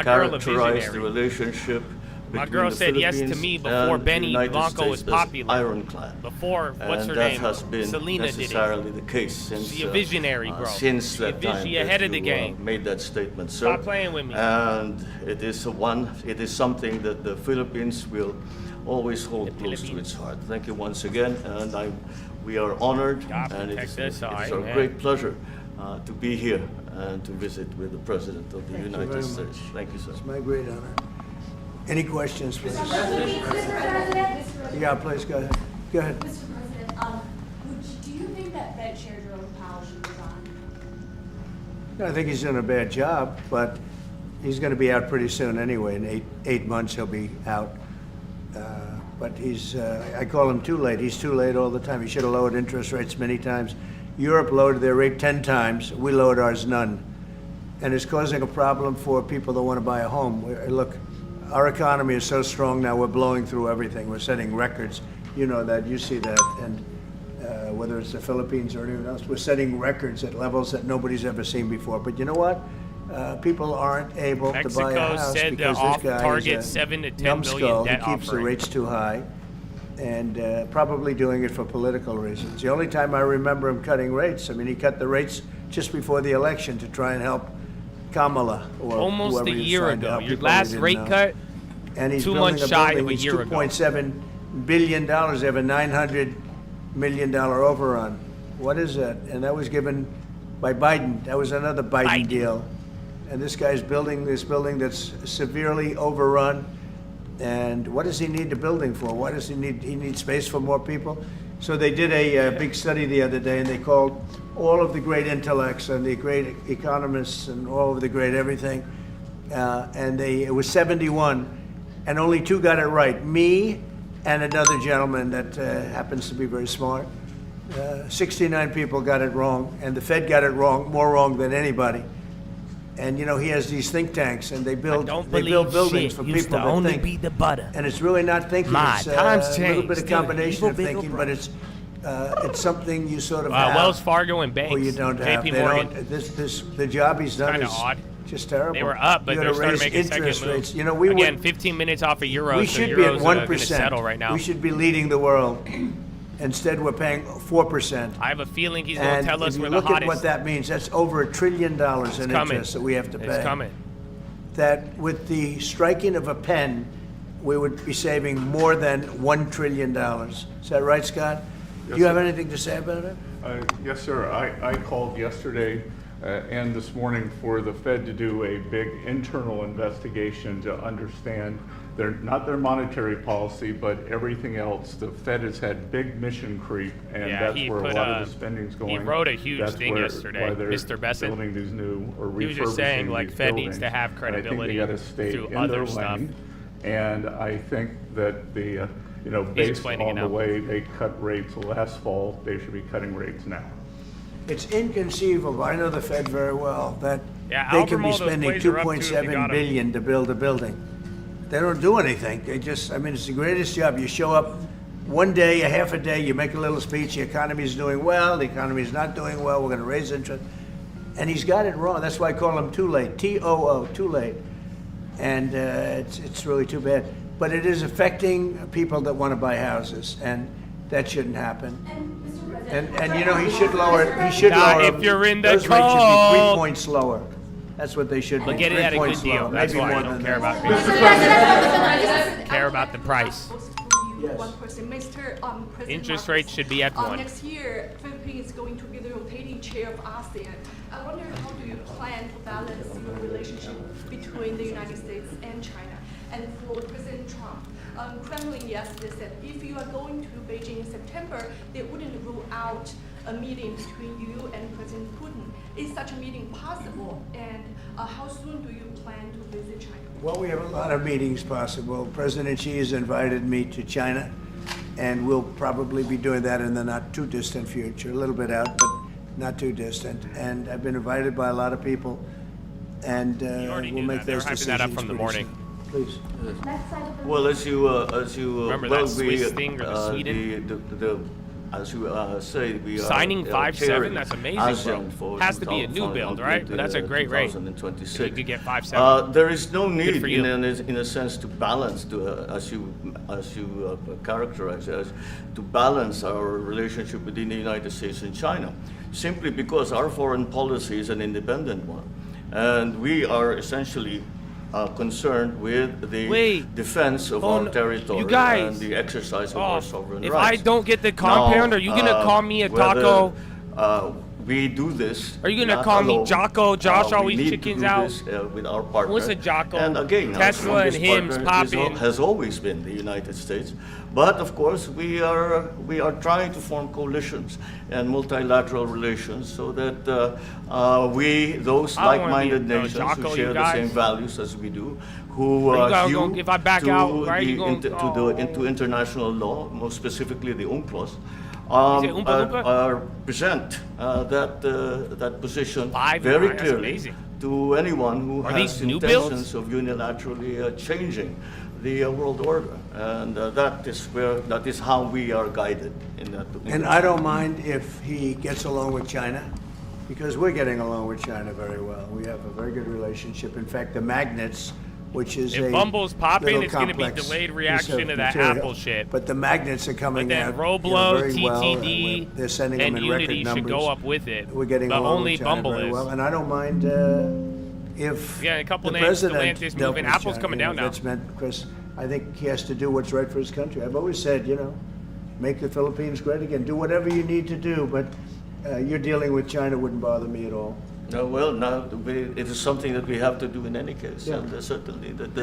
characterized the relationship. My girl said yes to me before Benny Blanco was popular. Ironclad. Before, what's her name? And that has been Selena necessarily the case since. She's a visionary, bro. Since that time, she ahead of the game. Made that statement, sir. Stop playing with me. And it is something that the Philippines will always hold close to its heart. Thank you once again, and we are honored, and it is our great pleasure to be here and to visit with the President of the United States. Thank you, sir. It's my great honor. Any questions, please? Mr. President. Yeah, please, go ahead. Go ahead. Mr. President, do you think that Fed Chair Jerome Powell should resign? I think he's doing a bad job, but he's going to be out pretty soon anyway. In eight months, he'll be out. But I call him too late. He's too late all the time. He should have lowered interest rates many times. Europe lowered their rate 10 times. We lowered ours none. And it's causing a problem for people that want to buy a home. Look, our economy is so strong now, we're blowing through everything. We're setting records. You know that, you see that. And whether it's the Philippines or anyone else, we're setting records at levels that nobody's ever seen before. But you know what? people aren't able to buy a Mexico house said because the this guy target is a 7 to 10 numbskull billion who debt keeps the offering. rates too high, and probably doing it for political reasons. The only time I remember him cutting rates, I mean, he cut the rates just before the election to try and help Kamala or Almost whoever a he was year trying to ago. help, Your people he last didn't rate know. cut, And he's 2 building months a shy building. of a It's year ago. $2.7 billion. They have a $900 million overrun. What is that? And that was given by Biden. That was another Biden deal. And this guy's building this building that's severely overrun. And what does he need the building for? What does he need? He needs space for more people. So they did a big study the other day, and they called all of the great intellects and the great economists and all of the great everything. And it was 71, and only 2 got it right. Me and another gentleman that happens to be very smart. 69 people got it wrong, and the Fed got it wrong, more wrong than anybody. And you know, he has these think tanks, and they build buildings for people that think. Be the butter. And it's really not thinking. My It's times a little bit changed. of combination of Evil thinking, bigger but it's something you sort of have. Wells Fargo and banks. Or you don't have. JP They Morgan. don't. The job he's done Kinda is odd. just terrible. They were up, but You they're gotta starting to raise make a second interest move. rates. You know, we Again, would, 15 minutes off a euro. we so should be at euros are 1%. gonna settle right now. We should be leading the world. Instead, we're paying 4%. I have a feeling he's going to And tell us if we're you the look hottest. at what that means, that's over $1 trillion in coming. interest that we have to pay. It's coming. That with the striking of a pen, we would be saving more than $1 trillion. Is that right, Scott? Do you have anything to say about it? Yes, sir. I called yesterday and this morning for the Fed to do a big internal investigation to understand not their monetary policy, but everything else. The Fed has had big mission creep, and that's where a lot of the spending's going. He wrote a huge That's thing why yesterday, they're Mr. Bessent. building these new or He was just saying, refurbishing like, these Fed needs to buildings. have credibility And I think they gotta stay through in other their stuff. lane. And I think that the He's based explaining on it the now. way they cut rates last fall, they should be cutting rates now. It's inconceivable, I know the Fed very well, that Yeah, they can Albemarle, be those spending plays are up, too, if you got 'em. $2.7 billion to build a building. They don't do anything. They just, I mean, it's the greatest job. You show up one day, a half a day, you make a little speech, the economy's doing well, the economy's not doing well, we're gonna raise interest. And he's got it wrong. That's why I call him too late, T-O-O, too late. And it's really too bad. But it is affecting people that want to buy houses, and that shouldn't happen. And you know, he should lower if you're in the those rates should be 3 cold. points lower. That's what they should be. But get it 3 at a points good deal. lower, That's maybe why more I don't than care that. about care about the price. Yes. One person, Mr. President Interest Marcos, rates should be at 1. Next year, Philippines is going to be the rotating chair of ASEAN. I wonder how do you plan to balance your relationship between the United States and China? And for President Trump, Kremlin yesterday said if you are going to Beijing in September, they wouldn't rule out a meeting between you and President Putin. Is such a meeting possible? And how soon do you plan to visit China? Well, we have a lot of meetings possible. President Xi has invited me to China, and we'll probably be doing that in the not too distant future. A little bit out, but not too distant. And I've been invited by a lot of people, and we'll make those decisions. They were hyping that up from the pretty morning. soon. Please. Well, as you Remember well, that Swiss thing or the Sweden? As you say, we are Signing 5.7, chairing that's amazing, ASEAN bro. for Has to be a new build, right? But that's a great rate. 2026. You could get 5.7. There is no need, for you. in a sense, to balance, as you characterize it, to balance our relationship between the United States and China, simply because our foreign policy is an independent one, and we are essentially concerned with the defense of our territory you guys. and the exercise of our sovereign if rights. I don't get the compound, Now, are you gonna call me a taco? We do this. Are you gonna not call me alone. Jocko? Josh We always need to chickens do out. this, with our partner. What's a Jocko? And again, our Tesla and strongest hymns partner popping. has always been the United States. But of course, we are trying to form coalitions and multilateral relations so that those I don't wanna like-minded be, nations Jocko, who you share the guys. same values as we do, who Are you guys hew gonna- if I back to out, right, the you gonna- into international law, more specifically the UNCLOS. Is it Oompa Loompa? Present that position Live, very that's clearly amazing. to anyone who Are has these new builds? intentions of unilaterally changing the world order, and that is how we are guided in that. And I don't mind if he gets along with China, because we're getting along with China very well. We have a very good relationship. In fact, the magnets, which is if a Bumble's popping, little it's going to be complex delayed piece reaction of to that material. Apple shit. But the magnets are coming But then out Roblo, very well, TTD, they're sending them and in record Unity numbers. should go up with it. We're getting but along only with China Bumble very is. well, and I don't mind if Yeah, a couple the names, president Stellantis dealt moving. with Apple's China, coming down now. That's meant because I think he has to do what's right for his country. I've always said, make the Philippines great again. Do whatever you need to do, but you're dealing with China wouldn't bother me at all. No, well, now it is something that we have to do in any case, Yeah. and certainly that.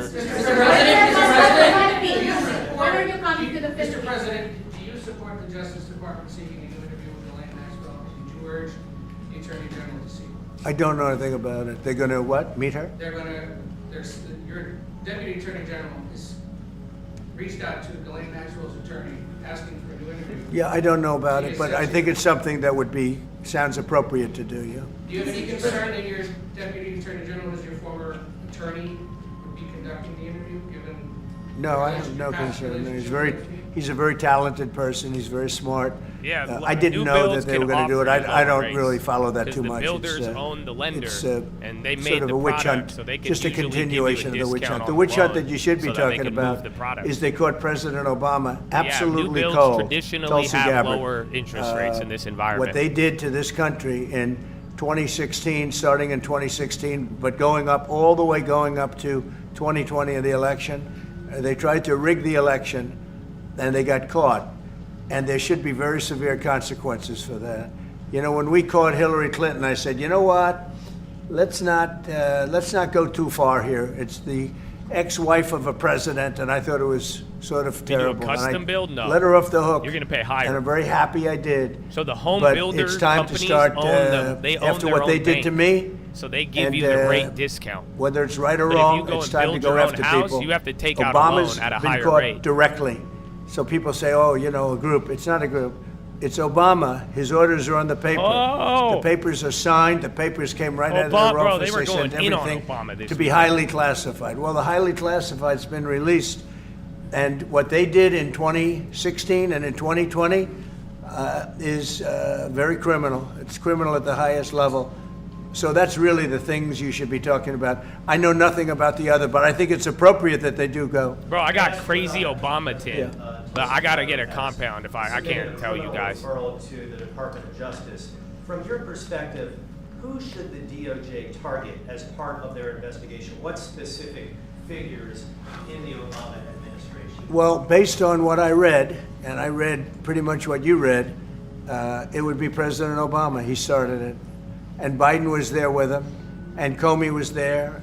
Mr. President, do you support the Justice Department seeking a new interview with Ghislaine Maxwell? Did you urge the Attorney General to seek? I don't know anything about it. They're going to what? Meet her? Your Deputy Attorney General has reached out to Ghislaine Maxwell's attorney asking for a new interview. Yeah, I don't know about She it, but I accepts think it's something that sounds appropriate to do, yeah. Do you have any concern that your Deputy Attorney General, as your former attorney, would be conducting the interview, given? No, I have no concern. He's a very talented person. He's very smart. Yeah, I didn't new know that builds they can were going to do it. offer I lower don't rates, really follow that 'cause too much. The builders own the lender, and they made sort of the a witch product, hunt, so they could just a usually give you continuation of the witch discount hunt. on The witch hunt loan that you should be so that they talking can about move the product. is they caught President Obama absolutely new builds cold. traditionally Tulsi have Gabbard. lower interest rates in this environment. What they did to this country in 2016, starting in 2016, but going up to 2020 of the election, they tried to rig the election, and they got caught. And there should be very severe consequences for that. When we caught Hillary Clinton, I said, you know what? Let's not go too far here. It's the ex-wife of a president, and I thought it was sort of terrible. Do a custom build? No. Let her off the hook. You're going to pay higher. And I'm very happy I did. So the home but builders it's time to companies start own them. They own after their what they own did bank. to me. So they give and, you the rate discount. Whether it's right or But if wrong, you go it's and time to build go your own after house, people. you have to take out a Obama's loan at a been higher caught rate. directly. So people say, a group. It's not a group. It's Obama. His orders are on the paper. Oh. The papers are signed. The papers came right out of their Bro, office. they were going sent in on everything Obama this to be week. highly classified. Well, the highly classified's been released. And what they did in 2016 and in 2020 is very criminal. It's criminal at the highest level. So that's really the things you should be talking about. I know nothing about the other, but I think it's appropriate that they do go. Bro, I got crazy Obama tin, but I got to get a compound if I can't tell you guys. Referral to the Department of Justice. From your perspective, who should the DOJ target as part of their investigation? What specific figures in the Obama administration? Well, based on what I read, and I read pretty much what you read, it would be President Obama. He started it. And Biden was there with him, and Comey was there,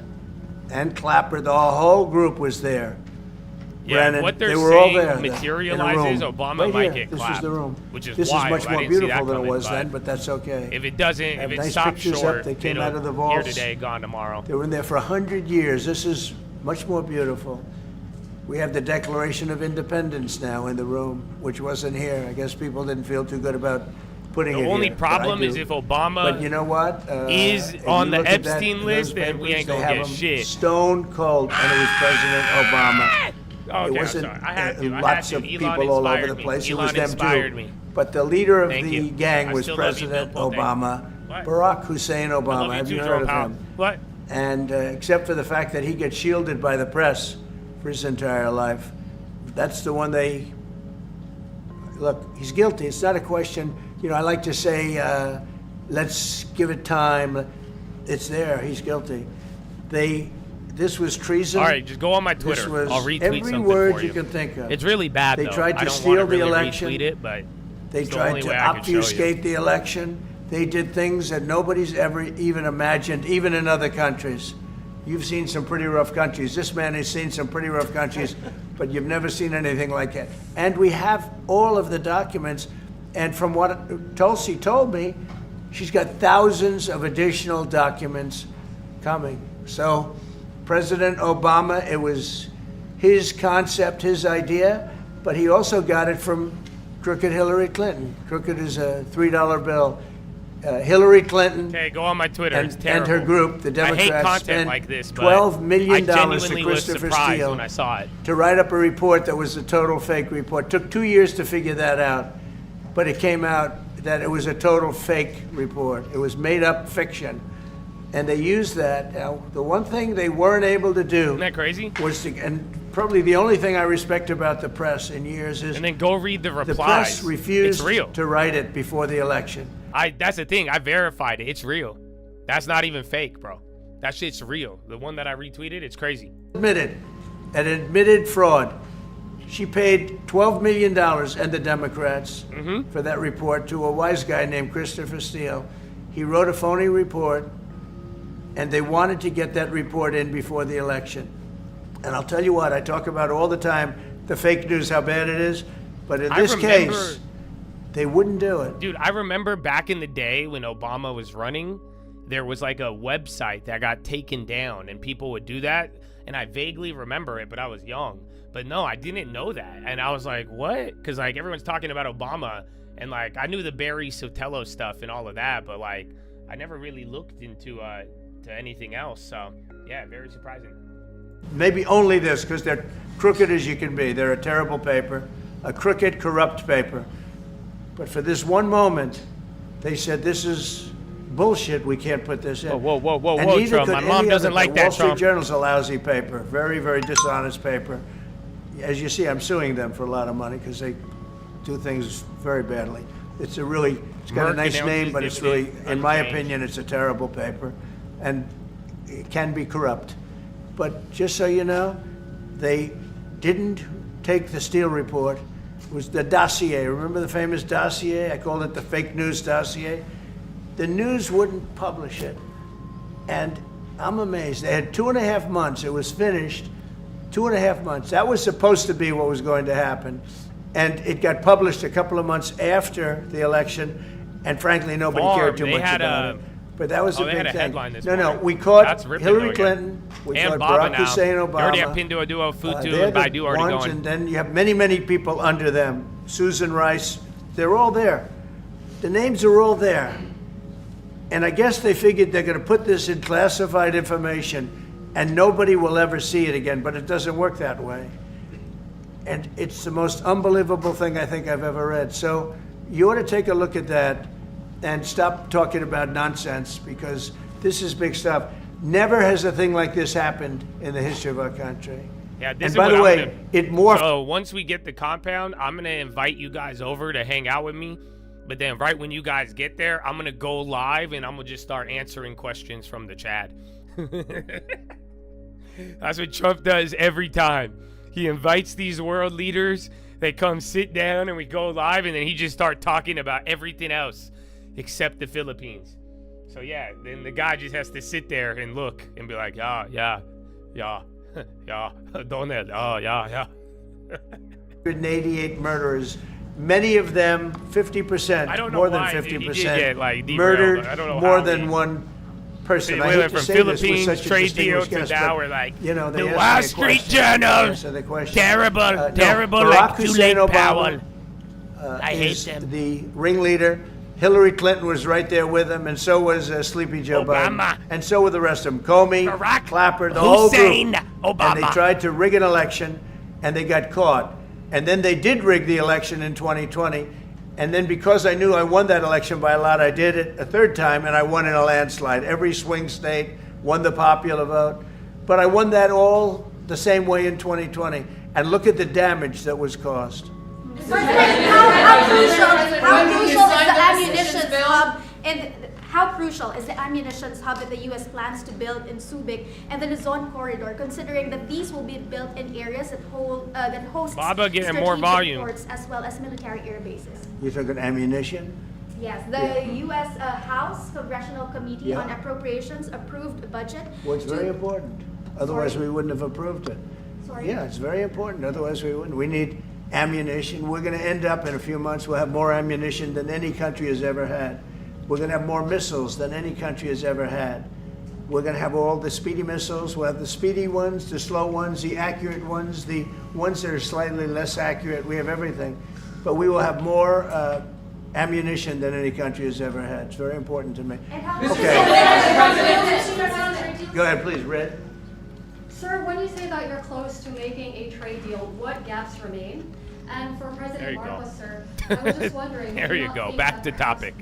and Clapper. The whole group was there. Yeah, Brennan, what they're they were all saying there. materializes, in a room. Obama Right might here. get This clapped. is the room. Which is this wild. is much I more didn't see beautiful that than it coming, was but then, but that's okay. If it doesn't, Have if it nice stops pictures short, up. They came it'll- out of the here vaults. today, gone tomorrow. They were in there for 100 years. This is much more beautiful. We have the Declaration of Independence now in the room, which wasn't here. I guess people didn't feel too good about putting The it here. only but problem I is do. if Obama But you know what? is if on you the look at that Epstein in list, those then we papers, ain't they gonna have get him shit. Stone cold, and it was President Obama. Okay, it I'm wasn't sorry. I had to. I lots had of to. Elon people all over inspired the me. place. Elon it was them inspired too. me. But the leader of Thank the you. gang I was still love you, President Bill. Thank you. Obama, What? Barack Hussein I love Obama. you Have too, you heard Jerome of Powell. him? What? And except for the fact that he gets shielded by the press for his entire life, that's the one they look. He's guilty. It's not a question. I like to say, let's give it time. It's there. He's guilty. This was treason. All right, just go on my This Twitter. was I'll retweet every something word for you can think of. It's really bad, They though. tried I to don't steal wanna the really election. retweet it, but They it's the tried only to way I can show you. obfuscate the election. They did things that nobody's ever even imagined, even in other countries. You've seen some pretty rough countries. This man has seen some pretty rough countries, but you've never seen anything like that. And we have all of the documents. And from what Tulsi told me, she's got thousands of additional documents coming. So President Obama, it was his concept, his idea, but he also got it from crooked Hillary Clinton. Crooked is a $3 bill. Hillary Clinton Okay, go on my Twitter. It's and terrible. her group, the Democrats, I hate content spent like this, but $12 million I to genuinely was Christopher surprised Steele when I saw it. to write up a report that was a total fake report. Took 2 years to figure that out, but it came out. that it was a total fake report. It was made up fiction. And they used that. Now, the one thing they weren't able to do. Isn't that crazy? Was to, and probably the only thing I respect about the press in years is. And then go read the replies. The press refused it's real. to write it before the election. That's the thing. I verified it. It's real. That's not even fake, bro. That shit's real. The one that I retweeted, it's crazy. Admitted fraud. She paid $12 million and the Democrats for that report to a wise guy named Christopher Steele. He wrote a phony report, and they wanted to get that report in before the election. And I'll tell you what, I talk about all the time, the fake news, how bad it is. But in this case, they wouldn't do it. Dude, I remember back in the day when Obama was running, there was like a website that got taken down, and people would do that. And I vaguely remember it, but I was young. But no, I didn't know that. And I was like, what? Because like everyone's talking about Obama, and like I knew the Barry Sotelo stuff and all of that, but like I never really looked into to anything else. So yeah, very surprising. Maybe only this, because they're crooked as you can be. They're a terrible paper, a crooked, corrupt paper. But for this one moment, they said this is bullshit. We can't put this in. Whoa, Trump. My mom doesn't like that, Trump. Wall Street Journal's a lousy paper, very, very dishonest paper. As you see, I'm suing them for a lot of money because they do things very badly. It's got a nice name, but it's really, in my opinion, it's a terrible paper, and it can be corrupt. But just so you know, they didn't take the Steele report. It was the Dossier. Remember the famous Dossier? I called it the fake news Dossier. The news wouldn't publish it, and I'm amazed. They had 2.5 months. It was finished. 2.5 months. That was supposed to be what was going to happen. And it got published a couple of months after the election, and frankly, nobody cared too much about it. But that was a big thing. No, we caught Hillary Clinton. We caught Barack Hussein Obama. You already have Pinduoduo, Futu, and Baidu already going. And then you have many, many people under them. Susan Rice. They're all there. The names are all there. And I guess they figured they're going to put this in classified information and nobody will ever see it again, but it doesn't work that way. And it's the most unbelievable thing I think I've ever read. So you ought to take a look at that and stop talking about nonsense, because this is big stuff. Never has a thing like this happened in the history of our country. Yeah, this and is by the way, it morphed. So once we get the compound, I'm going to invite you guys over to hang out with me. But then right when you guys get there, I'm going to go live and I'm going to just start answering questions from the chat. That's what Trump does every time. He invites these world leaders. They come sit down and we go live, and then he just start talking about everything else except the Philippines. So yeah, then the guy just has to sit there and look and be like, yeah, Donald, yeah. 188 murderers. Many of them, 50%, more than 50%, murdered I don't know more than one person. I hate to say this with such a trade deals to now we're like, you know, the Wall Street Journal, terrible, like Jerome Powell. I hate them. The ringleader. Hillary Clinton was right there with him, and so was Sleepy Joe Biden, and so were the rest of them. Comey, Clapper, the whole group. Obama. And they tried to rig an election, and they got caught. And then they did rig the election in 2020. And then because I knew I won that election by a lot, I did it a third time, and I won in a landslide. Every swing state won the popular vote. But I won that all the same way in 2020. And look at the damage that was caused. How crucial is the ammunition hub that the U.S. plans to build in Subic and the Luzon corridor, considering that these will be built in areas that host getting more volume ports as well as military air bases. You're talking ammunition? Yes, the U.S. House Congressional Committee on Appropriations approved a budget. Well, it's very important. Otherwise, we wouldn't have approved it. Sorry? Yeah, it's very important. Otherwise, we wouldn't. We need ammunition. We're going to end up in a few months, we'll have more ammunition than any country has ever had. We're going to have more missiles than any country has ever had. We're going to have all the speedy missiles. We'll have the speedy ones, the slow ones, the accurate ones, the ones that are slightly less accurate. We have everything. But we will have more ammunition than any country has ever had. It's very important to me. Okay. Go ahead, please, Red. Sir, when you say that you're close to making a trade deal, what gaps remain? And for There President you go. Marcos, sir, I was just wondering. There do you you not go. think Back that to perhaps, topic.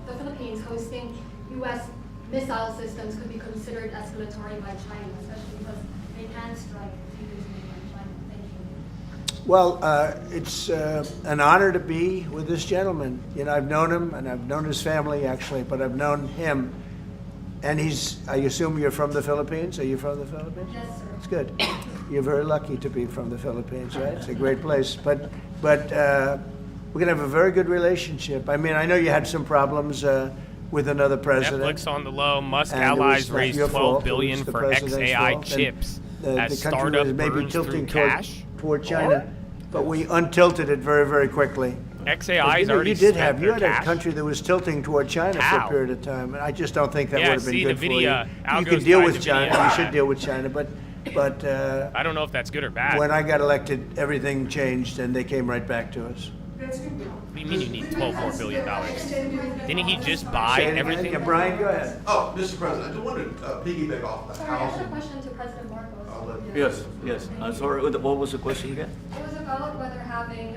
The Philippines hosting U.S. missile systems could be considered escalatory by China, especially because they can strike if you use mainland China. Thank you. Well, it's an honor to be with this gentleman. You know, I've known him, and I've known his family, actually, but I've known him. And I assume you're from the Philippines? Are you from the Philippines? Yes, sir. It's good. You're very lucky to be from the Philippines, right? It's a great place. But we're going to have a very good relationship. I mean, I know you had some problems with another president. Netflix on the low. Musk And it allies was not raised your fault. $12 billion It was the for president's XAI fault. And chips the as country startup was maybe burns through tilting cash. toward China, but we untilted it very, very quickly. XAI is already you did spent have their had cash. a country that was tilting toward China for How? a period of time, and I just don't think that Yeah, would have been see, good the for video, you. You Algo's could deal tried with the China. video. You should deal with China, but I don't know if that's good or bad. when I got elected, everything changed, and they came right back to us. What do you mean you need $12 billion? Didn't he just buy Say it again. everything? Yeah, Brian, go ahead. Oh, Mr. President, I just wanted to piggyback off the Sorry, I have a housing. question to President Marcos. Yes. I'm sorry, what was the question again? It was about whether having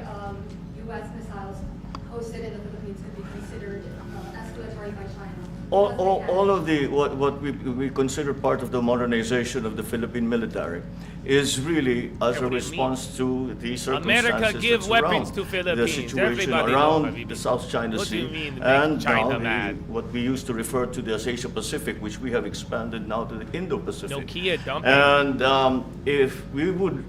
U.S. missiles hosted in the Philippines could be considered escalatory by China. All of the what we consider part of the modernization of the Philippine military is really as a response to the circumstances America give that weapons surround to Philippines. the situation Everybody around know, the South China What do you Sea mean to make and China now mad? what we used to refer to as Asia Pacific, which we have expanded now to the Indo-Pacific. Nokia dumping. And if we would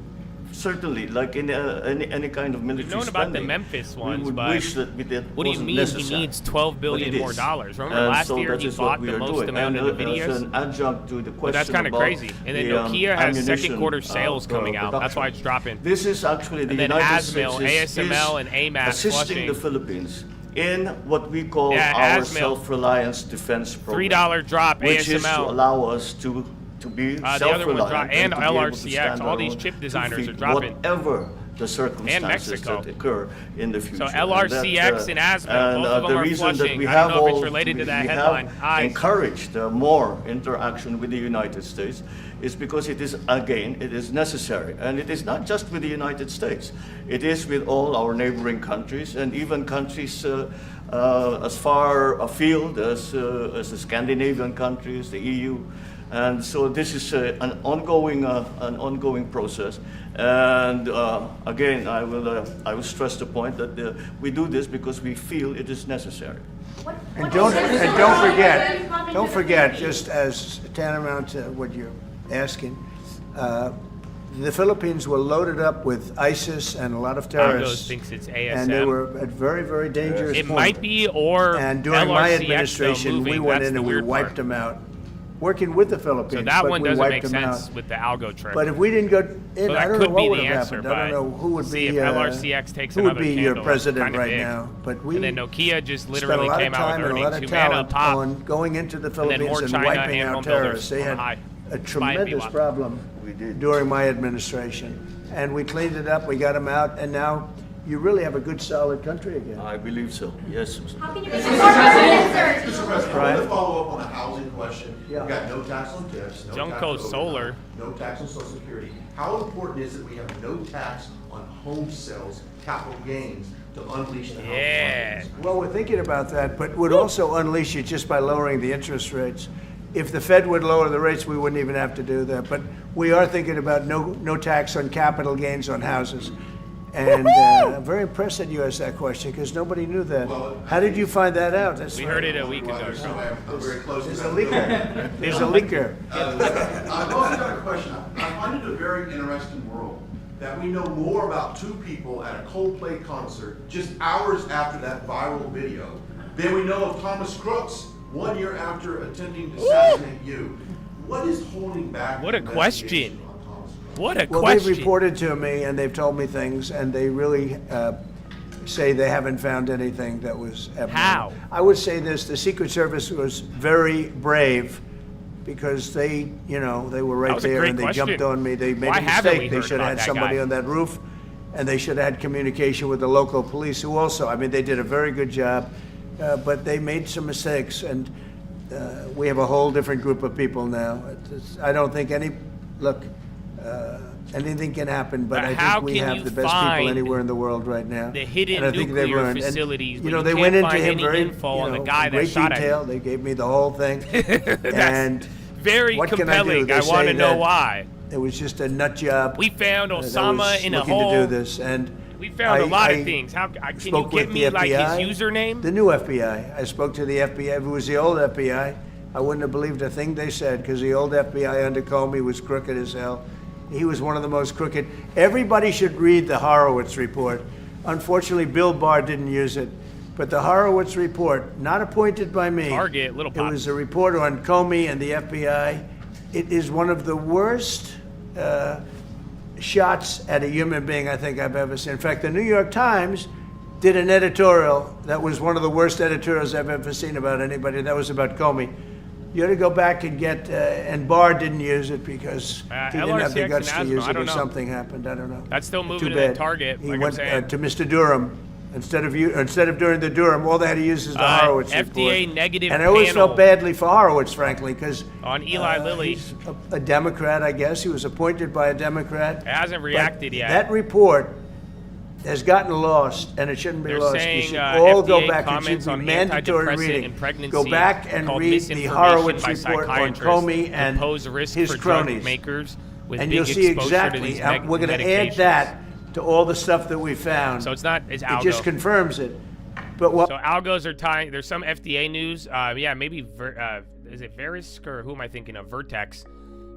certainly, like in any kind of military We've known about the spending, Memphis we ones, would but wish that what do you wasn't mean necessary. he needs $12 But billion it more is. dollars? Remember And last so year that he is what bought we the are most doing. amount And of the as videos? an adjunct to the question But that's kind of about crazy. And then the, Nokia has second ammunition, quarter sales coming out. That's why it's dropping. This is actually the And then United ASML, States ASML, is and AMAT assisting flushing. the Philippines in what we call Yeah, our ASML. self-reliance defense program. $3 drop, which is to ASML. allow us to be The other one self-reliant dropped, and to be able to LRCX. stand All on these our chip own designers two are feet, dropping. whatever the circumstances Mexico. that occur in the future. So LRCX and ASML, and, both of them the are reason that flushing. we I have don't know if all- it's related to that we headline. have encouraged more interaction with the United States is because it is, again, it is necessary. And it is not just with the United States. It is with all our neighboring countries and even countries as far afield as the Scandinavian countries, the EU. And so this is an ongoing process. And again, I will stress the point that we do this because we feel it is necessary. And don't forget, just as tantamount to what you're asking, the Philippines were loaded up with ISIS and a lot of terrorists. Algos thinks it's And they ASM. were at very, very dangerous It point. might be, or And during my LRCX, though, administration, we moving. went That's in the and we weird wiped part. them out, working with the Philippines. So that but one we doesn't wiped make them sense out. with the algo trick. But if we didn't go in, So I that don't know could what be would the have answer, happened. I don't but know who would see be. if LRCX takes who would another be your candle, president kinda right big. now? But we And then Nokia just spent a literally lot came of out time with and a lot earnings. of Humana talent pop. on going into the And then Philippines more and China wiping and out home builders terrorists. They on had high. a Spy tremendous people. problem during my administration, and we cleaned it up. We got them out, and now you really have a good, solid country again. I believe so. Yes. How can you make it more resilient, Mr. President, I want to follow up on the housing question. Yeah. We've got no tax on tips, no Junko tax on Solar. overtime, no tax on Social Security. How important is it we have no tax on home sales, capital gains, to unleash the housing Yeah. market? Well, we're thinking about that, but would also unleash it just by lowering the interest rates. If the Fed would lower the rates, we wouldn't even have to do that. But we are thinking about no tax on capital gains on houses. And I'm very impressed that you asked that question because nobody knew that. How did you find that out? That's We heard it a week ago. I'm very close to There's a that. leaker. There's a leaker. I've also got a question. I find it a very interesting world that we know more about two people at a Coldplay concert just hours after that viral video than we know of Thomas Crooks 1 year after attempting to assassinate you. What is holding back? What a the investigation question. on Thomas Crooks? What a Well, question. they've reported to me and they've told me things, and they really say they haven't found anything that was abnormal. How? I would say this: the Secret Service was very brave because they were right was a there great and they question. jumped on me. They made Why a haven't we mistake. They heard should have about had that somebody guy? on that roof, and they should have had communication with the local police, who also, I mean, they did a very good job, but they made some mistakes, and we have a whole different group of people now. I don't think look, Anything can happen, but I how think we can have you the best people find anywhere in the world right now. the hidden and I think they've nuclear learned. facilities, And, but you know, you they can't went into find him any very, info on the in guy that great shot at him. detail. They gave me the whole thing. That's very what compelling. Can I I do? want to They say know that why. It was just a nut job. We found that Osama was in a looking hole. to do this, and We found a lot I of things. How can you spoke give with me the like FBI, his username? The new FBI. I spoke to the FBI. If it was the old FBI, I wouldn't have believed a thing they said, because the old FBI under Comey was crooked as hell. He was one of the most crooked. Everybody should read the Horowitz report. Unfortunately, Bill Barr didn't use it. But the Horowitz report, not appointed by me. Target, little It pop. was a report on Comey and the FBI. It is one of the worst shots at a human being I think I've ever seen. In fact, the New York Times did an editorial that was one of the worst editorials I've ever seen about anybody. That was about Comey. You ought to go back and get, and Barr didn't use it because he didn't have the LRCX guts and to Asma, use I it don't or know. something happened. I don't know. That's still moving Too to that bad. target, He like went I'm saying. to Mr. Durham. Instead of doing the Durham, all they had to use is the Horowitz FDA report. negative And I always panel felt badly for Horowitz, frankly, because on Eli Lilly. he's a Democrat, I guess. He was appointed by a Democrat. It hasn't reacted yet. That report has gotten lost, and it shouldn't be They're lost. saying, you should all go FDA back. It comments should be on mandatory antidepressant reading. and pregnancy Go back and called read the misinformation Horowitz by report on psychiatrists Comey that and pose a risk his for drug cronies. makers with And big you'll see exposure to exactly. these We're going to add medications. that to all the stuff that we found. So it's It algo. just confirms it. But what? So algos are tying. There's some FDA news. Yeah, maybe is it Verisk or who am I thinking of? Vertex,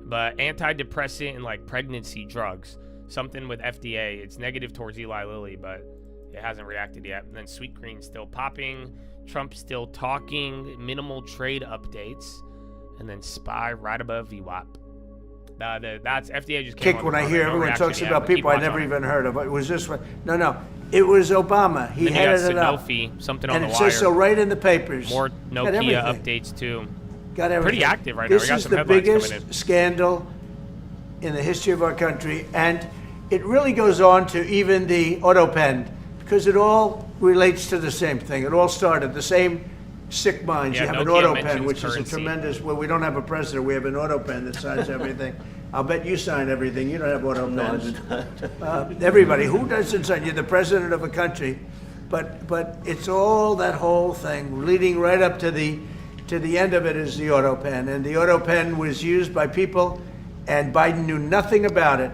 but antidepressant and like pregnancy drugs. Something with FDA. It's negative towards Eli Lilly, but it hasn't reacted yet. And then Sweet Green still popping. Trump still talking. Minimal trade updates, and then SPY right above VWAP. That's FDA just came Kick on when the I phone. hear No everyone reaction talks yet, about but keep people I watch never on it. even heard of. It was this one. No. It was Obama. He Then you got headed it up. Sanofi, something on And the it wire. says so right in the papers. More Got Nokia everything. updates too. Got everything. Pretty active right now. This We got is some the headlines coming biggest in. scandal in the history of our country, and it really goes on to even the auto pen, because it all relates to the same thing. It all started the same sick minds. Yeah, You have an Nokia auto mentions pen, which currency. is a tremendous. Well, we don't have a president. We have an auto pen that signs everything. I'll bet you sign everything. You don't have auto pens. Everybody, who doesn't sign? You're the president of a country, but it's all that whole thing leading right up to the end of it is the auto pen, and the auto pen was used by people, and Biden knew nothing about it.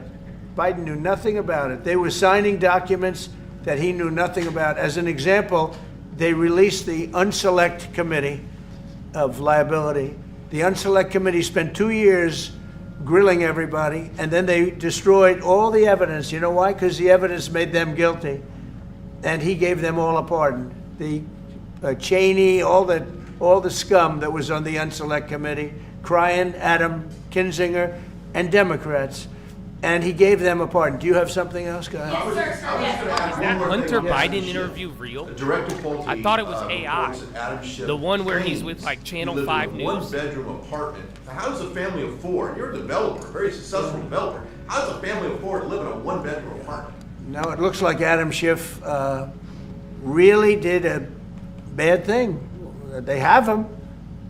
Biden knew nothing about it. They were signing documents that he knew nothing about. As an example, they released the Unselect Committee of Liability. The Unselect Committee spent 2 years grilling everybody, and then they destroyed all the evidence. You know why? Because the evidence made them guilty, and he gave them all a pardon. The Cheney, all the scum that was on the Unselect Committee, Cryan, Adam, Kinzinger, and Democrats, and he gave them a pardon. Do you have something else, guys? Yes, sir. Is that Hunter Biden interview real? I thought it was AI. The one where he's with like Channel 5 News. One-bedroom apartment. How does a family of four? You're a developer, very successful developer. How does a family of four live in a one-bedroom apartment? No, it looks like Adam Schiff really did a bad thing. They have him.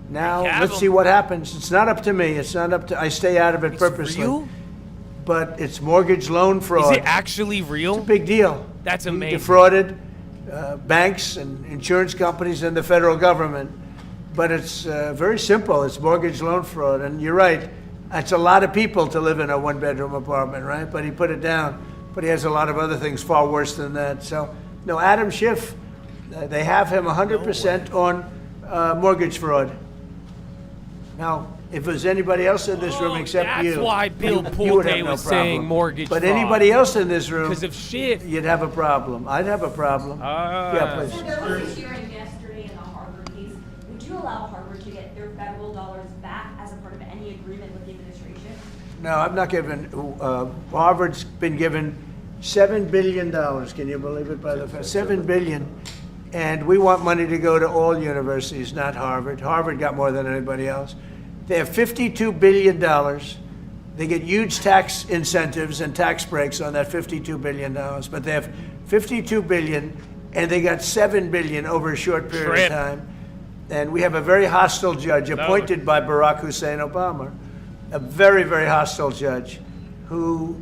Now, let's see what happens. It's not up to me. It's not up to, I stay out of it purposely. Real? But it's mortgage loan fraud. Is it actually real? It's a big deal. That's He amazing. defrauded banks and insurance companies and the federal government. But it's very simple. It's mortgage loan fraud. And you're right. It's a lot of people to live in a one-bedroom apartment, right? But he put it down. But he has a lot of other things far worse than that. So, no, Adam Schiff, they have him 100% on mortgage fraud. Now, if there's anybody else in this room except that's you, why Bill you would have Pulte no was problem. saying mortgage But fraud. anybody else in this room, Because of Schiff. you'd have a problem. I'd have a problem. Yeah, please. So there was a hearing yesterday in the Harvard case. Would you allow Harvard to get their federal dollars back as a part of any agreement with the administration? No, I'm not giving. Harvard's been given $7 billion. Can you believe it? By the $7 billion, and we want money to go to all universities, not Harvard. Harvard got more than anybody else. They have $52 billion. They get huge tax incentives and tax breaks on that $52 billion. But they have $52 billion, and they got $7 billion over a short period of time. And we have a very hostile judge appointed by Barack Hussein Obama, a very, very hostile judge who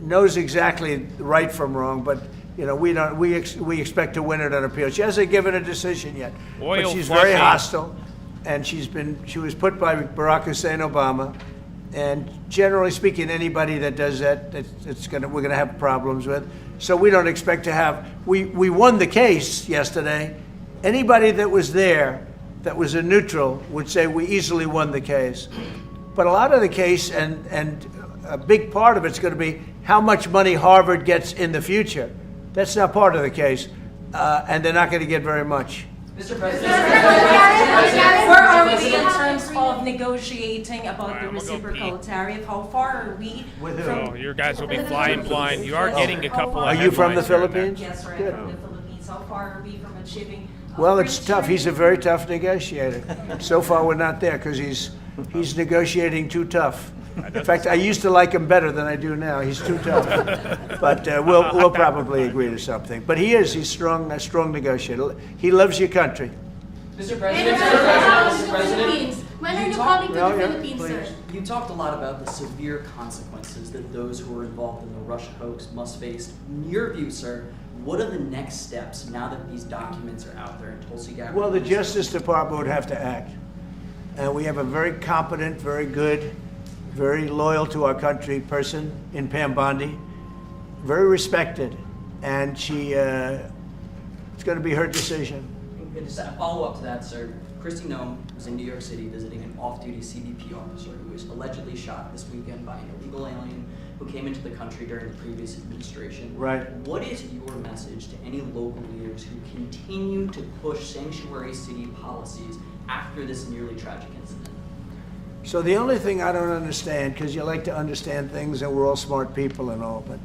knows exactly right from wrong, but you know, we don't. We expect to win it on appeal. She hasn't given a decision yet, but she's very hostile, and she was put by Barack Hussein Obama, and generally speaking, anybody that does that, we're gonna have problems with. So we don't expect to have. We won the case yesterday. Anybody that was there, that was a neutral, would say we easily won the case. But a lot of the case, and a big part of it's going to be how much money Harvard gets in the future. That's not part of the case, and they're not going to get very much. Mr. President, where are we in terms of negotiating about the reciprocal tariff? How far are we? With who? Oh, your guys will be flying blind. You are getting a couple of. Are you from the Philippines? Yes, sir, I'm from the Philippines. How far are we from achieving? Well, it's tough. He's a very tough negotiator. So far, we're not there because he's negotiating too tough. In fact, I used to like him better than I do now. He's too tough. But we'll probably agree to something. But he's strong, a strong negotiator. He loves your country. Mr. President, when are you coming to the Philippines, sir? You talked a lot about the severe consequences that those who are involved in the Russia hoax must face. In your view, sir, what are the next steps now that these documents are out there in Tulsi Gabbard? Well, the Justice Department would have to act. And we have a very competent, very good, very loyal to our country person in Pam Bondi, very respected, and it's going to be her decision. And just a follow-up to that, sir. Kristi Noem was in New York City visiting an off-duty CBP officer who was allegedly shot this weekend by an illegal alien who came into the country during the previous administration. Right. What is your message to any local leaders who continue to push sanctuary city policies after this nearly tragic incident? So the only thing I don't understand, because you like to understand things and we're all smart people and all, but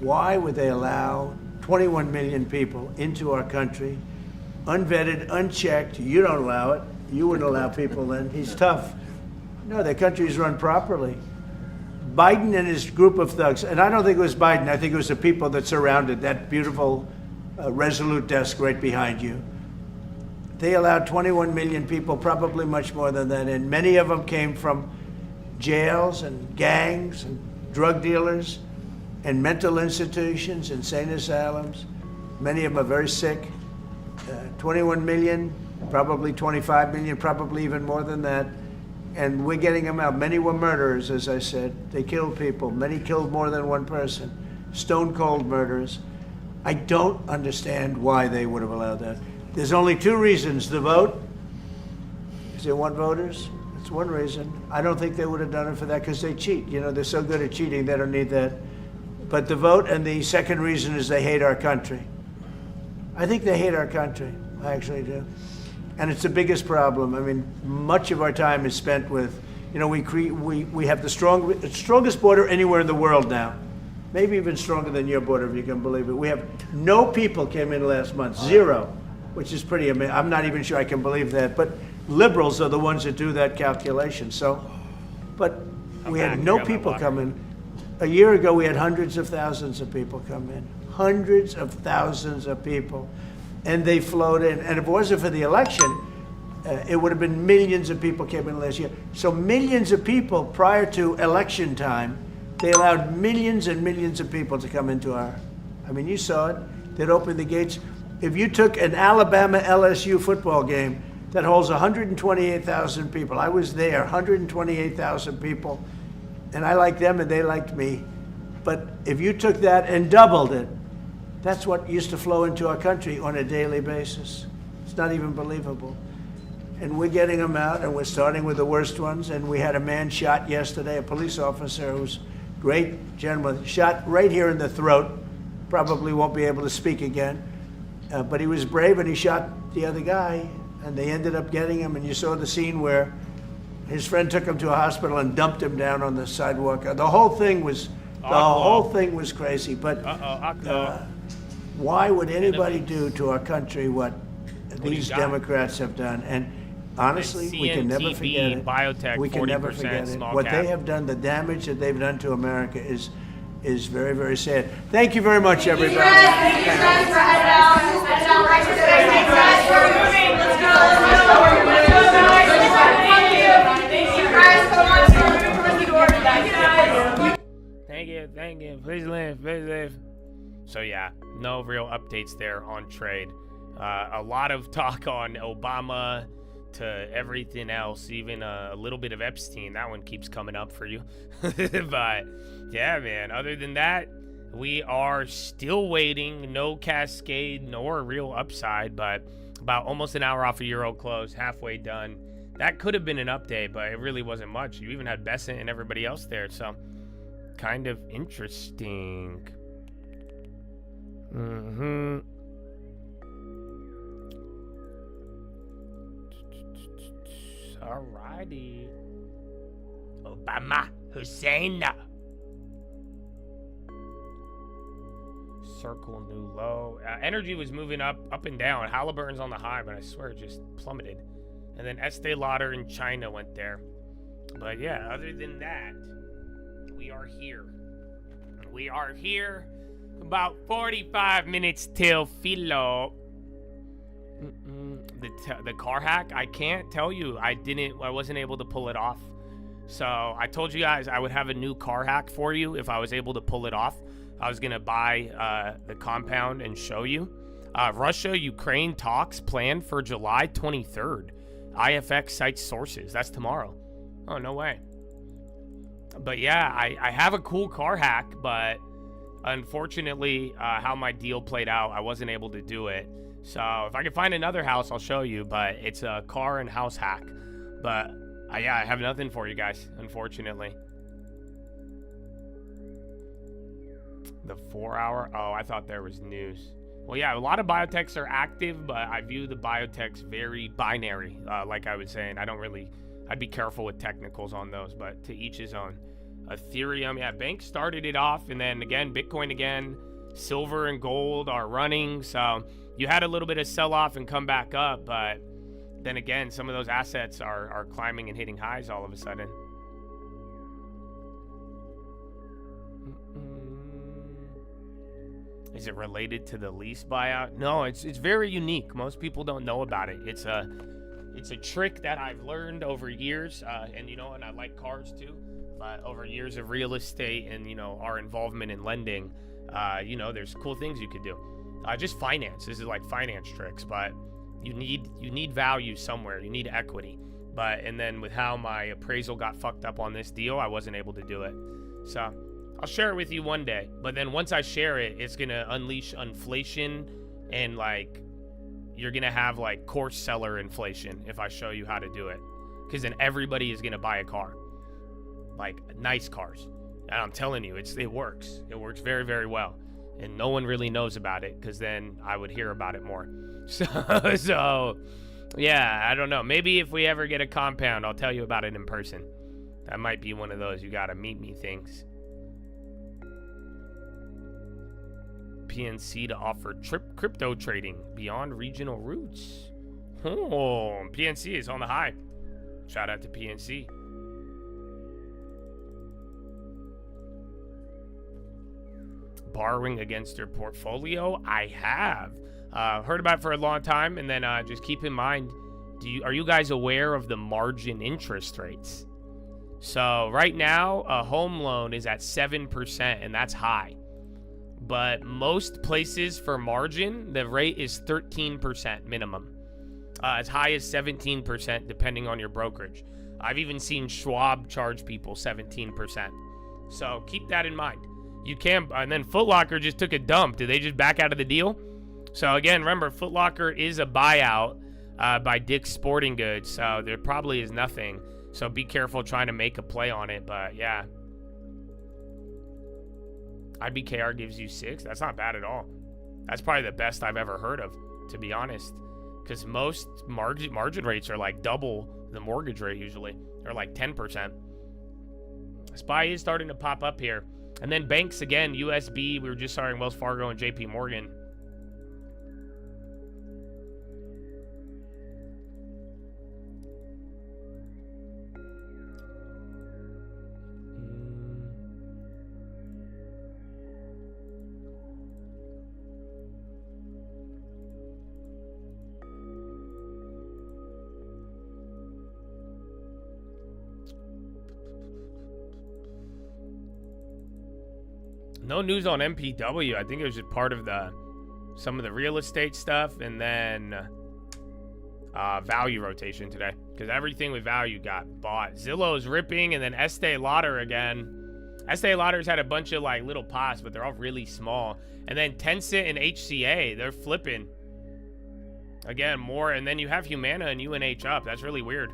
why would they allow 21 million people into our country, unvetted, unchecked? You don't allow it. You wouldn't allow people then. He's tough. No, their country's run properly. Biden and his group of thugs, and I don't think it was Biden, I think it was the people that surrounded that beautiful Resolute desk right behind you. They allowed 21 million people, probably much more than that, and many of them came from jails and gangs and drug dealers and mental institutions, insane asylums. Many of them are very sick. 21 million, probably 25 million, probably even more than that. And we're getting them out. Many were murderers, as I said. They killed people. Many killed more than one person. Stone cold murders. I don't understand why they would have allowed that. There's only two reasons: the vote, because they want voters. That's one reason. I don't think they would have done it for that because they cheat. You know, they're so good at cheating, they don't need that. But the vote, and the second reason is they hate our country. I think they hate our country. I actually do. And it's the biggest problem. I mean, much of our time is spent with, you know, we have the strongest border anywhere in the world now. Maybe even stronger than your border, if you can believe it. We have no people came in last month, zero, which is pretty amazing. I'm not even sure I can believe that. But liberals are the ones that do that calculation. So, but we had no people come in. A year ago, we had hundreds of thousands of people come in. Hundreds of thousands of people. And they flowed in. And if it wasn't for the election, it would have been millions of people came in last year. So millions of people prior to election time, they allowed millions and millions of people to come into our, I mean, you saw it. They'd open the gates. If you took an Alabama-LSU football game that holds 128,000 people, I was there, 128,000 people, and I liked them and they liked me. But if you took that and doubled it, that's what used to flow into our country on a daily basis. It's not even believable. And we're getting them out, and we're starting with the worst ones. And we had a man shot yesterday, a police officer who's a great gentleman, shot right here in the throat. Probably won't be able to speak again. But he was brave, and he shot the other guy, and they ended up getting him. And you saw the scene where his friend took him to a hospital and dumped him down on the sidewalk. The whole thing was crazy. But why would anybody do to our country what these Democrats have done? And honestly, we can never forget it. Biotech, we can never forget it. What they have done, the damage that they've done to America is very, very sad. Thank you very much, everybody. Thank you. no real updates there on trade. A lot of talk on Obama to everything else, even a little bit of Epstein. That one keeps coming up for you. But yeah, man, other than that, we are still waiting. No cascade nor real upside, but about almost an hour off a Euro close, halfway done. That could have been an update, but it really wasn't much. You even had Besant and everybody else there, so kind of interesting. Alrighty. Obama Hussein. Circle new low. Energy was moving up and down. Halliburton's on the high, but I swear it just plummeted. And then Estee Lauder in China went there. But yeah, other than that, we are here. We are here. About 45 minutes till Philo. The car hack, I can't tell you. I wasn't able to pull it off. So I told you guys I would have a new car hack for you if I was able to pull it off. I was gonna buy the compound and show you. Russia-Ukraine talks planned for July 23rd. IFX cites sources. That's tomorrow. Oh, no way. But yeah, I have a cool car hack, but unfortunately, how my deal played out, I wasn't able to do it. So if I can find another house, I'll show you, but it's a car and house hack. But yeah, I have nothing for you guys, unfortunately. The 4 hour? Oh, I thought there was news. Well, yeah, a lot of biotechs are active, but I view the biotechs very binary. Like I was saying, I'd be careful with technicals on those, but to each his own. Ethereum, yeah, banks started it off, and then again, Bitcoin again. Silver and gold are running, so you had a little bit of sell-off and come back up, but then again, some of those assets are climbing and hitting highs all of a sudden. Is it related to the lease buyout? No, it's very unique. Most people don't know about it. It's a trick that I've learned over years, and and I like cars too. But over years of real estate and our involvement in lending, there's cool things you could do. Just finance. This is like finance tricks, but you need value somewhere. You need equity. And then with how my appraisal got fucked up on this deal, I wasn't able to do it. So I'll share it with you one day, but then once I share it, it's gonna unleash inflation, and you're gonna have course seller inflation if I show you how to do it, because then everybody is gonna buy a car, nice cars, and I'm telling you, it works. It works very, very well, and no one really knows about it, because then I would hear about it more. So yeah, I don't know. Maybe if we ever get a compound, I'll tell you about it in person. That might be one of those you gotta meet me things. PNC to offer crypto trading beyond regional routes. Oh, PNC is on the high. Shout out to PNC. Borrowing against your portfolio? I have. Heard about it for a long time, and then just keep in mind, are you guys aware of the margin interest rates? So right now, a home loan is at 7%, and that's high. But most places for margin, the rate is 13% minimum. As high as 17% depending on your brokerage. I've even seen Schwab charge people 17%. So keep that in mind. You can, and then Foot Locker just took a dump. Did they just back out of the deal? So again, remember, Foot Locker is a buyout by Dick's Sporting Goods, so there probably is nothing. So be careful trying to make a play on it, but yeah. IBKR gives you 6. That's not bad at all. That's probably the best I've ever heard of, to be honest. Because most margin rates are double the mortgage rate usually, or 10%. SPY is starting to pop up here. And then banks again, USB, we were just starting Wells Fargo and JP Morgan. No news on MPW. I think it was just part of the some of the real estate stuff, and then value rotation today, because everything with value got bought. Zillow's ripping, and then Estee Lauder again. Estee Lauder's had a bunch of like little pops, but they're all really small. And then Tencent and HCA, they're flipping again more. And then you have Humana and UNH up. That's really weird.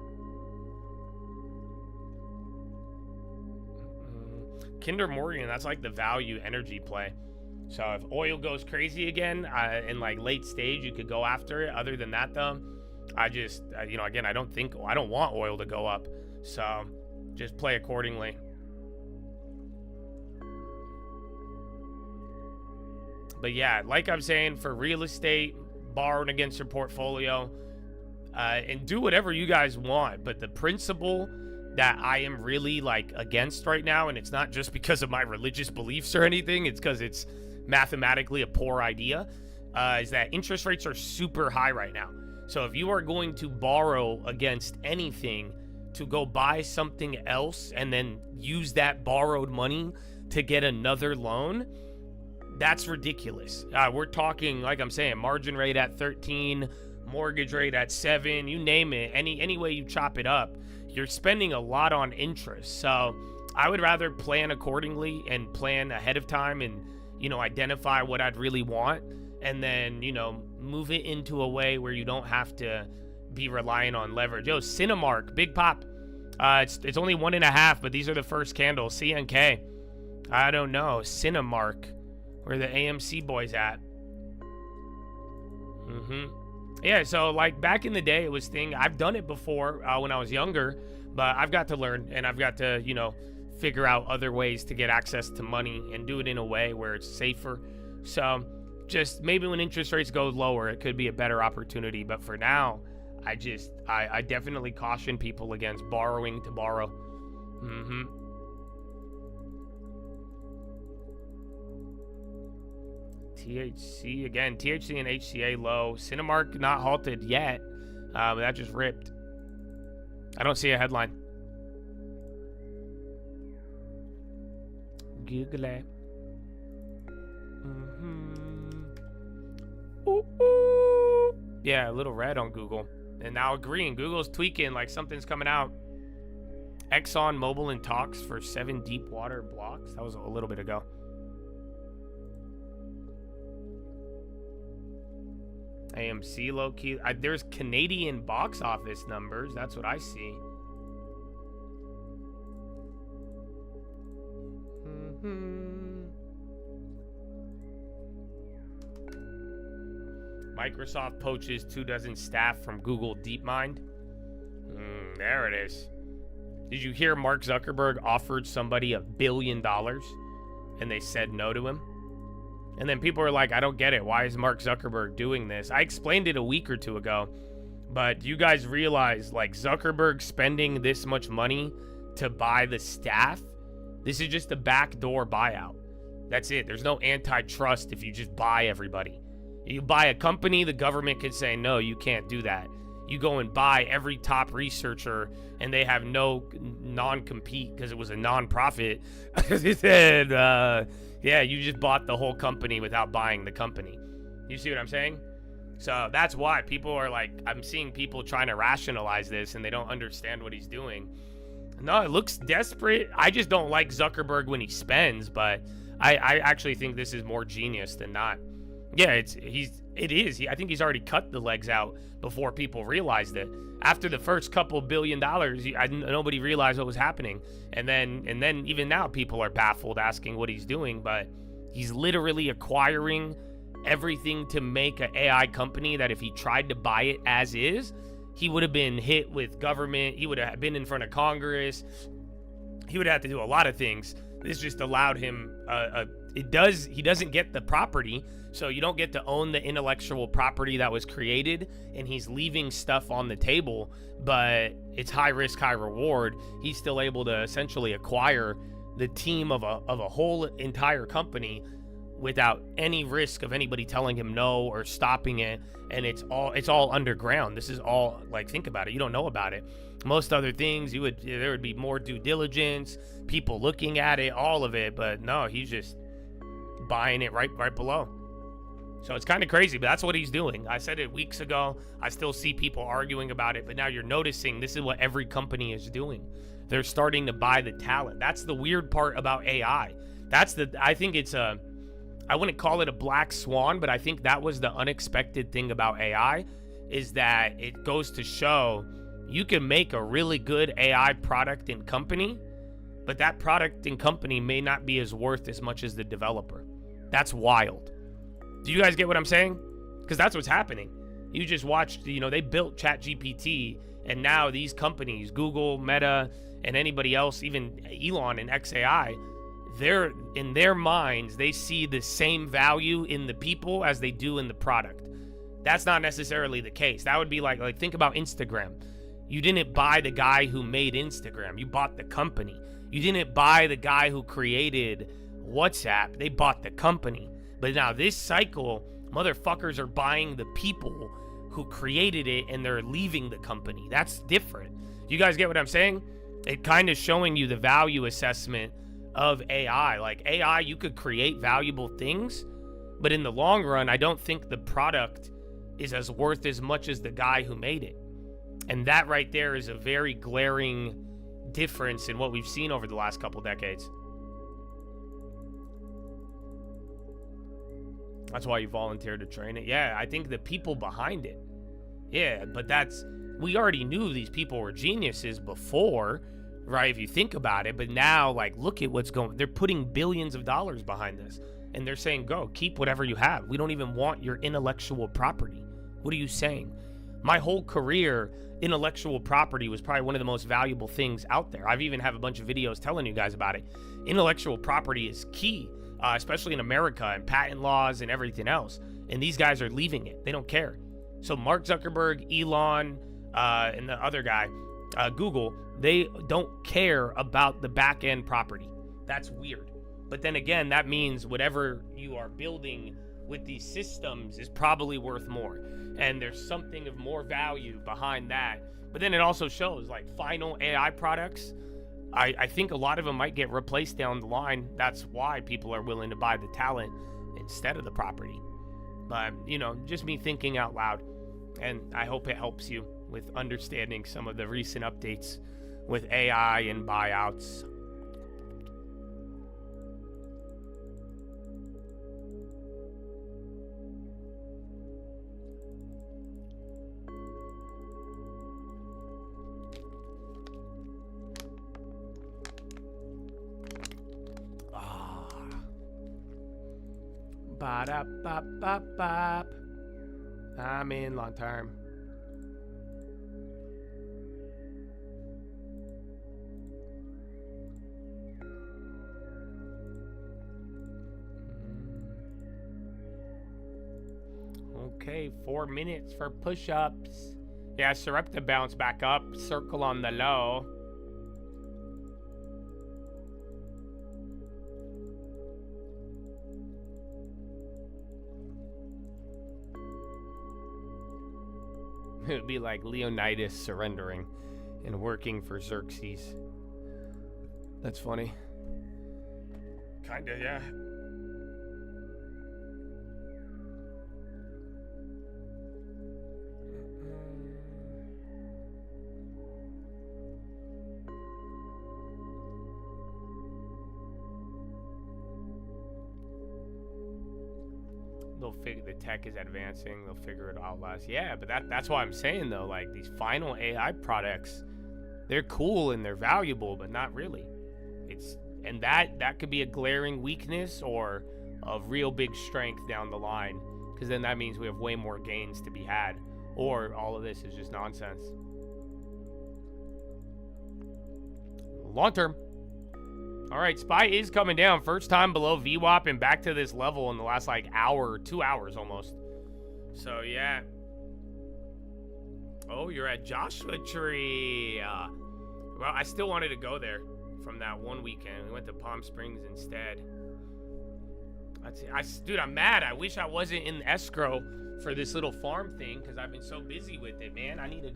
Kinder Morgan, that's like the value energy play. So if oil goes crazy again in like late stage, you could go after it. Other than that, though, I just, you know, again, I don't want oil to go up. So just play accordingly. But yeah, like I'm saying, for real estate, borrowing against your portfolio, and do whatever you guys want. But the principle that I am really like against right now, and it's not just because of my religious beliefs or anything, it's because it's mathematically a poor idea, is that interest rates are super high right now. So if you are going to borrow against anything to go buy something else and then use that borrowed money to get another loan, that's ridiculous. We're talking, like I'm saying, margin rate at 13, mortgage rate at 7, you name it, any way you chop it up, you're spending a lot on interest. So I would rather plan accordingly and plan ahead of time and, you know, identify what I'd really want, and then, you know, move it into a way where you don't have to be relying on leverage. Yo, Cinemark, big pop. It's only 1.5, but these are the first candles. CNK. I don't know. Cinemark. Where the AMC boys at? Yeah, so like back in the day, it was thing. I've done it before when I was younger, but I've got to learn, and I've got to, you know, figure out other ways to get access to money and do it in a way where it's safer. So just maybe when interest rates go lower, it could be a better opportunity. But for now, I definitely caution people against borrowing to borrow. THC again, THC and HCA low. Cinemark not halted yet, but that just ripped. I don't see a headline. Google it. Yeah, a little red on Google, and now green. Google's tweaking like something's coming out. Exxon Mobil in talks for 7 deep water blocks. That was a little bit ago. AMC low key. There's Canadian box office numbers. That's what I see. Microsoft poaches 24 staff from Google DeepMind. There it is. Did you hear Mark Zuckerberg offered somebody $1 billion and they said no to him? And then people are like, I don't get it. Why is Mark Zuckerberg doing this? I explained it a week or two ago, but you guys realize, like, Zuckerberg spending this much money to buy the staff? This is just a backdoor buyout. That's it. There's no antitrust if you just buy everybody. You buy a company, the government could say, no, you can't do that. You go and buy every top researcher, and they have no non-compete because it was a non-profit. And, yeah, you just bought the whole company without buying the company. You see what I'm saying? So that's why people are like, I'm seeing people trying to rationalize this, and they don't understand what he's doing. No, it looks desperate. I just don't like Zuckerberg when he spends, but I actually think this is more genius than not. Yeah, it is. I think he's already cut the legs out before people realized it. After the first couple $1 billion, nobody realized what was happening. And then even now people are baffled asking what he's doing, but he's literally acquiring everything to make an AI company that if he tried to buy it as is, he would have been hit with government. He would have been in front of Congress. He would have to do a lot of things. This just allowed him, he doesn't get the property, so you don't get to own the intellectual property that was created, and he's leaving stuff on the table, but it's high risk, high reward. He's still able to essentially acquire the team of a whole entire company without any risk of anybody telling him no or stopping it, and it's all underground. This is all, like, think about it, you don't know about it. Most other things there would be more due diligence, people looking at it, all of it, but no, he's just buying it right below. So it's kind of crazy, but that's what he's doing. I said it weeks ago. I still see people arguing about it, but now you're noticing this is what every company is doing. They're starting to buy the talent. That's the weird part about AI. I think it's I wouldn't call it a black swan, but I think that was the unexpected thing about AI, is that it goes to show you can make a really good AI product and company, but that product and company may not be as worth as much as the developer. That's wild. Do you guys get what I'm saying? Because that's what's happening. You just watched, they built ChatGPT, and now these companies, Google, Meta, and anybody else, even Elon and XAI, they're in their minds, they see the same value in the people as they do in the product. That's not necessarily the case. That would be like think about Instagram. You didn't buy the guy who made Instagram. You bought the company. You didn't buy the guy who created WhatsApp. They bought the company. But now this cycle, motherfuckers are buying the people who created it, and they're leaving the company. That's different. You guys get what I'm saying? It kind of showing you the value assessment of AI. Like AI, you could create valuable things, but in the long run, I don't think the product is as worth as much as the guy who made it. And that right there is a very glaring difference in what we've seen over the last couple decades. That's why you volunteered to train it. Yeah, I think the people behind it. Yeah, but we already knew these people were geniuses before, right? If you think about it, but now, look at what's going. They're putting billions of dollars behind this, and they're saying, "Go, keep whatever you have. We don't even want your intellectual property." What are you saying? My whole career, intellectual property was probably one of the most valuable things out there. I've even have a bunch of videos telling you guys about it. Intellectual property is key, especially in America, and patent laws and everything else. And these guys are leaving it. They don't care. So Mark Zuckerberg, Elon, and the other guy, Google, they don't care about the back end property. That's weird. But then again, that means whatever you are building with these systems is probably worth more. And there's something of more value behind that. But then it also shows final AI products. I think a lot of them might get replaced down the line. That's why people are willing to buy the talent instead of the property. But, just me thinking out loud. And I hope it helps you with understanding some of the recent updates with AI and buyouts. Ba-da-ba-ba-bop. I'm in long term. Okay, 4 minutes for push-ups. Yeah, Sarepta bounced back up. Circle on the low. It would be like Leonidas surrendering and working for Xerxes. That's funny. Kinda, yeah. They'll figure the tech is advancing. They'll figure it out last. Yeah, but that's why I'm saying though, these final AI products, they're cool and they're valuable, but not really. And that could be a glaring weakness or a real big strength down the line, because then that means we have way more gains to be had, or all of this is just nonsense. Long term. All right, SPY is coming down. First time below VWAP and back to this level in the last hour, 2 hours almost. So yeah. Oh, you're at Joshua Tree. Well, I still wanted to go there from that one weekend. We went to Palm Springs instead. Dude, I'm mad. I wish I wasn't in escrow for this little farm thing because I've been so busy with it, man. I need to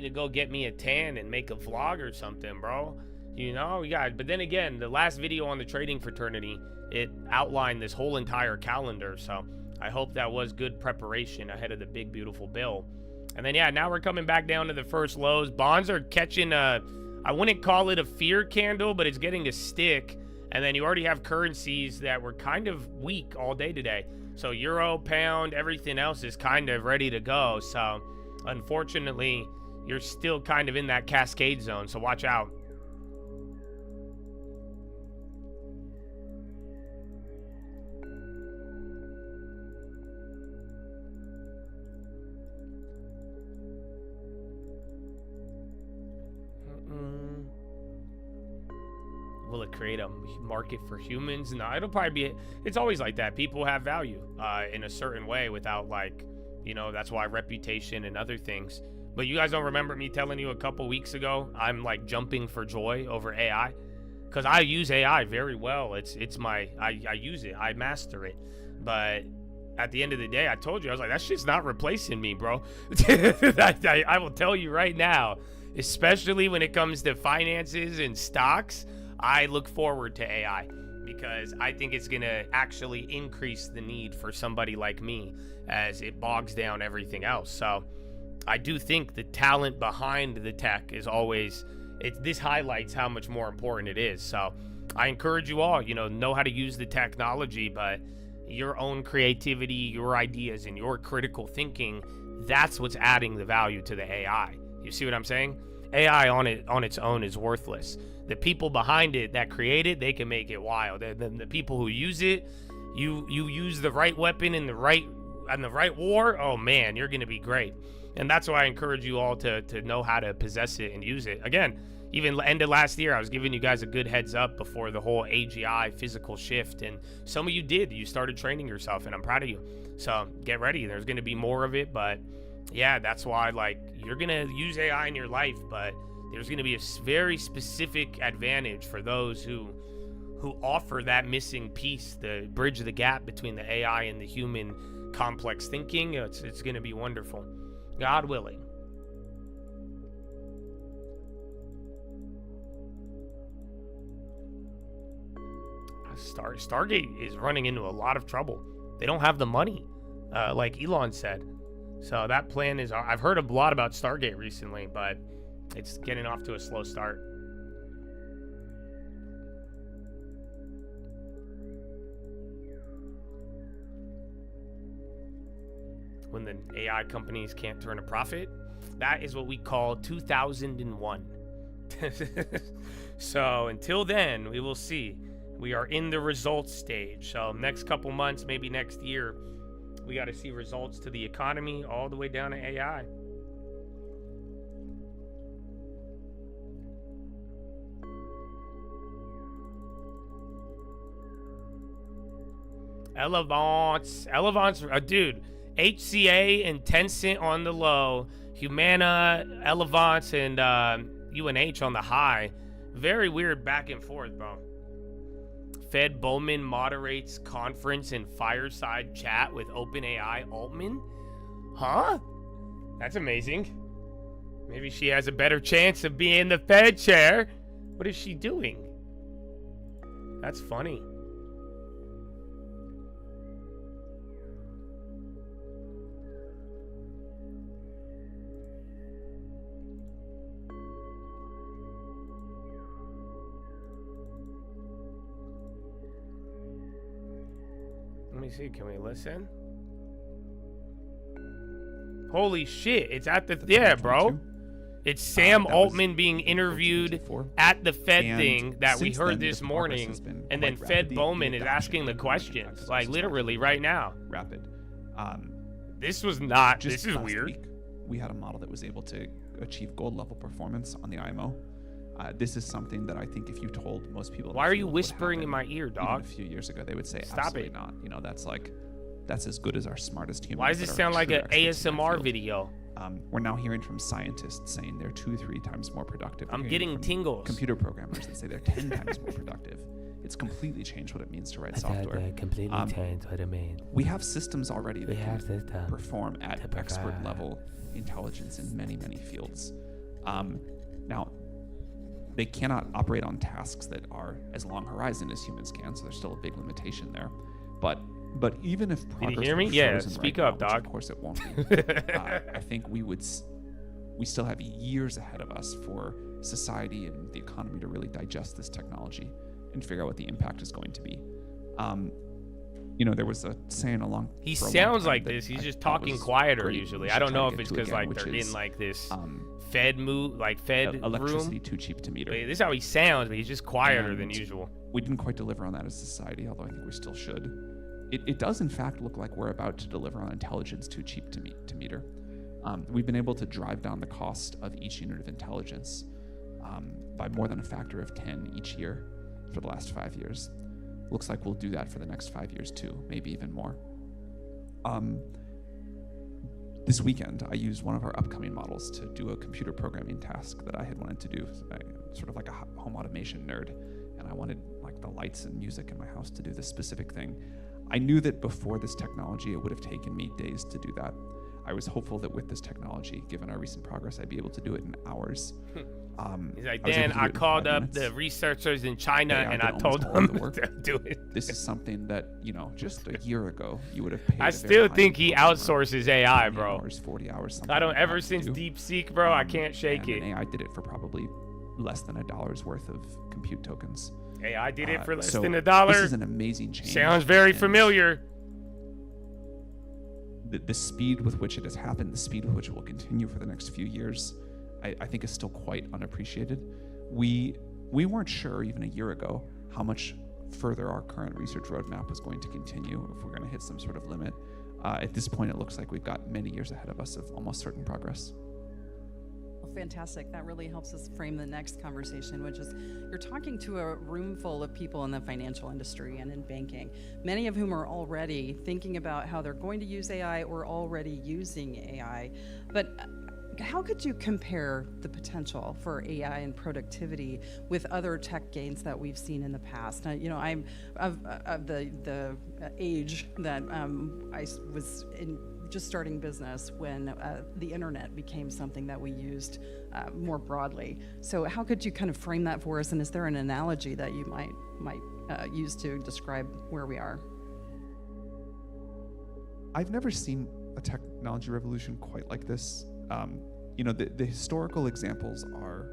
go get me a tan and make a vlog or something, bro. But then again, the last video on the trading fraternity, it outlined this whole entire calendar. So I hope that was good preparation ahead of the big, beautiful bill. And then, yeah, now we're coming back down to the first lows. Bonds are catching I wouldn't call it a fear candle, but it's getting a stick. And then you already have currencies that were kind of weak all day today. So euro, pound, everything else is kind of ready to go. So unfortunately, you're still kind of in that cascade zone. So watch out. Will it create a market for humans? No, it'll probably be, it's always like that. People have value in a certain way without, like, you know, that's why reputation and other things. But you guys don't remember me telling you a couple weeks ago, I'm like jumping for joy over AI? Because I use AI very well. It's my, I use it, I master it. But at the end of the day, I told you, I was like, that shit's not replacing me, bro. I will tell you right now, especially when it comes to finances and stocks, I look forward to AI because I think it's going to actually increase the need for somebody like me as it bogs down everything else. So I do think the talent behind the tech is always, this highlights how much more important it is. So I encourage you all, you know how to use the technology, but your own creativity, your ideas, and your critical thinking, that's what's adding the value to the AI. You see what I'm saying? AI on its own is worthless. The people behind it that create it, they can make it wild. The people who use it, you use the right weapon in the right war, oh man, you're gonna be great. And that's why I encourage you all to know how to possess it and use it. Again, even end of last year, I was giving you guys a good heads up before the whole AGI physical shift, and some of you did. You started training yourself, and I'm proud of you. So get ready. There's gonna be more of it, but yeah, that's why, like, you're gonna use AI in your life, but there's going to be a very specific advantage for those who offer that missing piece, the bridge the gap between the AI and the human complex thinking. It's going to be wonderful, God willing. Stargate is running into a lot of trouble. They don't have the money, like Elon said. So that plan is, I've heard a lot about Stargate recently, but it's getting off to a slow start. When the AI companies can't turn a profit, that is what we call 2001. So until then, we will see. We are in the results stage. So next couple months, maybe next year, we got to see results to the economy all the way down to AI. Elevance, dude, HCA and Tencent on the low, Humana, Elevance, and UNH on the high. Very weird back and forth, bro. Fed Bowman moderates conference and fireside chat with OpenAI Altman. Huh? That's amazing. Maybe she has a better chance of being the Fed chair. What is she doing? That's funny. Let me see, can we listen? Holy shit, it's at the, yeah, bro. It's Sam Altman being interviewed at the Fed thing that we heard this morning, and then Fed Bowman is asking the questions, like literally right now. Rapid. This was not, this is weird. Week, we had a model that was able to achieve gold level performance on the IMO. This is something that I think if you told most people, why are you whispering in my ear, dog? Even a few years ago, they would say, stop absolutely it. Not. You know, that's as good as our smartest humans. Why does it sound like an ASMR video? We're now hearing from scientists saying they're 2-3 times more productive. I'm getting tingles. Computer programmers that say they're 10 times more productive. It's completely changed what it means to write software. Completely changed what it means. We have systems already that can perform at expert level intelligence in many, many fields. Now, they cannot operate on tasks that are as long horizon as humans can, so there's still a big limitation there. But But even if Did progress you hear me? were Yeah, frozen speak right up, now, which dog. of course it won't be, I think we still have years ahead of us for society and the economy to really digest this technology and figure out what the impact is going to be. There was a saying along. He for a long sounds time like that this. He's I just thought talking was quieter great. usually. We I should don't try know to if get it's to because again, like which they're is, in like this Fed move, like Fed electricity room. too cheap to meter. This is how he sounds, but he's just quieter than And usual. We didn't quite deliver on that as a society, although I think we still should. It does in fact look like we're about to deliver on intelligence too cheap to meter. We've been able to drive down the cost of each unit of intelligence by more than a factor of 10 each year for the last 5 years. Looks like we'll do that for the next 5 years too, maybe even more. This weekend, I used one of our upcoming models to do a computer programming task that I had wanted to do, sort of like a home automation nerd, and I wanted like the lights and music in my house to do this specific thing. I knew that before this technology, it would have taken me days to do that. I was hopeful that with this technology, given our recent progress, I'd be able to do it in hours. He's like, Dan, I called up the researchers in China and I told them to do it. This is something that, just a year ago, you would have paid. I still think he outsources AI, bro. 40 hours, I don't, ever since DeepSeek, bro, I can't shake it. AI did it for probably less than $1 worth of compute tokens. AI did it for less so than $1. This is an amazing change. Sounds very familiar. The speed with which it has happened, the speed with which it will continue for the next few years, I think is still quite unappreciated. We weren't sure even a year ago how much further our current research roadmap was going to continue, if we're going to hit some sort of limit. At this point, it looks like we've got many years ahead of us of almost certain progress. Well, fantastic. That really helps us frame the next conversation, which is you're talking to a room full of people in the financial industry and in banking, many of whom are already thinking about how they're going to use AI or already using AI. But how could you compare the potential for AI and productivity with other tech gains that we've seen in the past? Now, I'm of the age that I was in just starting business when the internet became something that we used more broadly. So how could you kind of frame that for us? And is there an analogy that you might use to describe where we are? I've never seen a technology revolution quite like this. The historical examples are,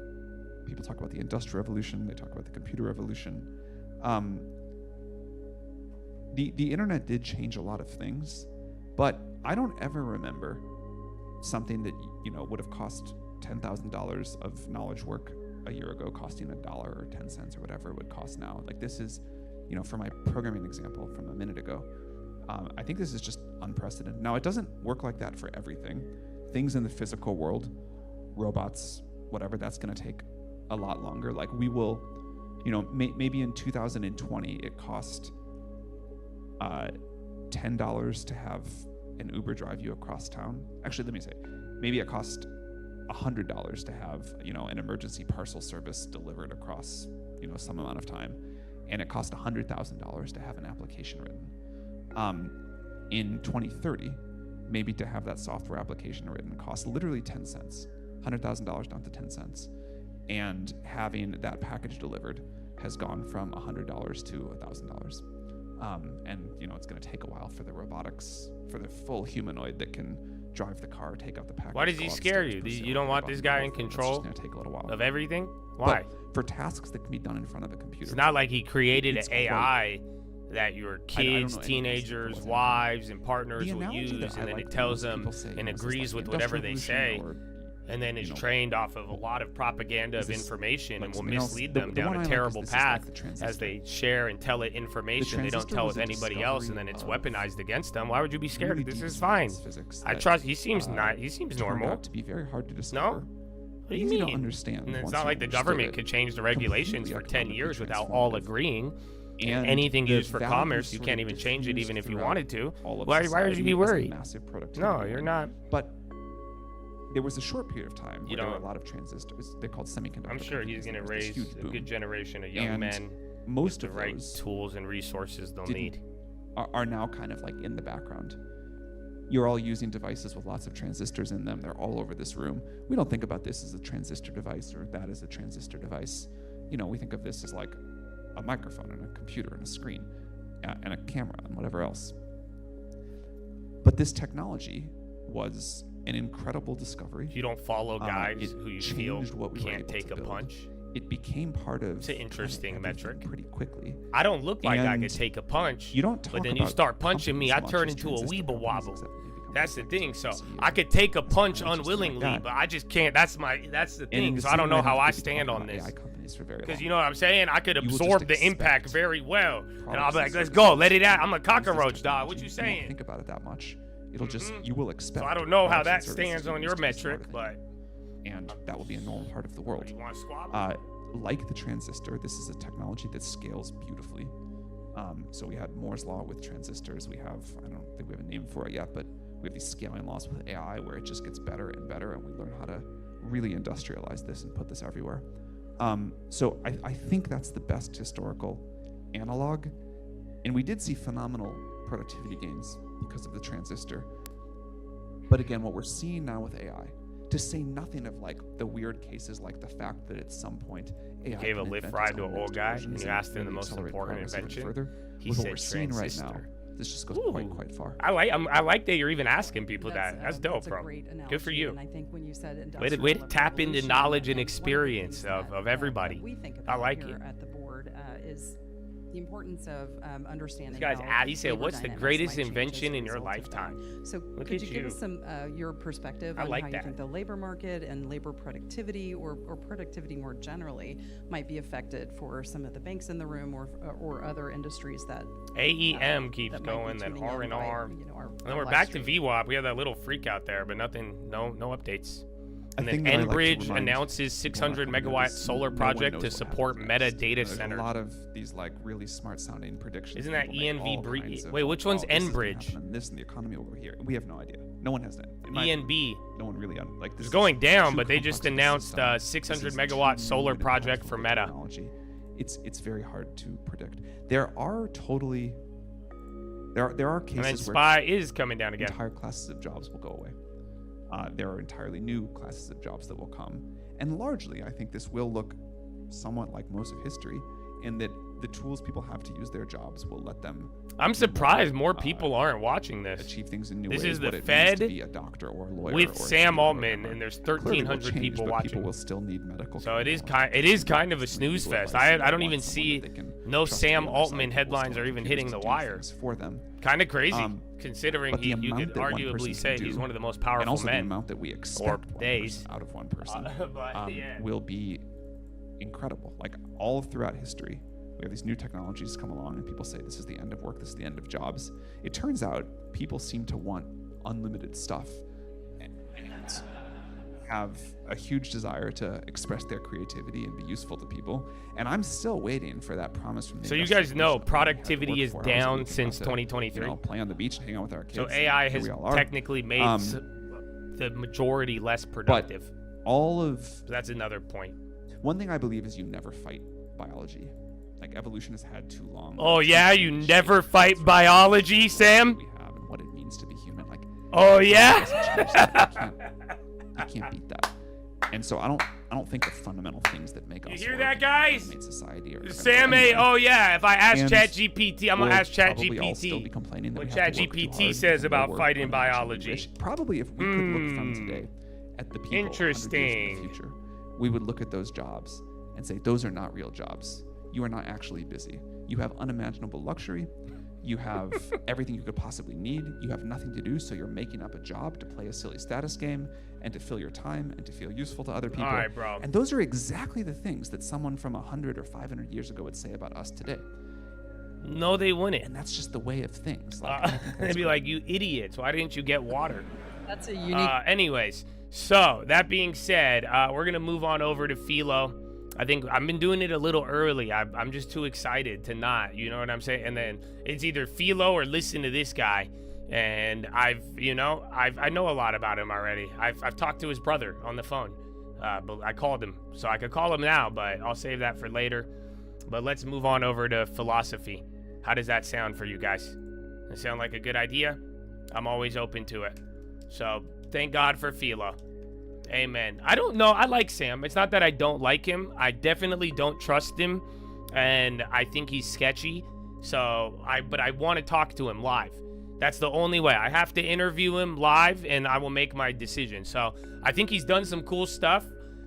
people talk about the Industrial Revolution, they talk about the Computer Revolution. The internet did change a lot of things, but I don't ever remember something that would have cost $10,000 of knowledge work a year ago costing $1 or 10 cents or whatever it would cost now. Like this is, for my programming example from a minute ago, I think this is just unprecedented. Now, it doesn't work like that for everything. Things in the physical world, robots, whatever, that's going to take a lot longer. Like we will, maybe in 2020, it cost $10 to have an Uber drive you across town. Actually, let me say, maybe it cost $100 to have, an emergency parcel service delivered across, some amount of time. And it cost $100,000 to have an application written. In 2030, maybe to have that software application written costs literally 10 cents, $100,000 down to 10 cents. And having that package delivered has gone from $100 to $1,000. And it's going to take a while for the robotics, for the full humanoid that can drive the car, take out the package. Why does he scare you? You don't want this guy in control of everything? Why? But for tasks that can be done in front of a computer. It's not like he created an AI that your kids, teenagers, wives, and partners will use, and then it tells them and agrees with whatever they say, and then is trained off of a lot of propaganda of information and will mislead them down a terrible path as they share and tell it information they don't tell with anybody else, and then it's weaponized against them. Why would you be scared? This is fine. I trust. He seems normal. To be very hard to discover. No. What do you mean? To understand. And it's not like the government could change the regulations for 10 years without all agreeing. And anything used for commerce, you can't even change it even if you wanted to. Why would you be worried? Massive productivity. No, you're not. But there was a short period of time where there were a lot of transistors. They're called semiconductor. I'm sure he's going to raise a good generation of young men most with of the right those tools and resources they'll need. Are now kind of like in the background. You're all using devices with lots of transistors in them. They're all over this room. We don't think about this as a transistor device or that as a transistor device. We think of this as like a microphone and a computer and a screen and a camera and whatever else. But this technology was an incredible discovery. You don't follow guys who you feel can't take a punch. It became part of. It's an interesting metric. Pretty quickly. I don't look like I could take a punch. You don't talk but then about you start punching me, I turn into a weeble wobble. That's the thing. So I could take a punch unwillingly, but I just can't. That's the thing. So I don't know how I stand on this. Because you know what I'm saying? I could absorb the impact very well. And I'll be like, let's go, let it out. I'm a cockroach, dog. What you saying? Think about it that much. It'll just, you will expect. So I don't know how that stands on your metric, but. And that will be a normal part of the world. You want to squabble? Like the transistor, this is a technology that scales beautifully. So we had Moore's law with transistors. We have, I don't think we have a name for it yet, but we have these scaling laws with AI where it just gets better and better, and we learn how to really industrialize this and put this everywhere. So I think that's the best historical analog. And we did see phenomenal productivity gains because of the transistor. But again, what we're seeing now with AI, to say nothing of like the weird cases like the fact that at some point AI gave a lift ride to an old guy and you asked him the most important invention. He said what we're seeing right now, this just goes quite far. I like that you're even asking people that. That's dope, bro. Good for you. And I think when you said way to tap into knowledge and experience of everybody. We think I about like here it. at the board is the importance of understanding. This guy's he said, "What's the greatest invention in your lifetime?" So Look could at you give us some your perspective on how you think the labor market and labor productivity or productivity more generally might be affected for some of the banks in the room or other industries that AEM keeps going, then R&R. And then we're back to VWAP. We had that little freak out there, but nothing, no updates. And then Enbridge announces 600 megawatt solar project to support Meta data center. A lot of these like really smart sounding predictions. Isn't that ENV? Wait, which one's Enbridge? This and the economy over here. We have no idea. No one has that. ENB. No one really like this. It's going down, but they just announced 600 megawatt solar project for Meta. It's very hard to predict. There are cases and then SPY is coming down again. Entire classes of jobs will go away. There are entirely new classes of jobs that will come. And largely, I think this will look somewhat like most of history in that the tools people have to use their jobs will let them. I'm surprised more people aren't watching this. Achieve things in new ways. This is the what it Fed means to be a doctor or a lawyer with Sam Altman, and there's 1,300 people watching. People will still need medical. So it is kind of a snooze fest. I don't even see no Sam Altman headlines are even hitting the wire for them. Kind of crazy, considering you could arguably say he's one of the most powerful and also men. The amount that we expect out of one person yeah. will be incredible. Like all throughout history, we have these new technologies come along, and people say this is the end of work, this is the end of jobs. It turns out people seem to want unlimited stuff and have a huge desire to express their creativity and be useful to people. And I'm still waiting for that promise from the So you guys know productivity is down since 2023. Play on the beach and hang out with our kids. So AI has technically made the majority less productive. So that's another point. One thing I believe is you never fight biology. Like evolution has had too long. Oh yeah, you never fight biology, Sam? We have and what it means to be human. Like oh yeah. You can't beat that. And so I don't think the fundamental things that make us you hear that, guys? Society Sam oh yeah, if I ask ChatGPT, I'm gonna ask ChatGPT what ChatGPT says about fighting biology. Probably if we could look from today at the people 100 years in the future, we would look at those jobs and say those are not real jobs. You are not actually busy. You have unimaginable luxury. You have everything you could possibly need. You have nothing to do, so you're making up a job to play a silly status game and to fill your time and to feel useful to other people. All right, bro. And those are exactly the things that someone from 100 or 500 years ago would say about us today. No, they wouldn't. And that's just the way of things. They'd be like, you idiots, why didn't you get water? That's a unique... anyways, so that being said, we're going to move on over to Philo. I think I've been doing it a little early. I'm just too excited to not, you know what I'm saying? And then it's either Philo or listen to this guy. And I know a lot about him already. I've talked to his brother on the phone, but I called him, so I could call him now, but I'll save that for later. But let's move on over to philosophy. How does that sound for you guys? Does it sound like a good idea? I'm always open to it. So thank God for Philo. Amen. I don't know. I like Sam. It's not that I don't like him. I definitely don't trust him, and I think he's sketchy. But I want to talk to him live. That's the only way. I have to interview him live, and I will make my decision. So I think he's done some cool stuff.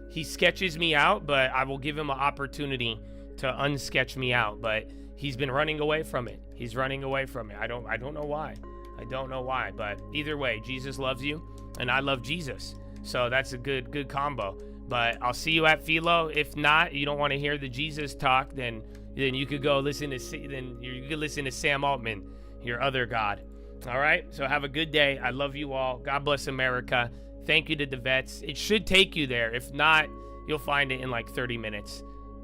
He sketches me out, but I will give him an opportunity to unsketch me out. But he's been running away from it. He's running away from it. I don't know why. I don't know why. But either way, Jesus loves you, and I love Jesus. So that's a good combo. But I'll see you at Philo. If not, you don't want to hear the Jesus talk, then you could go listen to Sam Altman, your other God. All right, so have a good day. I love you all. God bless America. Thank you to the vets. It should take you there. If not, you'll find it in like 30 minutes.